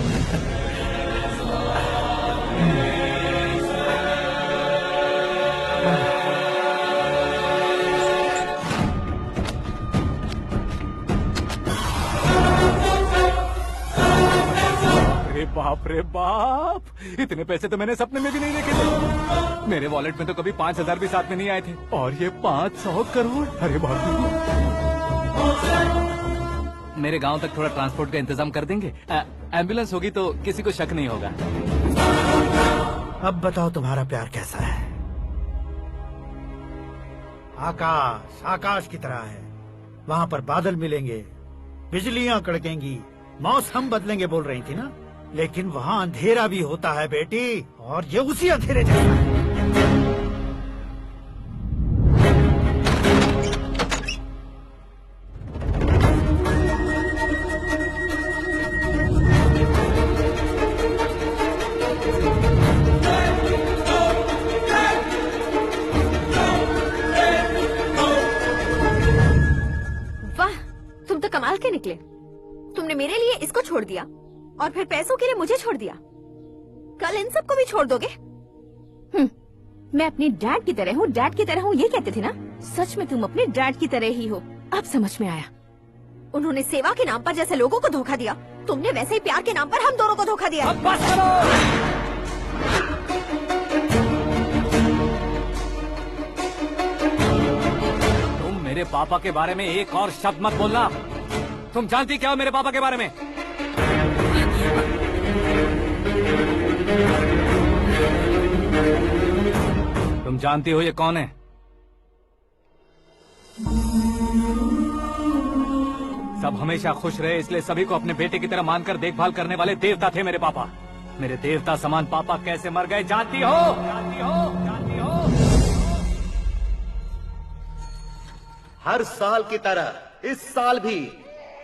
अरे बाप रे बाप, इतने पैसे तो मैंने सपने में भी नहीं देखे थे। मेरे वॉलेट में तो कभी 5000 भी साथ में नहीं आए थे, और ये 500 करोड़। अरे बाप रे। मेरे गांव तक थोड़ा ट्रांसपोर्ट का इंतजाम कर देंगे? एम्बुलेंस होगी तो किसी को शक नहीं होगा। अब बताओ तुम्हारा प्यार कैसा है? आकाश आकाश की तरह है, वहाँ पर बादल मिलेंगे, बिजलियाँ कड़केंगी, मौसम बदलेंगे बोल रही थी ना, लेकिन वहाँ अंधेरा भी होता है बेटी, और ये उसी अंधेरे जैसा है। कमाल के निकले। तुमने मेरे लिए इसको छोड़ दिया और फिर पैसों के लिए मुझे छोड़ दिया। कल इन सबको भी छोड़ दोगे? मैं अपने डैड की तरह हूँ, डैड की तरह हूँ, ये कहते थे ना। सच में तुम अपने डैड की तरह ही हो। अब समझ में आया। उन्होंने सेवा के नाम पर जैसे लोगों को धोखा दिया, तुमने वैसे ही प्यार के नाम पर हम दोनों को धोखा दिया। तुम मेरे पापा के बारे में एक और शब्द मत बोलना। तुम जानती क्या हो मेरे पापा के बारे में? तुम जानती हो ये कौन है? सब हमेशा खुश रहे इसलिए सभी को अपने बेटे की तरह मानकर देखभाल करने वाले देवता थे मेरे पापा। मेरे देवता समान पापा कैसे मर गए जानती हो? जानती हो? जानती हो? हर साल की तरह इस साल भी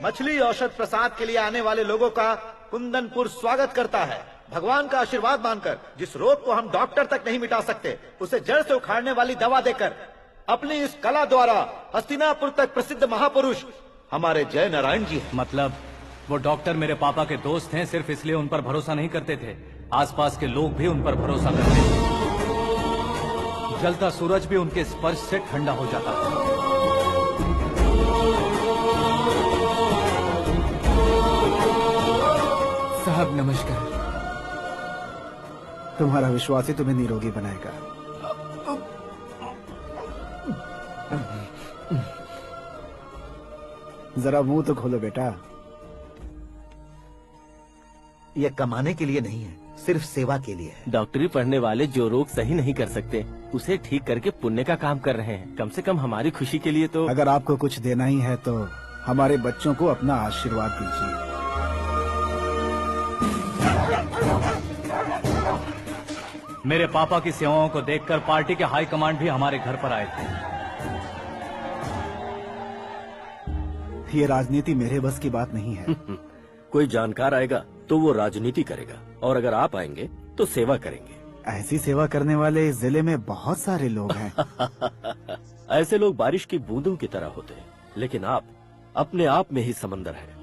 मछली औषध प्रसाद के लिए आने वाले लोगों का कुंदनपुर स्वागत करता है। भगवान का आशीर्वाद मानकर जिस रोग को हम डॉक्टर तक नहीं मिटा सकते, उसे जड़ से उखाड़ने वाली दवा देकर अपनी इस कला द्वारा हस्तिनापुर तक प्रसिद्ध महापुरुष हमारे जय नारायण जी हैं। मतलब वो डॉक्टर मेरे पापा के दोस्त हैं, सिर्फ इसलिए उन पर भरोसा नहीं करते थे, आसपास के लोग भी उन पर भरोसा करते थे। जलता सूरज भी उनके स्पर्श से ठंडा हो जाता था। साहब नमस्कार। तुम्हारा विश्वास ही तुम्हें निरोगी बनाएगा। जरा मुंह तो खोलो बेटा। यह कमाने के लिए नहीं है, सिर्फ सेवा के लिए है। डॉक्टरी पढ़ने वाले जो रोग सही नहीं कर सकते, उसे ठीक करके पुण्य का काम कर रहे हैं। कम से कम हमारी खुशी के लिए तो। अगर आपको कुछ देना ही है तो हमारे बच्चों को अपना आशीर्वाद दीजिए। मेरे पापा की सेवाओं को देखकर पार्टी के हाई कमांड भी हमारे घर पर आए थे। ये राजनीति मेरे बस की बात नहीं है। कोई जानकार आएगा तो वो राजनीति करेगा, और अगर आप आएंगे तो सेवा करेंगे। ऐसी सेवा करने वाले इस जिले में बहुत सारे लोग हैं। ऐसे लोग बारिश की बूंदों की तरह होते हैं, लेकिन आप अपने आप में ही समंदर हैं।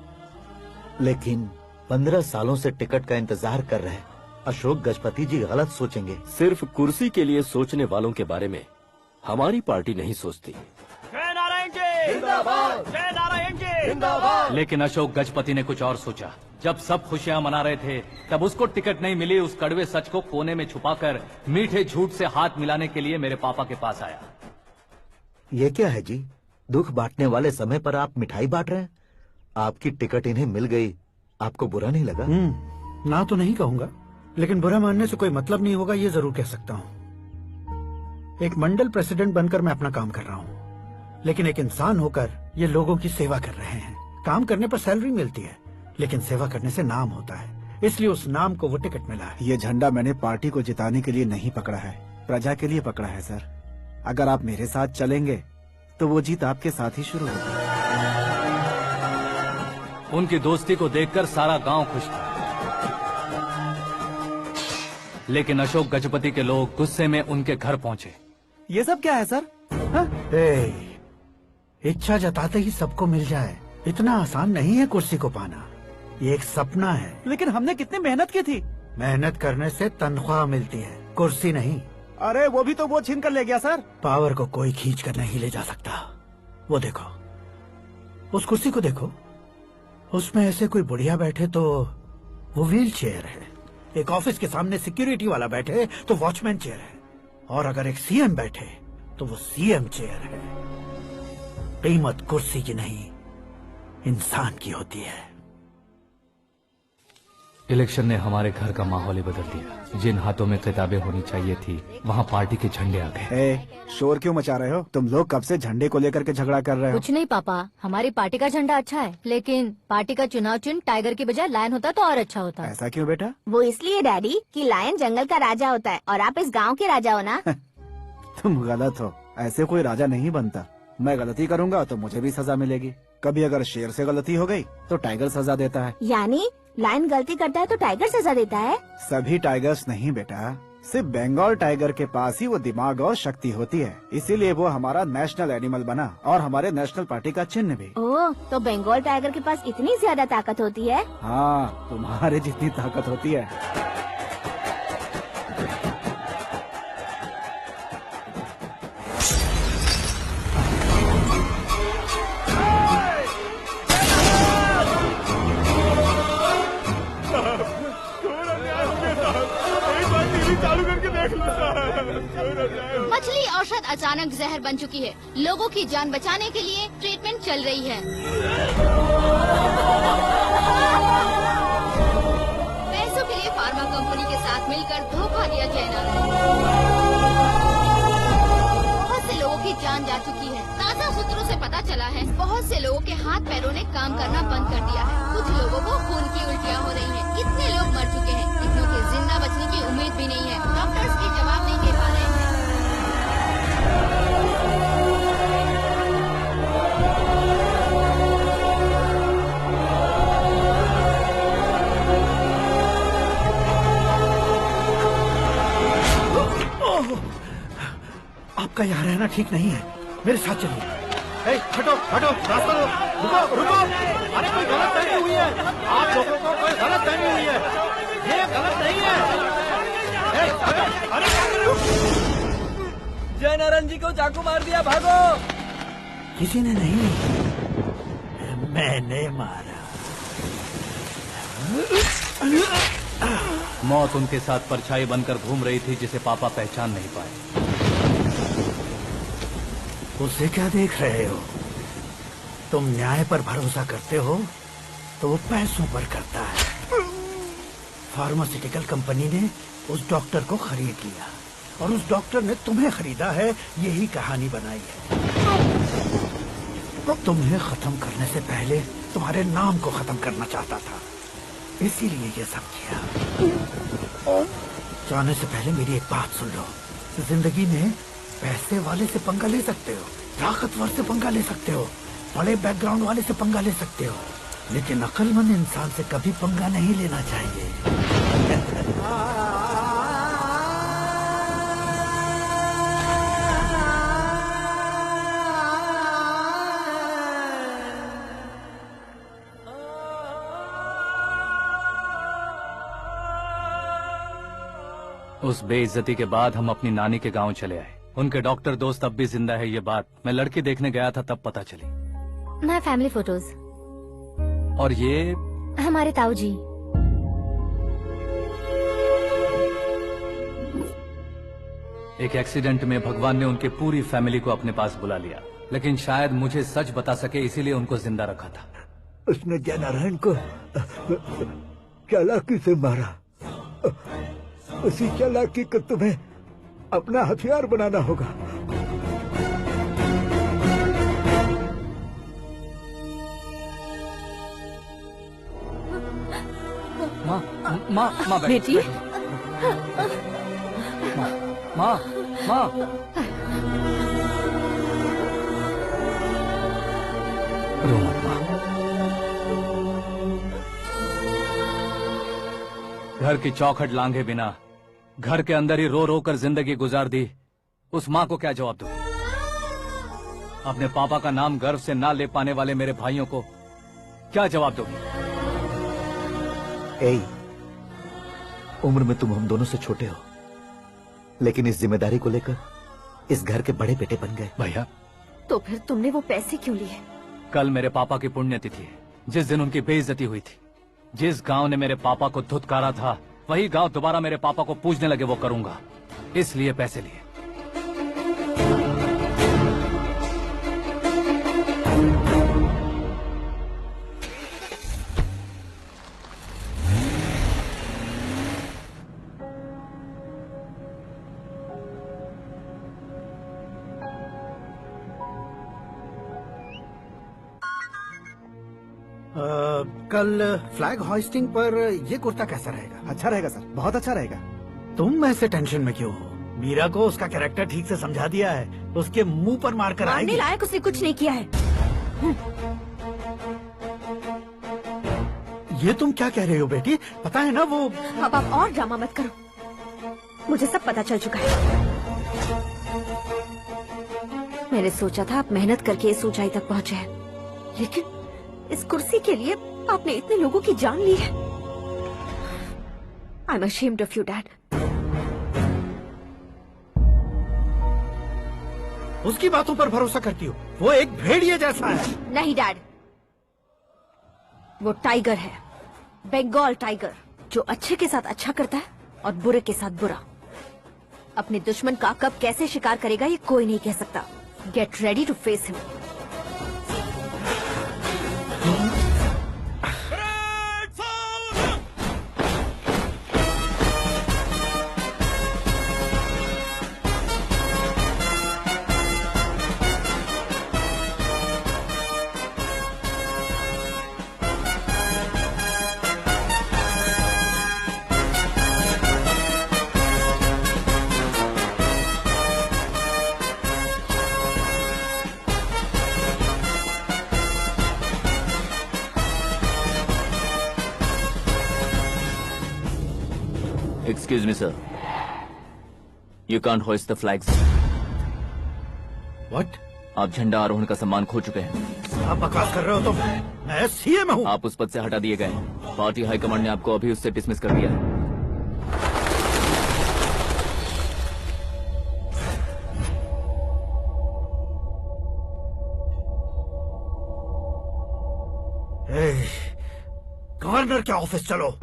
लेकिन 15 सालों से टिकट का इंतजार कर रहे अशोक गजपति जी गलत सोचेंगे। सिर्फ कुर्सी के लिए सोचने वालों के बारे में हमारी पार्टी नहीं सोचती। जय नारायण जी जिंदाबाद, जय नारायण जी जिंदाबाद। लेकिन अशोक गजपति ने कुछ और सोचा। जब सब खुशियां मना रहे थे तब उसको टिकट नहीं मिली। उस कड़वे सच को कोने में छुपाकर मीठे झूठ से हाथ मिलाने के लिए मेरे पापा के पास आया। ये क्या है जी, दुख बांटने वाले समय पर आप मिठाई बांट रहे हैं। आपकी टिकट इन्हें मिल गई, आपको बुरा नहीं लगा? ना तो नहीं कहूंगा, लेकिन बुरा मानने से कोई मतलब नहीं होगा, ये जरूर कह सकता हूँ। एक मंडल प्रेसिडेंट बनकर मैं अपना काम कर रहा हूँ, लेकिन एक इंसान होकर ये लोगों की सेवा कर रहे हैं। काम करने पर सैलरी मिलती है, लेकिन सेवा करने से नाम होता है, इसलिए उस नाम को वो टिकट मिला है। ये झंडा मैंने पार्टी को जिताने के लिए नहीं पकड़ा है, प्रजा के लिए पकड़ा है सर। अगर आप मेरे साथ चलेंगे तो वो जीत आपके साथ ही शुरू होगी। उनकी दोस्ती को देखकर सारा गांव खुश था, लेकिन अशोक गजपति के लोग गुस्से में उनके घर पहुंचे। ये सब क्या है सर? इच्छा जताते ही सबको मिल जाए, इतना आसान नहीं है कुर्सी को पाना। ये एक सपना है। लेकिन हमने कितनी मेहनत की थी। मेहनत करने से तनख्वाह मिलती है, कुर्सी नहीं। अरे वो भी तो वो छीन कर ले गया सर। पावर को कोई खींच कर नहीं ले जा सकता। वो देखो, उस कुर्सी को देखो, उसमें ऐसे कोई बुढ़िया बैठे तो वो व्हील चेयर है। एक ऑफिस के सामने सिक्योरिटी वाला बैठे तो वॉचमैन चेयर है, और अगर एक सीएम बैठे तो वो सीएम चेयर है। कीमत कुर्सी की नहीं, इंसान की होती है। इलेक्शन ने हमारे घर का माहौल ही बदल दिया। जिन हाथों में किताबें होनी चाहिए थी, वहाँ पार्टी के झंडे आ गए। शोर क्यों मचा रहे हो? तुम लोग कब से झंडे को लेकर के झगड़ा कर रहे हो? कुछ नहीं पापा, हमारी पार्टी का झंडा अच्छा है, लेकिन पार्टी का चुनाव चिन्ह टाइगर की बजाय लायन होता तो और अच्छा होता। ऐसा क्यों बेटा? वो इसलिए डैडी कि लायन जंगल का राजा होता है और आप इस गांव के राजा हो ना। तुम गलत हो, ऐसे कोई राजा नहीं बनता। मैं गलती करूंगा तो मुझे भी सजा मिलेगी। कभी अगर शेर से गलती हो गई तो टाइगर सजा देता है। यानी लायन गलती करता है तो टाइगर सजा देता है? सभी टाइगर्स नहीं बेटा, सिर्फ बंगाल टाइगर के पास ही वो दिमाग और शक्ति होती है, इसीलिए वो हमारा नेशनल एनिमल बना और हमारे नेशनल पार्टी का चिन्ह भी। ओह, तो बंगाल टाइगर के पास इतनी ज्यादा ताकत होती है? हाँ, तुम्हारे जितनी ताकत होती है। मछली औषध अचानक जहर बन चुकी है। लोगों की जान बचाने के लिए ट्रीटमेंट चल रही है। पैसों के लिए फार्मा कंपनी के साथ मिलकर धोखा दिया जयनारायण। बहुत से लोगों की जान जा चुकी है। ताज़ा सूत्रों से पता चला है बहुत से लोगों के हाथ पैरों ने काम करना बंद कर दिया है। कुछ लोगों को खून की उल्टियाँ हो रही हैं। कितने लोग मर चुके हैं, कितनों के जिंदा बचने की उम्मीद भी नहीं है। डॉक्टर्स भी जवाब नहीं दे पा रहे हैं। आपका यहाँ रहना ठीक नहीं है, मेरे साथ चलिए। हटो हटो, रास्ता लो। रुको रुको, अरे कोई गलत फहमी हुई है। आप लोगों को कोई गलत फहमी हुई है, ये गलत नहीं है। जय नारायण जी को चाकू मार दिया, भागो। किसी ने नहीं, मैंने मारा। मौत उनके साथ परछाई बनकर घूम रही थी, जिसे पापा पहचान नहीं पाए। उसे क्या देख रहे हो? तुम न्याय पर भरोसा करते हो तो वो पैसों पर करता है। फार्मास्यूटिकल कंपनी ने उस डॉक्टर को खरीद लिया और उस डॉक्टर ने तुम्हें खरीदा है, यही कहानी बनाई है। तुम्हें खत्म करने से पहले तुम्हारे नाम को खत्म करना चाहता था, इसीलिए ये सब किया। जाने से पहले मेरी एक बात सुन लो। जिंदगी में पैसे वाले से पंगा ले सकते हो, ताकतवर से पंगा ले सकते हो, बड़े बैकग्राउंड वाले से पंगा ले सकते हो, लेकिन अक्लमंद इंसान से कभी पंगा नहीं लेना चाहिए। उस बेइज्जती के बाद हम अपनी नानी के गांव चले आए। उनके डॉक्टर दोस्त अब भी जिंदा है, ये बात मैं लड़की देखने गया था तब पता चली। My family photos. और ये हमारे ताऊ जी। एक एक्सीडेंट में भगवान ने उनकी पूरी फैमिली को अपने पास बुला लिया, लेकिन शायद मुझे सच बता सके इसीलिए उनको जिंदा रखा था। उसने जयनारायण को चालाकी से मारा। उसी चालाकी को तुम्हें अपना हथियार बनाना होगा। माँ बेटी। माँ रो मत माँ। घर की चौखट लांघे बिना घर के अंदर ही रो रो कर जिंदगी गुजार दी उस माँ को क्या जवाब दूं? अपने पापा का नाम गर्व से ना ले पाने वाले मेरे भाइयों को क्या जवाब दोगी? उम्र में तुम हम दोनों से छोटे हो, लेकिन इस जिम्मेदारी को लेकर इस घर के बड़े बेटे बन गए। भैया, तो फिर तुमने वो पैसे क्यों लिए? कल मेरे पापा की पुण्यतिथि है, जिस दिन उनकी बेइज्जती हुई थी। जिस गांव ने मेरे पापा को धुतकारा था, वही गांव दोबारा मेरे पापा को पूजने लगे वो करूंगा, इसलिए पैसे लिए। कल फ्लैग होइस्टिंग पर ये कुर्ता कैसा रहेगा? अच्छा रहेगा सर, बहुत अच्छा रहेगा। तुम ऐसे टेंशन में क्यों हो? मीरा को उसका कैरेक्टर ठीक से समझा दिया है, उसके मुंह पर मारकर आएगी। मारने लायक उसने कुछ नहीं किया है। ये तुम क्या कह रहे हो बेटी? पता है ना वो। अब आप और ड्रामा मत करो, मुझे सब पता चल चुका है। मैंने सोचा था आप मेहनत करके इस ऊंचाई तक पहुँचे हैं, लेकिन इस कुर्सी के लिए आपने इतने लोगों की जान ली है। I'm ashamed of you, Dad. उसकी बातों पर भरोसा करती हो? वो एक भेड़िए जैसा है। नहीं डैड, वो टाइगर है, बंगाल टाइगर, जो अच्छे के साथ अच्छा करता है और बुरे के साथ बुरा। अपने दुश्मन का कब कैसे शिकार करेगा ये कोई नहीं कह सकता। Get ready to face him. Excuse me, sir. You can't hoist the flags. What? आप झंडा आरोहण का सम्मान खो चुके हैं। आप बकवास कर रहे हो? तो मैं सीएम हूँ। आप उस पद से हटा दिए गए। पार्टी हाईकमांड ने आपको अभी उससे डिसमिस कर दिया है। गवर्नर के ऑफिस चलो।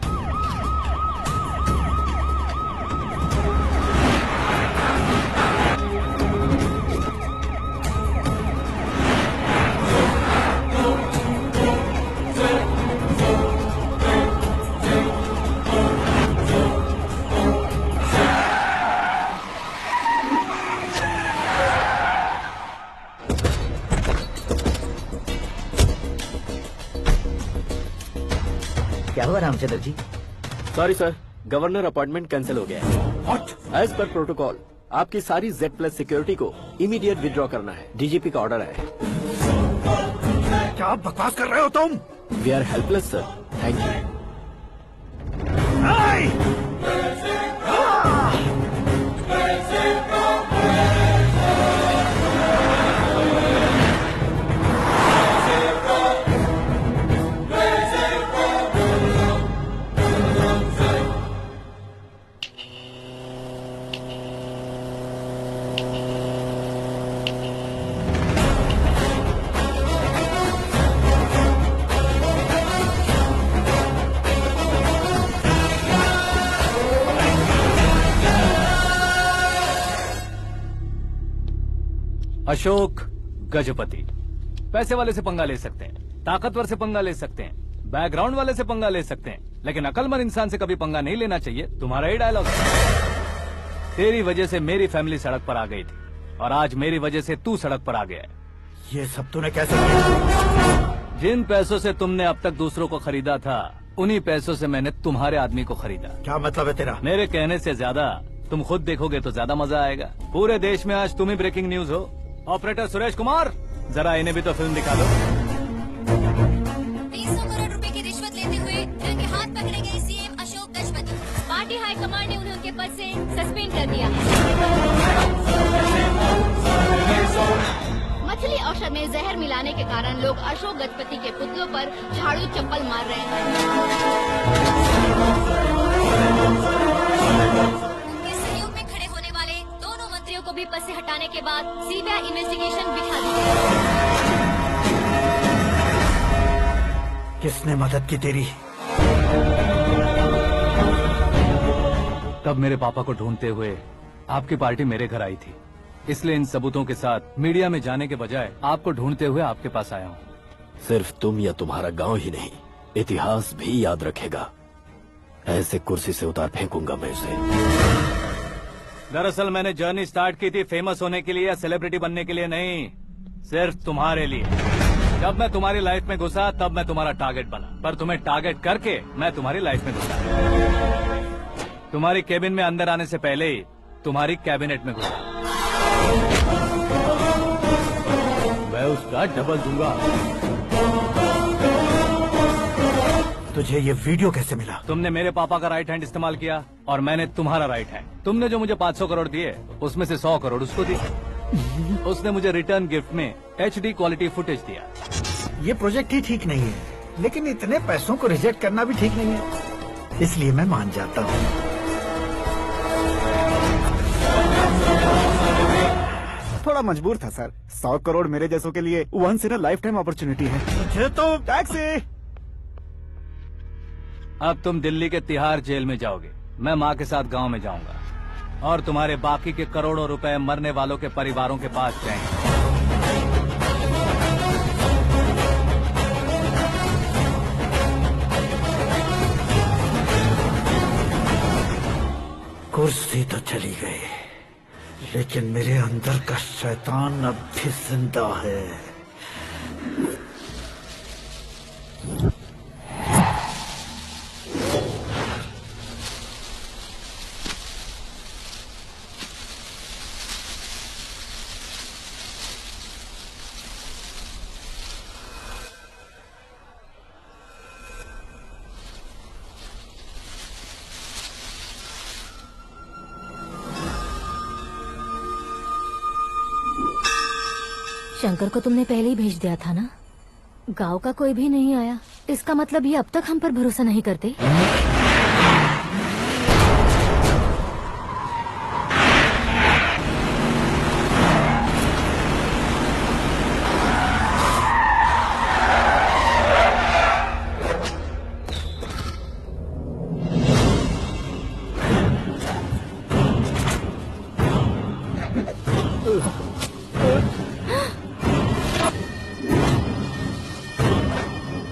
क्या हुआ Ramchandra ji? Sorry sir, governor appointment cancel हो गया है। एज पर प्रोटोकॉल आपकी सारी Z+ सिक्योरिटी को इमीडिएट विड्रॉ करना है। डीजीपी का ऑर्डर है। क्या बकवास कर रहे हो तुम? We are helpless sir, thank you. Ashok Gajapati पैसे वाले से पंगा ले सकते हैं, ताकतवर से पंगा ले सकते हैं, बैकग्राउंड वाले से पंगा ले सकते हैं, लेकिन अकलमंद इंसान से कभी पंगा नहीं लेना चाहिए। तुम्हारा ही डायलॉग है। तेरी वजह से मेरी फैमिली सड़क पर आ गई थी और आज मेरी वजह से तू सड़क पर आ गया है। ये सब तूने कैसे किया? जिन पैसों से तुमने अब तक दूसरों को खरीदा था, उन्हीं पैसों से मैंने तुम्हारे आदमी को खरीदा। क्या मतलब है तेरा? मेरे कहने से ज्यादा तुम खुद देखोगे तो ज्यादा मजा आएगा। पूरे देश में आज तुम ही ब्रेकिंग न्यूज हो। ऑपरेटर सुरेश कुमार, जरा इन्हें भी तो फिल्म दिखा दो। 300 करोड़ रुपए की रिश्वत लेते हुए उनके हाथ पकड़े गए CM Ashok Gajapati. Party high command ने उन्हें उनके पद से सस्पेंड कर दिया। मछली औषध में जहर मिलाने के कारण लोग अशोक गजपति के पुतलों पर झाड़ू चप्पल मार रहे हैं। उनके सहयोग में खड़े होने वाले दोनों मंत्रियों को भी पद से हटाने के बाद सीबीआई इन्वेस्टिगेशन बिठा दी गई। किसने मदद की तेरी? तब मेरे पापा को ढूंढते हुए आपकी पार्टी मेरे घर आई थी, इसलिए इन सबूतों के साथ मीडिया में जाने के बजाय आपको ढूंढते हुए आपके पास आया हूँ। सिर्फ तुम या तुम्हारा गांव ही नहीं, इतिहास भी याद रखेगा। ऐसे कुर्सी से उतार फेंकूंगा मैं उसे। दरअसल मैंने जर्नी स्टार्ट की थी फेमस होने के लिए या सेलिब्रिटी बनने के लिए नहीं, सिर्फ तुम्हारे लिए। जब मैं तुम्हारी लाइफ में घुसा तब मैं तुम्हारा टारगेट बना, पर तुम्हें टारगेट करके मैं तुम्हारी लाइफ में घुसा। तुम्हारी केबिन में अंदर आने से पहले ही तुम्हारी कैबिनेट में घुसा। मैं उसका डबल दूंगा। तुझे ये वीडियो कैसे मिला? तुमने मेरे पापा का राइट हैंड इस्तेमाल किया और मैंने तुम्हारा राइट हैंड। तुमने जो मुझे 500 करोड़ दिए उसमें से 100 करोड़ उसको दिए। उसने मुझे रिटर्न गिफ्ट में HD क्वालिटी फुटेज दिया। ये प्रोजेक्ट ही ठीक नहीं है, लेकिन इतने पैसों को रिजेक्ट करना भी ठीक नहीं है, इसलिए मैं मान जाता हूँ। थोड़ा मजबूर था सर। 100 करोड़ मेरे जैसों के लिए once in a lifetime opportunity है। मुझे तो टैक्सी। अब तुम दिल्ली के तिहाड़ जेल में जाओगे, मैं माँ के साथ गांव में जाऊंगा और तुम्हारे बाकी के करोड़ों रुपए मरने वालों के परिवारों के पास जाएंगे। कुर्सी तो चली गई, लेकिन मेरे अंदर का शैतान अब भी जिंदा है। शंकर को तुमने पहले ही भेज दिया था ना? गांव का कोई भी नहीं आया, इसका मतलब ये अब तक हम पर भरोसा नहीं करते।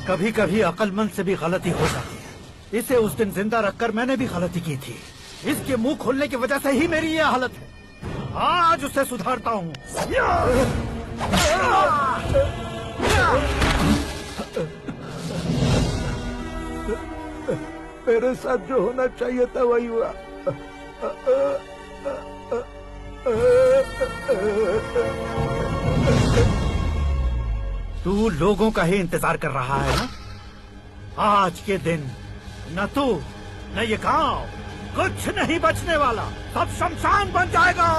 कभी कभी अक्लमंद से भी गलती हो जाती है। इसे उस दिन जिंदा रखकर मैंने भी गलती की थी। इसके मुंह खोलने की वजह से ही मेरी ये हालत है। आज उसे सुधारता हूँ। मेरे साथ जो होना चाहिए था वही हुआ। तू लोगों का ही इंतजार कर रहा है ना? आज के दिन न तू न ये गांव कुछ नहीं बचने वाला, सब शमशान बन जाएगा।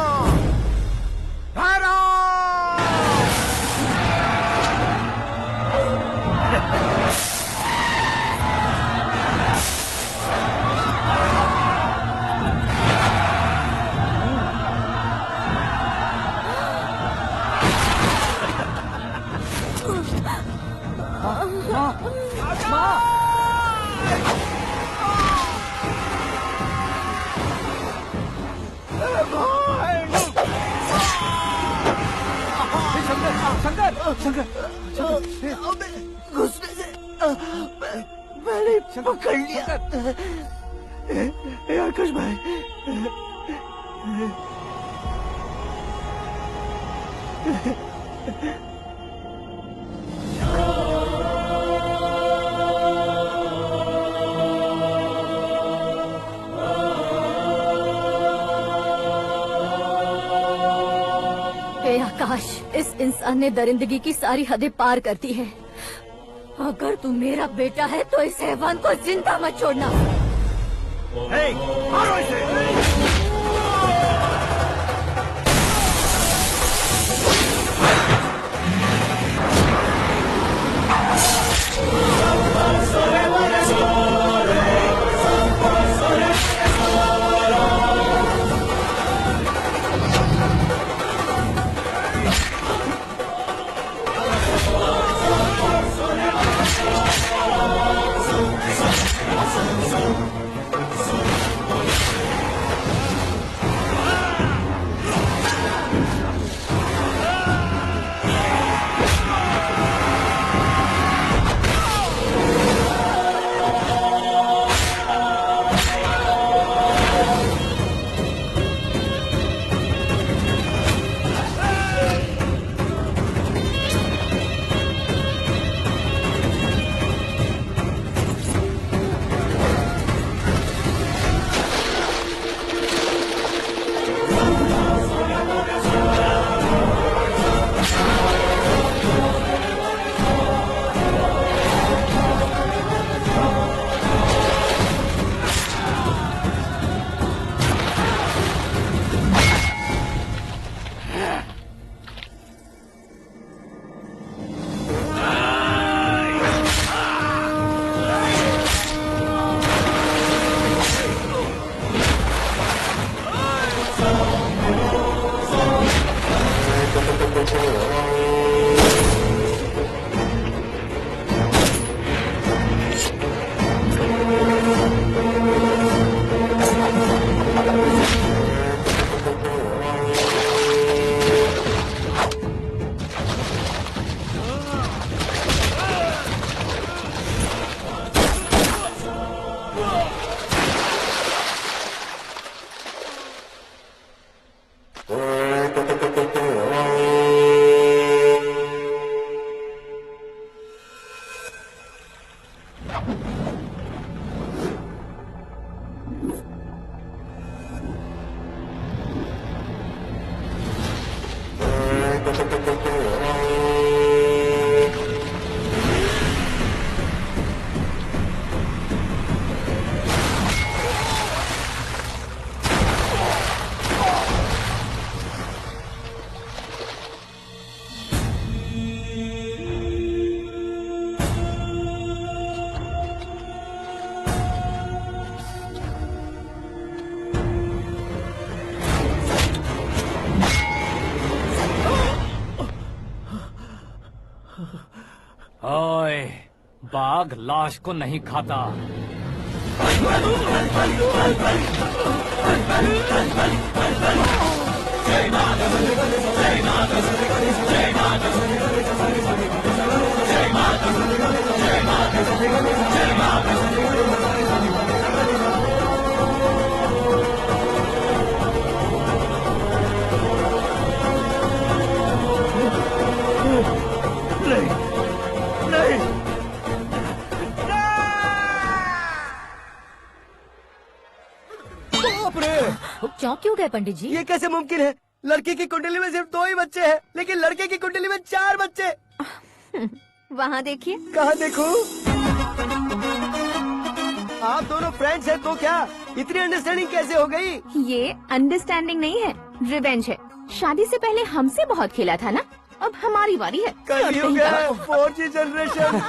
घुसने से मैंने पकड़ लिया। आकाश भाई, हे आकाश, इस इंसान ने दरिंदगी की सारी हदें पार कर दी है। अगर तू मेरा बेटा है तो इस हैवान को जिंदा मत छोड़ना। मारो इसे। ओए, बाघ लाश को नहीं खाता। चौंक क्यों गए पंडित जी? ये कैसे मुमकिन है? लड़की की कुंडली में सिर्फ 2 ही बच्चे हैं, लेकिन लड़के की कुंडली में 4 बच्चे। वहाँ देखिए। कहाँ देखूं? आप दोनों फ्रेंड्स हैं तो क्या इतनी अंडरस्टैंडिंग कैसे हो गई? ये अंडरस्टैंडिंग नहीं है, रिवेंज है। शादी से पहले हमसे बहुत खेला था ना, अब हमारी बारी है। कलयुग है, 4G जनरेशन।